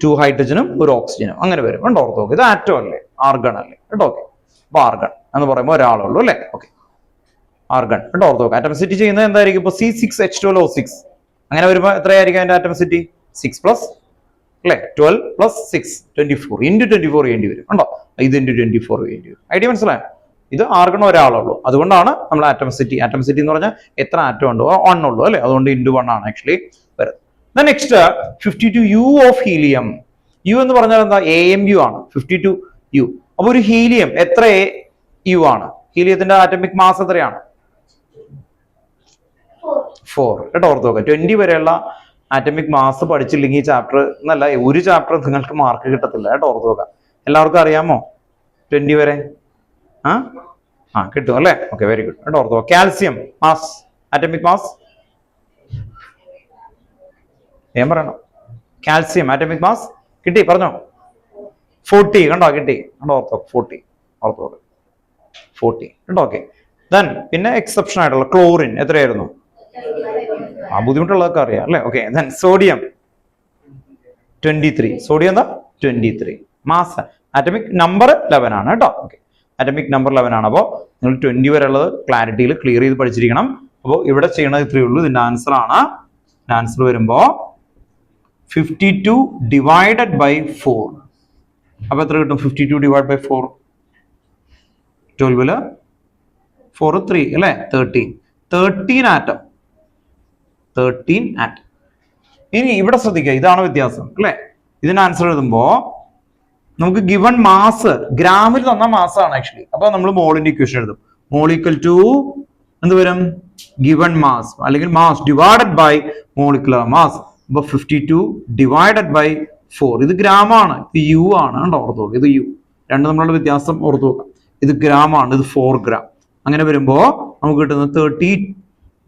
2 ഹൈഡ്രജനും 1 ഓക്സിജനും അങ്ങനെ വരും. കണ്ടോ, ഓർത്ത് നോക്ക്. ഇത് ആറ്റം അല്ലേ, ആർഗൺ അല്ലേ കേട്ടോ. ഓക്കെ, അപ്പൊ ആർഗൺ എന്ന് പറയുമ്പോൾ ഒരാളേ ഉള്ളൂ അല്ലേ. ഓക്കെ, ആർഗൺ കേട്ടോ, ഓർത്ത് നോക്ക്. ആറ്റമിസിറ്റി ചെയ്യുന്നത് എന്തായിരിക്കും? ഇപ്പൊ C6H12O6 അങ്ങനെ വരുമ്പോൾ എത്രയായിരിക്കും അതിന്റെ ആറ്റമിസിറ്റി? 6+ അല്ലേ, 12 + 6 24 ഇൻറ്റു 24 ചെയ്യേണ്ടി വരും. ഉണ്ടോ, ഇത് ഇൻറ്റു 24 ചെയ്യേണ്ടി വരും. ഐഡിയ മനസ്സിലായോ? ഇത് ആർഗൺ ഒരാളുള്ളൂ. അതുകൊണ്ടാണ് നമ്മൾ ആറ്റമിസിറ്റി എന്ന് പറഞ്ഞാൽ എത്ര ആറ്റം ഉണ്ടോ 1 ഉള്ളൂ അല്ലെ. അതുകൊണ്ട് ഇൻറ്റു 1 ആണ് ആക്ച്വലി വരുന്നത്. Next 52 U of helium. U എന്ന് പറഞ്ഞാൽ എന്താ? AMU ആണ് 52 U. അപ്പൊ ഒരു ഹീലിയം എത്ര U ആണ്? ഹീലിയത്തിന്റെ ആറ്റമിക് മാസ് എത്രയാണ്? 4 കേട്ടോ, ഓർത്ത് നോക്കാം. 20 വരെയുള്ള ആറ്റമിക് മാസ് പഠിച്ചില്ലെങ്കിൽ ചാപ്റ്റർ എന്നല്ല ഒരു ചാപ്റ്റർ നിങ്ങൾക്ക് മാർക്ക് കിട്ടത്തില്ല കേട്ടോ, ഓർത്ത് നോക്കാം. എല്ലാവർക്കും അറിയാമോ 20 വരെ? കിട്ടും അല്ലേ. ഓക്കെ, വെരി ഗുഡ് കേട്ടോ, ortho. Calcium mass, atomic mass ഞാൻ പറയണം. കാൽസ്യം ആറ്റമിക് മാസ് കിട്ടി, പറഞ്ഞോ. 40 കണ്ടോ, കിട്ടി കണ്ടോ, ഓർത്തോ. 40 ഓർത്തോ, 40 കേട്ടോ. ഓക്കെ, ദെൻ പിന്നെ എക്സെപ്ഷൻ ആയിട്ടുള്ള ക്ലോറിൻ എത്രയായിരുന്നു? ബുദ്ധിമുട്ടുള്ളതൊക്കെ അറിയാം അല്ലേ. Okay, then sodium 23. സോഡിയം എന്താ? 23 മാസ്. ആറ്റമിക് നമ്പർ 11 ആണ് കേട്ടോ. ഓക്കെ, അറ്റോമിക് നമ്പർ 11 ആണ്. അപ്പോൾ നിങ്ങൾ 20 വരെ ഉള്ളത് ക്ലാരിറ്റിയിൽ ക്ലിയർ ചെയ്ത് പഠിച്ചിരിക്കണം. അപ്പോൾ ഇവിടെ ചെയ്യണത് ഇത്രയേ ഉള്ളൂ. ഇതിന്റെ ആൻസർ ആണ്. ആൻസർ വരുമ്പോ 52 ഡിവൈഡഡ് ബൈ 4. അപ്പൊ എത്ര കിട്ടും? 52 ഡിവൈഡ് ബൈ 4, 12 4 3 അല്ലേ, 13 ആറ്റം. 13 ആറ്റം. ഇനി ഇവിടെ ശ്രദ്ധിക്കുക, ഇതാണ് വ്യത്യാസം അല്ലെ. ഇതിന് ആൻസർ എഴുതുമ്പോ നമുക്ക് ഗിവൺ മാസ് ഗ്രാമിൽ തന്ന മാസാണ് ആക്ച്വലി. അപ്പൊ നമ്മൾ മോളിന്റെ ഇക്വേഷൻ എഴുതും. മോൾ ഈക്വൽ ടു എന്ത് വരും? ഗിവൺ മാസ് അല്ലെങ്കിൽ mass divided by molecular mass. അപ്പൊ 52 ഡിവൈഡഡ് ബൈ 4. ഇത് ഗ്രാം ആണ്, ഇത് യു ആണ്. കണ്ടോ, ഓർത്ത് നോക്കുക, ഇത് യു. രണ്ടും തമ്മിലുള്ള വ്യത്യാസം ഓർത്ത് നോക്കാം. ഇത് ഗ്രാം ആണ്, ഇത് 4 ഗ്രാം. അങ്ങനെ വരുമ്പോ നമുക്ക് കിട്ടുന്നത് 30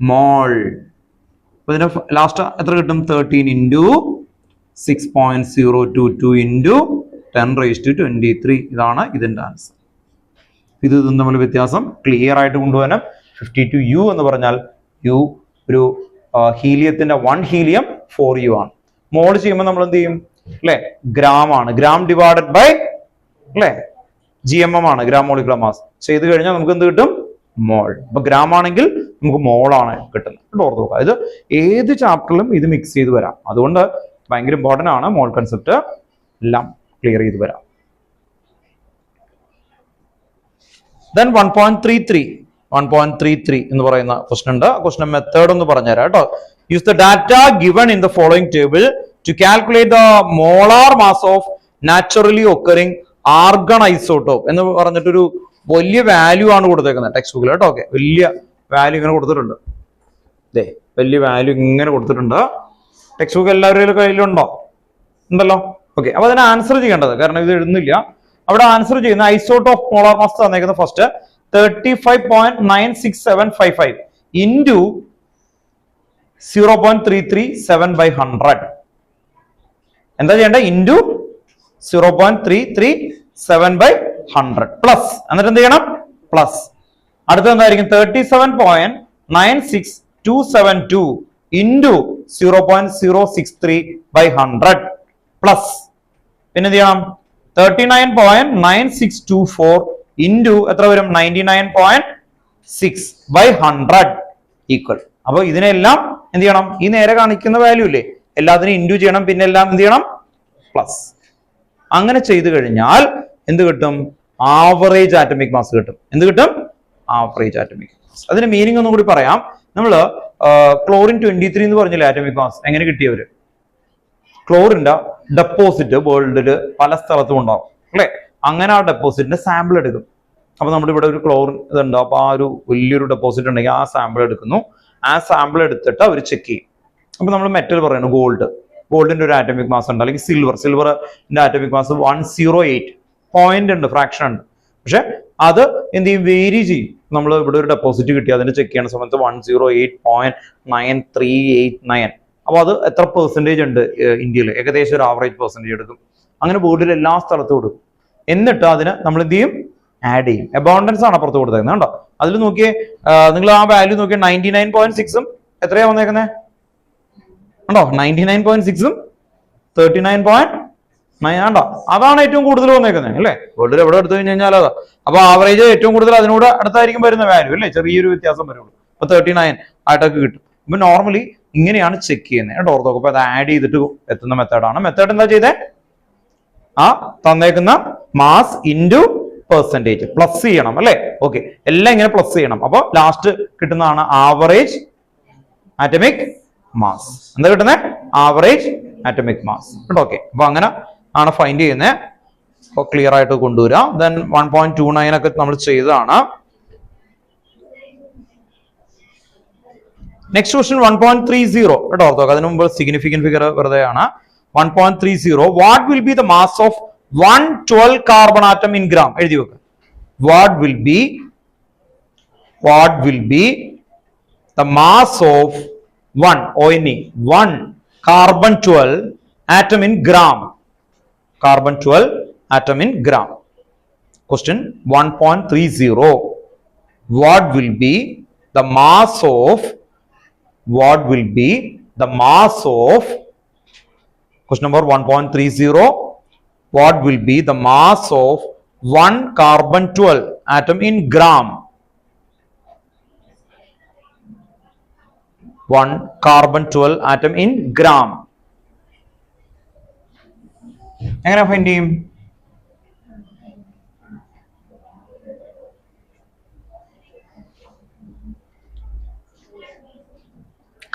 മോൾ. അപ്പൊ ഇതിന്റെ ലാസ്റ്റ് എത്ര കിട്ടും? 13 ഇൻറ്റു 6.022 ഇൻറ്റു 10⁻23. ഇതാണ് ഇതിന്റെ ആൻസർ. ഇത് തമ്മിൽ വ്യത്യാസം ക്ലിയർ ആയിട്ട് കൊണ്ടുപോകാനും 52U എന്ന് പറഞ്ഞാൽ യു ഒരു ഹീലിയത്തിന്റെ 1 ഹീലിയം 4U ആണ്. മോൾ ചെയ്യുമ്പോൾ നമ്മൾ എന്ത് ചെയ്യും അല്ലെ? ഗ്രാം ആണ്. ഗ്രാം ഡിവൈഡഡ് ബൈ അല്ലെ GMM ആണ്, ഗ്രാം മോളിക്കുലർ മാസ്. ചെയ്ത് കഴിഞ്ഞാൽ നമുക്ക് എന്ത് കിട്ടും? മോൾ. അപ്പൊ ഗ്രാം ആണെങ്കിൽ നമുക്ക് മോളാണ് കിട്ടുന്നത്. ഓർത്ത് നോക്കുക, ഇത് ഏത് ചാപ്റ്ററിലും ഇത് മിക്സ് ചെയ്ത് വരാം. അതുകൊണ്ട് ഭയങ്കര ഇമ്പോർട്ടന്റ് ആണ് മോൾ കൺസെപ്റ്റ്. എല്ലാം ക്ലിയർ ചെയ്ത് വരാം. Then 1.33 എന്ന് പറയുന്ന ക്വസ്റ്റൻ ഉണ്ട്. ക്വസ്റ്റൻ മെത്തേഡ് ഒന്ന് പറഞ്ഞുതരാം കേട്ടോ. Use the data given in the following table to calculate the molar mass of naturally occurring argon isotope എന്ന് പറഞ്ഞിട്ടൊരു വലിയ വാല്യൂ ആണ് കൊടുത്തേക്കുന്നത് ടെക്സ്റ്റ് ബുക്കിൽ കേട്ടോ. ഓക്കെ, വലിയ വാല്യൂ ഇങ്ങനെ കൊടുത്തിട്ടുണ്ട്. അതെ, വലിയ വാല്യൂ ഇങ്ങനെ കൊടുത്തിട്ടുണ്ട്. ടെക്സ്റ്റ് ബുക്ക് എല്ലാവരുടെ കയ്യിലുണ്ടോ? ഉണ്ടല്ലോ. ഓക്കെ, അപ്പൊ അതിന് ആൻസർ ചെയ്യേണ്ടത്, കാരണം ഇത് എഴുതുന്നില്ല. അവിടെ ആൻസർ ചെയ്യുന്ന ഐസോട്ട് ഓഫ് മോളാർ മാസ് തന്നേക്കുന്നത് ഫസ്റ്റ് 35.96755 ഇൻറ്റു 0.337/100. എന്താ ചെയ്യേണ്ടത്? Into 0.337/100 plus. എന്നിട്ട് എന്ത് ചെയ്യണം? പ്ലസ്. അടുത്തത് എന്തായിരിക്കും? 37.96272 ഇൻറ്റു 0.063/100 പ്ലസ്. പിന്നെ എന്ത് ചെയ്യണം? 39.9624 ഇൻറ്റു എത്ര വരും? 99.6/100 ഈക്വൽ. അപ്പൊ ഇതിനെല്ലാം എന്ത് ചെയ്യണം? ഈ നേരെ കാണിക്കുന്ന വാല്യൂ ഇല്ലേ, എല്ലാത്തിനും ഇൻറ്റു ചെയ്യണം. പിന്നെ എല്ലാം എന്ത് ചെയ്യണം? പ്ലസ്. അങ്ങനെ ചെയ്തു കഴിഞ്ഞാൽ എന്ത് കിട്ടും? ആവറേജ് ആറ്റമിക് മാസ് കിട്ടും. എന്ത് കിട്ടും? Average atomic mass. അതിന്റെ മീനിങ് ഒന്നും കൂടി പറയാം. നമ്മള് ക്ലോറിൻ 23 എന്ന് പറഞ്ഞില്ലേ ആറ്റമിക് മാസ്. എങ്ങനെ കിട്ടിയവര്? ക്ലോറിന്റെ ഡെപ്പോസിറ്റ് വേൾഡില് പല സ്ഥലത്തും ഉണ്ടാവും അല്ലെ. അങ്ങനെ ആ ഡെപ്പോസിറ്റിന്റെ സാമ്പിൾ എടുക്കും. അപ്പൊ നമ്മുടെ ഇവിടെ ഒരു ക്ലോറിൻ ഇതുണ്ട്. അപ്പൊ ആ ഒരു വലിയൊരു ഡെപ്പോസിറ്റ് ഉണ്ടെങ്കിൽ ആ സാമ്പിൾ എടുക്കുന്നു. ആ സാമ്പിൾ എടുത്തിട്ട് അവർ ചെക്ക് ചെയ്യും. അപ്പൊ നമ്മൾ മെറ്റൽ പറയുന്നു ഗോൾഡ്. ഗോൾഡിന്റെ ഒരു ആറ്റമിക് മാസ് ഉണ്ട്. അല്ലെങ്കിൽ സിൽവറിന്റെ ആറ്റമിക് മാസ് 108 പോയിന്റ് ഉണ്ട്, ഫ്രാക്ഷൻ ഉണ്ട്. പക്ഷെ അത് എന്ത് ചെയ്യും? വേരി ചെയ്യും. നമ്മൾ ഇവിടെ ഒരു ഡെപ്പോസിറ്റ് കിട്ടി, അതിന് ചെക്ക് ചെയ്യുന്ന സമയത്ത് 108.9389. അപ്പൊ അത് എത്ര പെർസെന്റേജ് ഉണ്ട് ഇന്ത്യയിൽ? ഏകദേശം ഒരു ആവറേജ് പെർസെന്റേജ് എടുക്കും. അങ്ങനെ വേൾഡിൽ എല്ലാ സ്ഥലത്തും കൊടുക്കും. എന്നിട്ട് അതിന് നമ്മൾ എന്ത് ചെയ്യും? ആഡ് ചെയ്യും. അബോണ്ടൻസ് ആണ് അപ്പുറത്ത് കൊടുത്തേക്കുന്നത് കേട്ടോ. അതിൽ നോക്കിയേ, നിങ്ങൾ ആ വാല്യൂ നോക്കിയാൽ 99.6 എത്രയാ വന്നേക്കുന്നത് ഉണ്ടോ? 99.6 39.9 ആണ്ടോ? അതാണ് ഏറ്റവും കൂടുതൽ വന്നേക്കുന്നത് അല്ലേ. വേൾഡിൽ എവിടെ എടുത്തു കഴിഞ്ഞാൽ അതാ. അപ്പൊ ആവറേജ് ഏറ്റവും കൂടുതൽ അതിനോട് അടുത്തായിരിക്കും വരുന്ന വാല്യൂ അല്ലേ. ചെറിയൊരു വ്യത്യാസം വരുള്ളൂ. അപ്പൊ 39 ആയിട്ടൊക്കെ കിട്ടും. അപ്പൊ നോർമലി ഇങ്ങനെയാണ് ചെക്ക് ചെയ്യുന്നത് കേട്ടോ. ഓർത്ത് നോക്കും. അപ്പൊ അത് ആഡ് ചെയ്തിട്ട് എത്തുന്ന മെത്തേഡാണ്. മെത്തേഡ് എന്താ ചെയ്തേ? ആ തന്നേക്കുന്ന മാസ് ഇൻറ്റു പെർസെന്റേജ് പ്ലസ് ചെയ്യണം അല്ലെ. ഓക്കെ, എല്ലാം ഇങ്ങനെ പ്ലസ് ചെയ്യണം. അപ്പൊ ലാസ്റ്റ് കിട്ടുന്നതാണ് ആവറേജ് ആറ്റമിക് മാസ്. എന്താ കിട്ടുന്നത്? ആവറേജ് ആറ്റമിക് മാസ് കേട്ടോ. ഓക്കെ, അപ്പൊ അങ്ങനെ ആണ് ഫൈൻഡ് ചെയ്യുന്നത്. അപ്പൊ ക്ലിയർ ആയിട്ട് കൊണ്ടുവരാം. ദെൻ 1.29 ഒക്കെ നമ്മൾ ചെയ്തതാണ്. നെക്സ്റ്റ് ക്വസ്റ്റ്യൻ 1.30 കേട്ടോ. ഓർത്തോ, അതിന് മുമ്പ് സിഗ്നിഫിക്കന്റ് ഫിഗർ വെറുതെ ആണ്. 1.30 what will be the mass of 112 carbon atom in gram? എഴുതി വെക്കുക. What will be the mass of 1 carbon 12 atom in gram. Carbon 12 atom in gram. Question 1.30. What will be the mass of question number 1.30. What will be the mass of 1 carbon 12 atom in gram. 1 carbon 12 atom in gram. എങ്ങനെ find ചെയ്യും?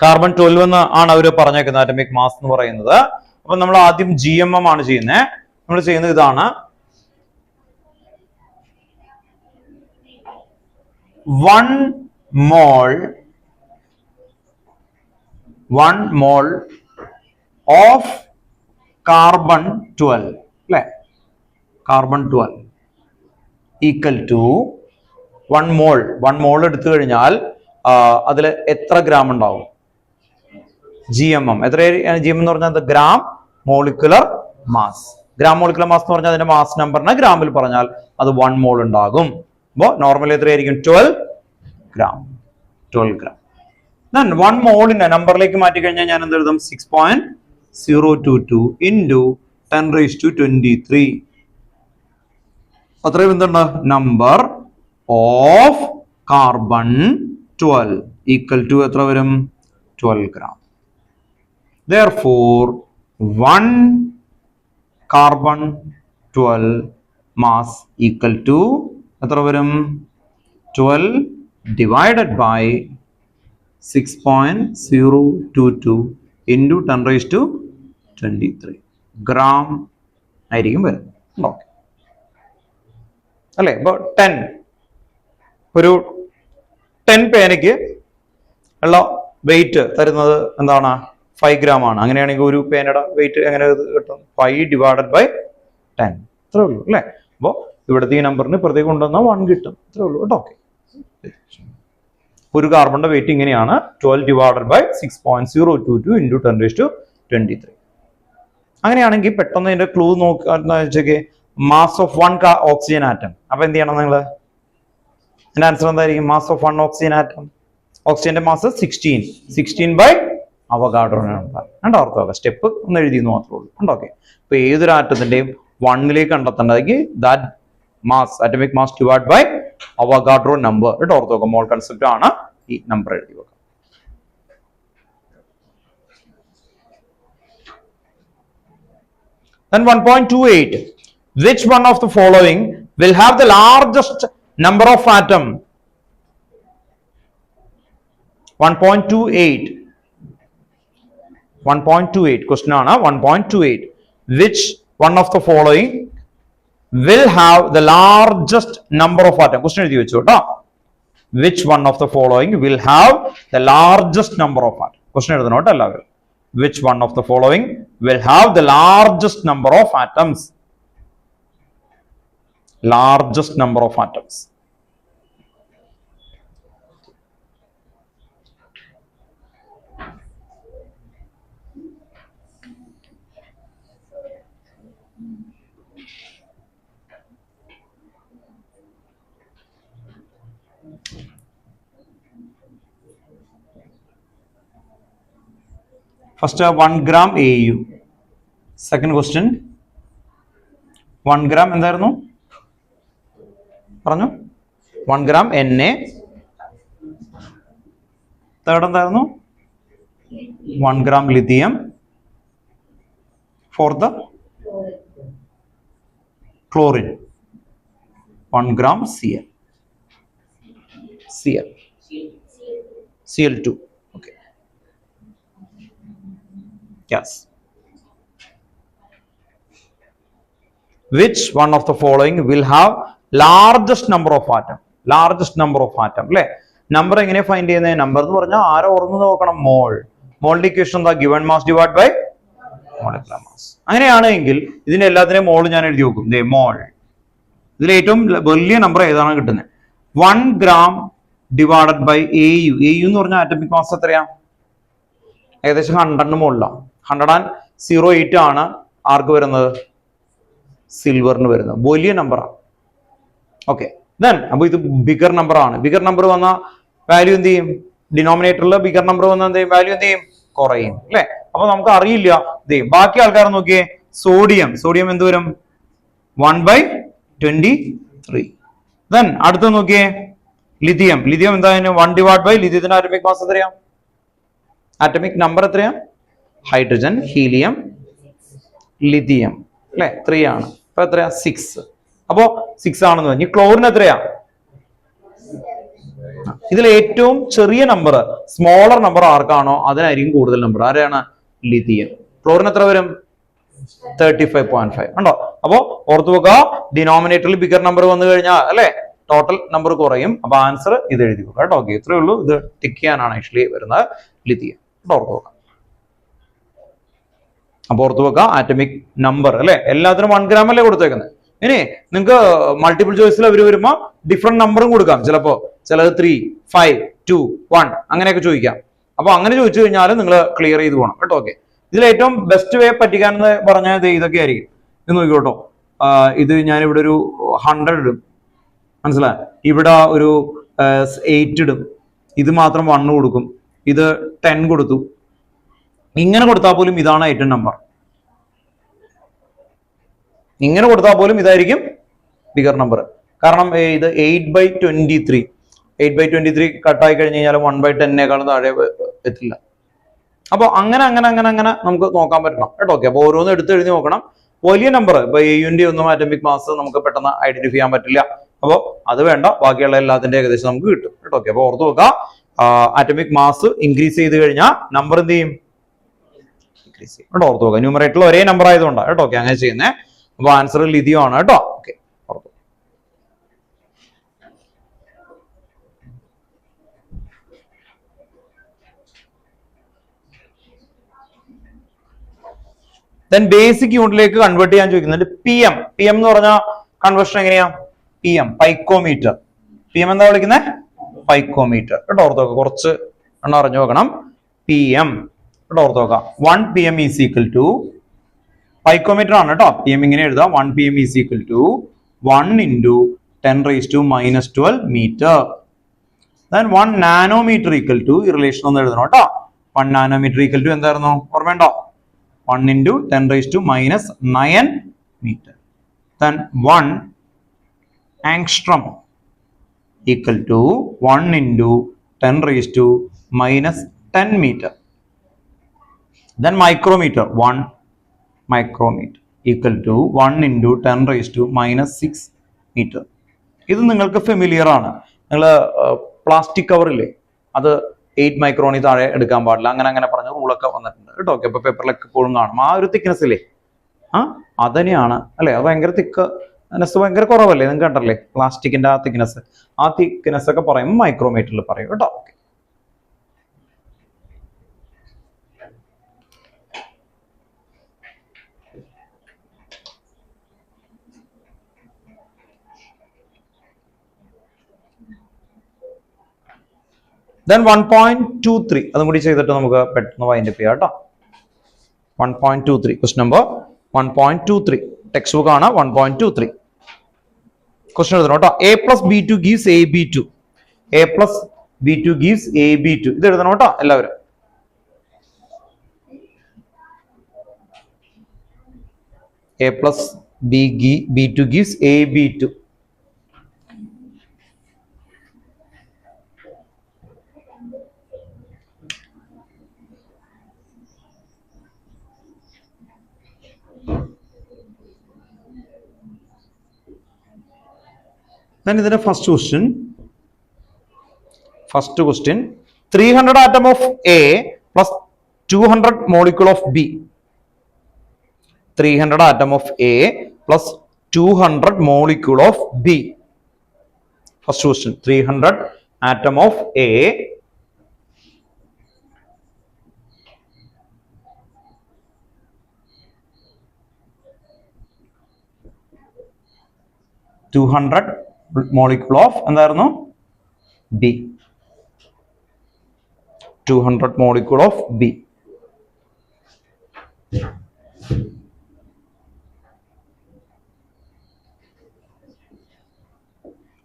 Carbon 12 എന്ന് ആണ് അവർ പറഞ്ഞേക്കുന്നത് atomic mass എന്ന് പറയുന്നത്. അപ്പൊ നമ്മൾ ആദ്യം GMM ആണ് ചെയ്യുന്നത്. നമ്മൾ ചെയ്യുന്നത് ഇതാണ്. 1 mole of carbon 12 അല്ലെ, കാർബൺ 12 ഈക്വൽ ടു 1 മോൾ എടുത്തു കഴിഞ്ഞാൽ അതിൽ എത്ര ഗ്രാം ഉണ്ടാവും? GMM. എത്ര GMM എന്ന് പറഞ്ഞാൽ gram molecular mass. Gram molecular mass എന്ന് പറഞ്ഞാൽ അതിന്റെ മാസ് നമ്പറിനെ ഗ്രാമിൽ പറഞ്ഞാൽ അത് 1 മോൾ ഉണ്ടാകും. അപ്പോൾ നോർമലി എത്രയായിരിക്കും? 12 ഗ്രാം. 12 ഗ്രാം. Then 1 മോളിനെ നമ്പറിലേക്ക് മാറ്റി കഴിഞ്ഞാൽ ഞാൻ എന്ത് എഴുതും? 6.022 into 10⁻23. അത്രയും എന്തുണ്ട്? Number of carbon 12 equal to എത്ര വരും? 12 gram. Therefore 1 carbon 12 mass equal to എത്ര വരും? 12 divided by 6.022 into 10⁻23 ഗ്രാം ആയിരിക്കും വരുന്നത്. ഓക്കെ അല്ലേ? ഇപ്പൊ 10 ഒരു 10 പേനയ്ക്ക് ഉള്ള വെയിറ്റ് തരുന്നത് എന്താണ്? 5 ഗ്രാം ആണ്. അങ്ങനെയാണെങ്കിൽ ഒരു പേനയുടെ വെയിറ്റ് എങ്ങനെ കിട്ടും? 5 divided by 10. ഇത്രേ ഉള്ളൂ അല്ലേ? അപ്പോൾ ഇവിടുത്തെ ഈ നമ്പറിന് ഇപ്പുറത്തേക്ക് കൊണ്ടുവന്നാൽ 1 കിട്ടും. ഇത്രേ ഉള്ളൂ കേട്ടോ. ഓക്കെ, ഒരു കാർബണിന്റെ വെയിറ്റ് ഇങ്ങനെയാണ്. 12 divided by 6.022 into 10⁻23. അങ്ങനെയാണെങ്കിൽ പെട്ടെന്ന് ഇതിന്റെ ക്ലൂ നോക്കുക. Mass of 1 oxygen atom. അപ്പൊ എന്ത് ചെയ്യണം നിങ്ങൾ? അതിന്റെ ആൻസർ എന്തായിരിക്കും? Mass of 1 oxygen atom. ഓക്സിജന്റെ മാസ് 16 by അവഗാഡ്രോ നമ്പർ. കണ്ടോ? ഓർക്കുക, സ്റ്റെപ്പ് ഒന്ന് എഴുതിയെന്ന് മാത്രമേ ഉള്ളൂ. കണ്ടോ? ഓക്കെ. ഇപ്പൊ ഏതൊരു ആറ്റത്തിന്റെയും 1ലേക്ക് കണ്ടെത്തേണ്ടതെങ്കിൽ that mass, atomic mass divide by Avogadro number. കേട്ടോ? ഓർക്കുക, മോൾ കൺസെപ്റ്റ് ആണ് ഈ നമ്പർ എഴുതി വെക്കുക. Then 1.28. Which one of the following will have the largest number of atom? 1.28. 1.28 question ആണ്. 1.28. Which one of the following will have the largest number of atom? Question എഴുതി വെച്ചു കേട്ടോ. Which one of the following will have the largest number of atom? Question എഴുതണം കേട്ടോ എല്ലാവരും. Which one of the following will have the largest number of atoms? Largest number of atoms. First 1 gram AU. Second question, 1 gram എന്തായിരുന്നു പറഞ്ഞു? 1 gram Na. Third എന്തായിരുന്നു? 1 gram lithium. Fourth chlorine. 1 gram Cl. Cl2. Okay. Yes. Which one of the following will have largest number of atom? Largest number of atom. അല്ലേ? Number എങ്ങനെ find ചെയ്യുന്നത്? Number എന്ന് പറഞ്ഞാൽ ആരോ ഓർമ്മ നോക്കണം? മോൾ. മോളിന്റെ ഇക്വേഷൻ എന്താ? Given mass divide by molecular mass. അങ്ങനെയാണെങ്കിൽ ഇതിന്റെ എല്ലാത്തിനെയും മോൾ ഞാൻ എഴുതി നോക്കും. മോൾ. ഇതിൽ ഏറ്റവും വലിയ നമ്പർ ഏതാണ് കിട്ടുന്നത്? 1 gram divided by AU. AU എന്ന് പറഞ്ഞാൽ ആറ്റമിക് മാസ് എത്രയാ? ഏകദേശം 100 മുകളിലാണ്. 108 ആണ് ആർക്ക് വരുന്നത്? സിൽവറിന് വരുന്നത്. വലിയ നമ്പറാണ്. ഓക്കെ. ദെൻ അപ്പൊ ഇത് ബിഗർ നമ്പർ ആണ്. ബിഗർ നമ്പർ വന്ന വാല്യൂ എന്ത് ചെയ്യും? ഡിനോമിനേറ്ററിൽ ബിഗർ നമ്പർ വന്ന എന്ത് ചെയ്യും? വാല്യൂ എന്ത് ചെയ്യും? കുറയും. അല്ലെ? അപ്പൊ നമുക്ക് അറിയില്ല. ബാക്കി ആൾക്കാർ നോക്കിയേ. സോഡിയം എന്ത് വരും? 1/23. ദെൻ അടുത്ത നോക്കിയേ ലിഥിയം. ലിഥിയം എന്തായാലും 1 ഡിവൈഡ് ബൈ ലിഥിയത്തിന്റെ ആറ്റമിക് മാസ് എത്രയാ? ആറ്റമിക് നമ്പർ എത്രയാ? ഹൈഡ്രജൻ, ഹീലിയം, ലിഥിയം അല്ലെ 3 ആണ്. അപ്പൊ എത്രയാ? 6. അപ്പോ 6 ആണെന്ന് പറഞ്ഞു. ക്ലോറിൻ എത്രയാ? ഇതിൽ ഏറ്റവും ചെറിയ നമ്പർ, സ്മോളർ നമ്പർ ആർക്കാണോ അതിനായിരിക്കും കൂടുതൽ നമ്പർ. ആരെയാണ്? ലിഥിയം. ക്ലോറിൻ എത്ര വരും? 35.5 ഉണ്ടോ? അപ്പോ ഓർത്തു വെക്കുക, ഡിനോമിനേറ്ററിൽ ബിഗർ നമ്പർ വന്നു കഴിഞ്ഞാൽ അല്ലെ ടോട്ടൽ നമ്പർ കുറയും. അപ്പൊ ആൻസർ ഇത് എഴുതി വെക്കുക കേട്ടോ. ഓക്കെ, ഇത്രയേ ഉള്ളൂ. ഇത് ടിക്ക് ചെയ്യാനാണ് ആക്ച്വലി വരുന്നത് ലിഥിയം. ഓർത്തു വെക്കുക. അപ്പൊ ഓർത്തു വെക്കുക ആറ്റമിക് നമ്പർ അല്ലെ എല്ലാത്തിനും 1 ഗ്രാം അല്ലേ കൊടുത്തേക്കുന്നത്. ഇനി നിങ്ങൾക്ക് മൾട്ടിപ്പിൾ ചോയ്സിൽ അവർ വരുമ്പോ ഡിഫറെന്റ് നമ്പറും കൊടുക്കാം. ചിലത് 3, 5, 2, 1 അങ്ങനെയൊക്കെ ചോദിക്കാം. അപ്പൊ അങ്ങനെ ചോദിച്ചു കഴിഞ്ഞാൽ നിങ്ങൾ ക്ലിയർ ചെയ്ത് പോകണം കേട്ടോ. ഓക്കെ, ഇതിൽ ഏറ്റവും ബെസ്റ്റ് വേ പറ്റിക്കാൻ എന്ന് പറഞ്ഞത് ഇതൊക്കെ ആയിരിക്കും. ഇത് നോക്കിക്കോട്ടോ. ഇത് ഞാൻ ഇവിടെ ഒരു 100 ഇടും, മനസ്സിലായി? ഇവിടെ ഒരു 8 ഇടും, ഇത് മാത്രം 1 കൊടുക്കും, ഇത് 10 കൊടുത്തു. ഇങ്ങനെ കൊടുത്താൽ പോലും ഇതാണ് ഏറ്റവും നമ്പർ. ഇങ്ങനെ കൊടുത്താൽ പോലും ഇതായിരിക്കും ബിഗർ നമ്പർ. കാരണം ഇത് 8/23 8/23 കട്ടായി കഴിഞ്ഞ് കഴിഞ്ഞാൽ 1/10 താഴെ എത്തില്ല. അപ്പൊ അങ്ങനെ നമുക്ക് നോക്കാൻ പറ്റണം കേട്ടോ. ഓക്കെ, അപ്പൊ ഓരോന്നും എടുത്ത് എഴുതി നോക്കണം. വലിയ നമ്പർ ഇപ്പൊ AUന്റെ ഒന്നും ആറ്റമിക് മാസ് നമുക്ക് പെട്ടെന്ന് ഐഡന്റിഫൈ ചെയ്യാൻ പറ്റില്ല. അപ്പോൾ അത് വേണ്ട, ബാക്കിയുള്ള എല്ലാത്തിന്റെ ഏകദേശം നമുക്ക് കിട്ടും കേട്ടോ. ഓക്കെ, അപ്പൊ ഓർത്ത് നോക്കുക, ആറ്റമിക് മാസ് ഇൻക്രീസ് ചെയ്ത് കഴിഞ്ഞാൽ നമ്പർ എന്ത് ചെയ്യും? ഇൻക്രീസ് ചെയ്യും കേട്ടോ. ഓർത്ത് നോക്കുക, ന്യൂമറേറ്ററിൽ ഒരേ നമ്പർ ആയതുകൊണ്ടാണ് കേട്ടോ. ഓക്കെ, അങ്ങനെ ചെയ്യുന്നത്. അപ്പൊ ആൻസർ ലിഥിയം ആണ് കേട്ടോ. ഓക്കെ, ദെൻ ബേസിക് യൂണിറ്റിലേക്ക് കൺവേർട്ട് ചെയ്യാൻ ചോദിക്കുന്നുണ്ട്. PM എന്ന് പറഞ്ഞ കൺവേർഷൻ എങ്ങനെയാ? PM picometre. PM എന്താ വിളിക്കുന്നത്? പൈക്കോമീറ്റർ കേട്ടോ. ഓർത്ത് നോക്കുക, കുറച്ച് എണ്ണം അറിഞ്ഞു നോക്കണം. PM കേട്ടോ, ഓർത്ത് നോക്കാം. 1 PM is equal to picometre ആണ് കേട്ടോ. PM ഇങ്ങനെ എഴുതാം. 1 PM is equal to 1 × 10⁻⁻12 metre. Then 1 nanometre equal to, ഈ റിലേഷൻ ഒന്ന് എഴുതണം കേട്ടോ. 1 നാനോമീറ്റർ ഈക്വൽ ടു എന്തായിരുന്നു? ഓർമ്മയുണ്ടോ? 1 × 10⁻⁹ metre. Then 1 angstrom equal to 1 × 10⁻10 meter. Then micrometer, 1 micrometer equal to 1 × 10⁻6 meter. ഇത് നിങ്ങൾക്ക് ഫെമിലിയർ ആണ്. നിങ്ങൾ പ്ലാസ്റ്റിക് കവറില്ലേ, അത് 8 മൈക്രോണിൽ താഴെ എടുക്കാൻ പാടില്ല, അങ്ങനെ പറഞ്ഞ റൂളൊക്കെ വന്നിട്ടുണ്ട് കേട്ടോ. ഓക്കെ, അപ്പൊ പേപ്പറിലൊക്കെ എപ്പോഴും കാണും ആ ഒരു തിക്നെസ് ഇല്ലേ, അതന്നെയാണ് അല്ലെ. അത് ഭയങ്കര തിക്നെസ് ഭയങ്കര കുറവല്ലേ, നിങ്ങൾക്ക് കണ്ടല്ലേ പ്ലാസ്റ്റിക്കിന്റെ ആ തിക്നെസ് ഒക്കെ പറയുമ്പോൾ മൈക്രോമീറ്ററിൽ പറയും കേട്ടോ. ഓക്കെ, then 1.23 അതും കൂടി ചെയ്തിട്ട് നമുക്ക് പെട്ടെന്ന് വൈൻഡ് അപ്പ് ചെയ്യാം കേട്ടോ. 1.23 ക്വസ്റ്റ്യൻ നമ്പർ 1.23 ടെക്സ്റ്റ് ബുക്ക് ആണ്. 1.23 ക്വസ്റ്റ്യൻ എഴുതണം കേട്ടോ. A + B2 gives AB2. A + B2 gives AB2. ഇത് എഴുതണം കേട്ടോ എല്ലാവരും. A + B2 gives AB2. Then ഇതിന്റെ first question 300 atom of A plus 200 molecule of B. 300 atom of A plus 200 molecule of B. First question, 300 atom of A (200 molecule of എന്തായിരുന്നു? B. 200 molecule of B.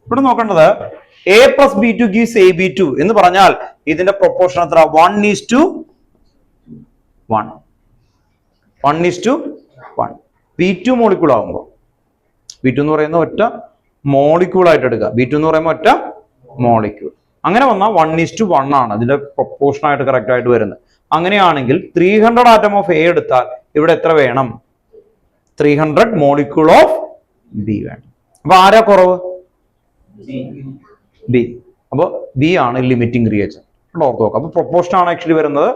ഇവിടെ നോക്കേണ്ടത് A + B2 gives AB2 എന്ന് പറഞ്ഞാൽ ഇതിന്റെ proportion എത്ര? 1:1. 1:1. B2 molecule ആകുമ്പോൾ B2 എന്ന് പറയുന്ന ഒറ്റ മോളിക്യൂൾ ആയിട്ട് എടുക്കുക. B2 എന്ന് പറയുമ്പോൾ ഒറ്റ മോളിക്യൂൾ. അങ്ങനെ വന്നാൽ 1:1 ആണ് ഇതിന്റെ പ്രൊപ്പോർഷൻ ആയിട്ട് കറക്റ്റ് ആയിട്ട് വരുന്നത്. അങ്ങനെയാണെങ്കിൽ 300 ആറ്റം ഓഫ് എ എടുത്താൽ ഇവിടെ എത്ര വേണം? 300 മോളിക്യൂൾ ഓഫ് ബി വേണം. അപ്പൊ ആരാ കുറവ്? ബി. അപ്പൊ ബി ആണ് ലിമിറ്റിംഗ് റിയേജന്റ്. ഓർത്ത് നോക്കാം. അപ്പൊ പ്രൊപ്പോർഷൻ ആണ് ആക്ച്വലി വരുന്നത്,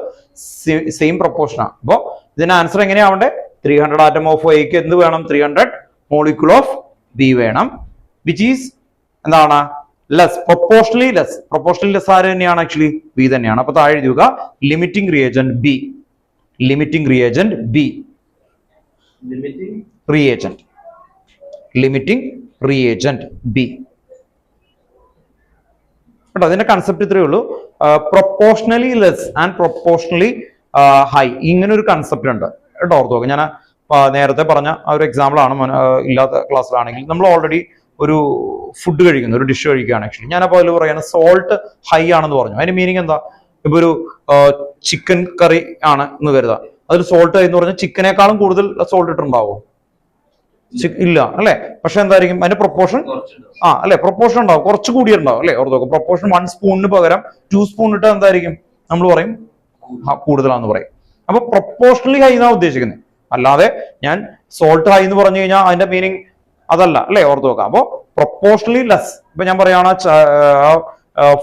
സെയിം പ്രൊപ്പോർഷൻ ആണ്. അപ്പൊ ഇതിന്റെ ആൻസർ എങ്ങനെയാവണ്ടേ? 300 ആറ്റം ഓഫ് എക്ക് എന്ത് വേണം? 300 മോളിക്യൂൾ ഓഫ് ബി വേണം. വിച്ച് ഈസ് എന്താണ്? Less, proportionally less. Proportionally less ആര് തന്നെയാണ്? ആക്ച്വലി ബി തന്നെയാണ്. അപ്പൊ താഴെ എഴുതുക limiting reagent B. Limiting reagent B. Reagent. Limiting reagent B. കേട്ടോ, അതിന്റെ കൺസെപ്റ്റ് ഇത്രയേ ഉള്ളൂ. Proportionally less and proportionally high, ഇങ്ങനെ ഒരു കൺസെപ്റ്റ് ഉണ്ട് കേട്ടോ. ഓർത്ത് നോക്കുക. ഞാൻ നേരത്തെ പറഞ്ഞ ആ ഒരു എക്സാമ്പിൾ ആണ്. ഇല്ലാത്ത ക്ലാസ്സിലാണെങ്കിൽ നമ്മൾ ഓൾറെഡി ഒരു ഫുഡ് കഴിക്കുന്നു, ഒരു ഡിഷ് കഴിക്കുകയാണ്. ആക്ച്വലി ഞാനപ്പോൾ അതിൽ പറയുന്നത് സോൾട്ട് ഹൈ ആണെന്ന് പറഞ്ഞു. അതിന്റെ മീനിങ് എന്താ? ഇപ്പൊ ഒരു ചിക്കൻ കറി ആണ് എന്ന് കരുതാം. അതിൽ സോൾട്ട് ഹൈ എന്ന് പറഞ്ഞാൽ ചിക്കനേക്കാളും കൂടുതൽ സോൾട്ട് ഇട്ടുണ്ടാവോ? ഇല്ല അല്ലെ. പക്ഷെ എന്തായിരിക്കും അതിന്റെ പ്രൊപ്പോർഷൻ? അല്ലെ, പ്രൊപ്പോർഷൻ ഉണ്ടാവും, കുറച്ച് കൂടിയുണ്ടാവും അല്ലെ. ഓർത്ത് നോക്കും. പ്രൊപ്പോർഷൻ 1 സ്പൂണിന് പകരം 2 സ്പൂൺ ഇട്ടാൽ എന്തായിരിക്കും? നമ്മൾ പറയും കൂടുതലാന്ന് പറയും. അപ്പൊ പ്രൊപ്പോർഷണലി ഹൈ എന്നാണ് ഉദ്ദേശിക്കുന്നത്. അല്ലാതെ ഞാൻ സോൾട്ട് ഹൈ എന്ന് പറഞ്ഞു കഴിഞ്ഞാൽ അതിന്റെ മീനിങ് അതല്ല അല്ലെ. ഓർത്ത് നോക്കാം. അപ്പൊ പ്രൊപ്പോർഷണലി ലെസ്. ഇപ്പൊ ഞാൻ പറയാണ്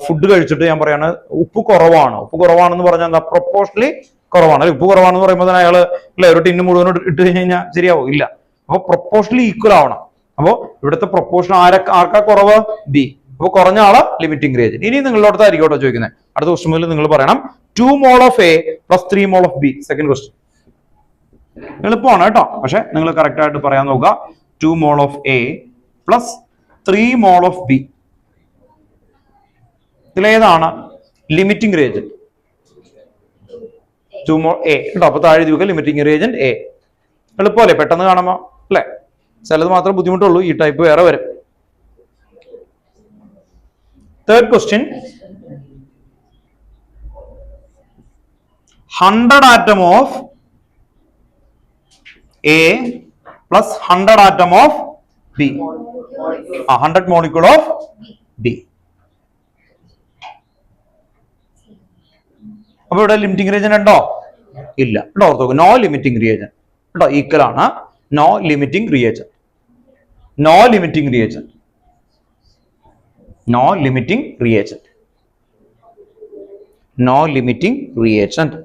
ഫുഡ് കഴിച്ചിട്ട് ഞാൻ പറയാണ് ഉപ്പ് കുറവാണ്. ഉപ്പ് കുറവാണെന്ന് പറഞ്ഞാൽ എന്താ? പ്രൊപ്പോർഷണലി കുറവാണ്. ഉപ്പ് കുറവാണെന്ന് പറയുമ്പോൾ തന്നെ അയാള് അല്ലെ ഒരു ടിന്ന് മുഴുവൻ ഇട്ട് കഴിഞ്ഞ് കഴിഞ്ഞാൽ ശരിയാവും? ഇല്ല. അപ്പൊ പ്രൊപ്പോർഷണലി ഈക്വൽ ആവണം. അപ്പോ ഇവിടുത്തെ പ്രൊപ്പോർഷൻ ആർക്കാ കുറവ്? ബി. അപ്പൊ കുറഞ്ഞ ആള് ലിമിറ്റിംഗ് റിയേജന്റ്. ഇനി നിങ്ങളുടെ അടുത്തായിരിക്കും കേട്ടോ ചോദിക്കുന്നത്. അടുത്ത ക്വസ്റ്റ്യൻ മുതൽ നിങ്ങൾ പറയണം 2 mole of A plus 3 mole of B. Second question എളുപ്പമാണ് കേട്ടോ, പക്ഷെ നിങ്ങൾ കറക്റ്റ് ആയിട്ട് പറയാൻ നോക്കുക. 2 mole of A plus 3 mole of B. ഇതിലേതാണ് ലിമിറ്റിംഗ് റിയേജന്റ്? 2 മോൾ എ കേട്ടോ. അപ്പൊ താഴെ നോക്കുക ലിമിറ്റിംഗ് റിയേജന്റ് എ. എളുപ്പമല്ലേ? പെട്ടെന്ന് കാണുമ്പോ അല്ലെ. ചിലത് മാത്രം ബുദ്ധിമുട്ടുള്ളൂ, ഈ ടൈപ്പ് വേറെ വരും. Third question, 100 atom of A plus 100 atom of B. 100 molecule of B. അപ്പൊ ഇവിടെ ലിമിറ്റിംഗ് റിയേജന്റ് ഉണ്ടോ? ഇല്ല കേട്ടോ. ഓർത്ത് നോക്കുക. നോ ലിമിറ്റിംഗ് റിയേജന്റ് കേട്ടോ. ഈക്വൽ ആണ്. No limiting reagent. No limiting reagent. No limiting reagent. No limiting reagent.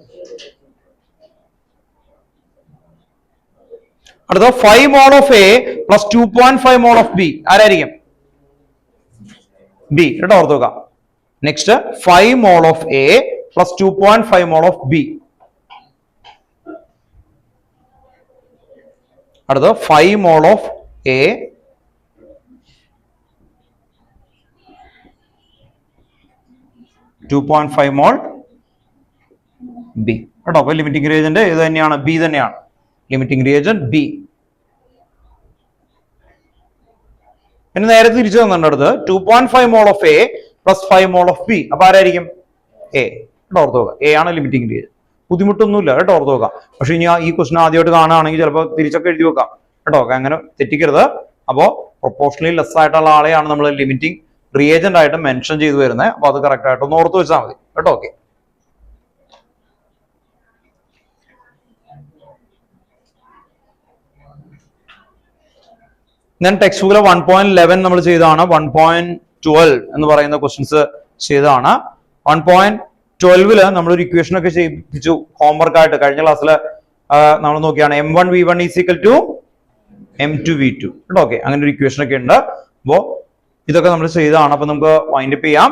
അടുത്ത 5 mole of A plus 2.5 mole of B. ആരായിരിക്കും? ബി കേട്ടോ. ഓർത്ത് നോക്കുക. Next 5 mole of A plus 2.5 mole of B. അടുത്ത 5 mole of A (2.5 mole B കേട്ടോ. അപ്പൊ limiting reagent ഇത് തന്നെയാണ്, ബി തന്നെയാണ്. Limiting reagent B. പിന്നെ നേരെ തിരിച്ചു തന്നിട്ടുണ്ട് അടുത്ത് 2.5 mole of A plus 5 mole of B. അപ്പൊ ആരായിരിക്കും? എ കേട്ടോ. ഓർത്ത് നോക്കുക. എ ആണ് ലിമിറ്റിംഗ് റിയേജന്റ്. ബുദ്ധിമുട്ടൊന്നുമില്ല കേട്ടോ. ഓർത്ത് നോക്കാം. പക്ഷെ ഇനി ഈ ക്വസ്റ്റൻ ആദ്യമായിട്ട് കാണുകയാണെങ്കിൽ ചിലപ്പോൾ തിരിച്ചൊക്കെ എഴുതി വെക്കാം കേട്ടോ. അങ്ങനെ തെറ്റിക്കരുത്. അപ്പോ പ്രൊപ്പോർഷണലി ലെസ് ആയിട്ടുള്ള ആളെയാണ് നമ്മൾ ലിമിറ്റിംഗ് റിയേജന്റ് ആയിട്ട് മെൻഷൻ ചെയ്തു വരുന്നത്. അപ്പൊ അത് കറക്റ്റ് ആയിട്ട് ഒന്ന് ഓർത്ത് വെച്ചാൽ മതി കേട്ടോ. ഓക്കെ. ഞാൻ ടെക്സ്റ്റ് ബുക്കിലെ 1.11 നമ്മൾ ചെയ്തതാണ്. 1.12 എന്ന് പറയുന്ന ക്വസ്റ്റ്യൻസ് ചെയ്തതാണ്. 1.12 നമ്മളൊരു ഇക്വേഷൻ ഒക്കെ ചെയ്യിപ്പിച്ചു ഹോംവർക്ക് ആയിട്ട്. കഴിഞ്ഞ ക്ലാസ്സിൽ നമ്മൾ നോക്കിയാണ് M1 V1 is equal to M2 V2 കേട്ടോ. ഓക്കെ, അങ്ങനെ ഒരു ഇക്വേഷൻ ഒക്കെ ഉണ്ട്. അപ്പോ ഇതൊക്കെ നമ്മൾ ചെയ്തതാണ്. അപ്പൊ നമുക്ക് വൈൻഡ് അപ്പ് ചെയ്യാം.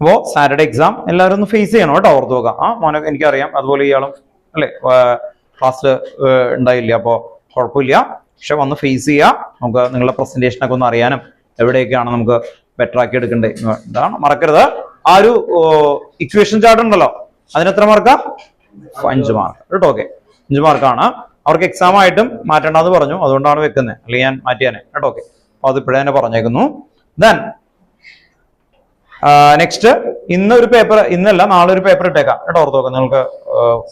അപ്പോ സാറ്റർഡേ എക്സാം എല്ലാവരും ഒന്ന് ഫേസ് ചെയ്യണം കേട്ടോ. ഓർത്ത് നോക്കാം. മോനെ എനിക്കറിയാം, അതുപോലെ ഇയാളും അല്ലെ ക്ലാസ്സിൽ ഉണ്ടായില്ല. അപ്പോ കുഴപ്പമില്ല, പക്ഷെ വന്ന് ഫേസ് ചെയ്യുക. നമുക്ക് നിങ്ങളുടെ പ്രസന്റേഷനൊക്കെ ഒന്ന് അറിയാനും എവിടെയൊക്കെയാണ് നമുക്ക് ബെറ്റർ ആക്കി എടുക്കേണ്ടത് ഇതാണ്. മറക്കരുത്. ആ ഒരു ഇക്വേഷൻ ചാർട്ട് ഉണ്ടല്ലോ, അതിന് എത്ര മാർക്കാ? 5 മാർക്ക് കേട്ടോ. ഓക്കെ, 5 മാർക്കാണ്. അവർക്ക് എക്സാം ആയിട്ടും മാറ്റണ്ടെന്ന് പറഞ്ഞു, അതുകൊണ്ടാണ് വെക്കുന്നത്, അല്ലെങ്കിൽ ഞാൻ മാറ്റിയാനെ കേട്ടോ. ഓക്കെ, അപ്പൊ അത് ഇപ്പോഴേ തന്നെ പറഞ്ഞേക്കുന്നു. ദെൻ നെക്സ്റ്റ് ഇന്ന് ഒരു പേപ്പർ, ഇന്നല്ല നാളെ ഒരു പേപ്പർ ഇട്ടേക്കാം കേട്ടോ. ഓർത്ത് നോക്കാം. നിങ്ങൾക്ക്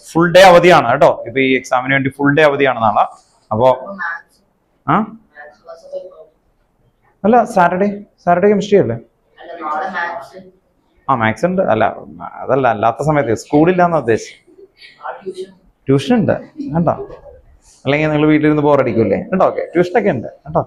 ഫുൾ ഡേ അവധിയാണ് കേട്ടോ. ഇപ്പൊ ഈ എക്സാമിന് വേണ്ടി ഫുൾ ഡേ അവധിയാണ് നാളെ. അപ്പോ അല്ല സാറ്റർഡേ കെമിസ്ട്രി അല്ലേ? ആ മാത്സ് ഉണ്ട്. അല്ല അതല്ല, അല്ലാത്ത സമയത്ത് സ്കൂളില്ലാന്ന് ഉദ്ദേശിച്ചു. ട്യൂഷൻ ഉണ്ട് കേട്ടോ. അല്ലെങ്കിൽ നിങ്ങൾ വീട്ടിലിരുന്ന് ബോറടിക്കൂല്ലേ കേട്ടോ. ഓക്കെ, ട്യൂഷനൊക്കെ ഉണ്ട് കേട്ടോ.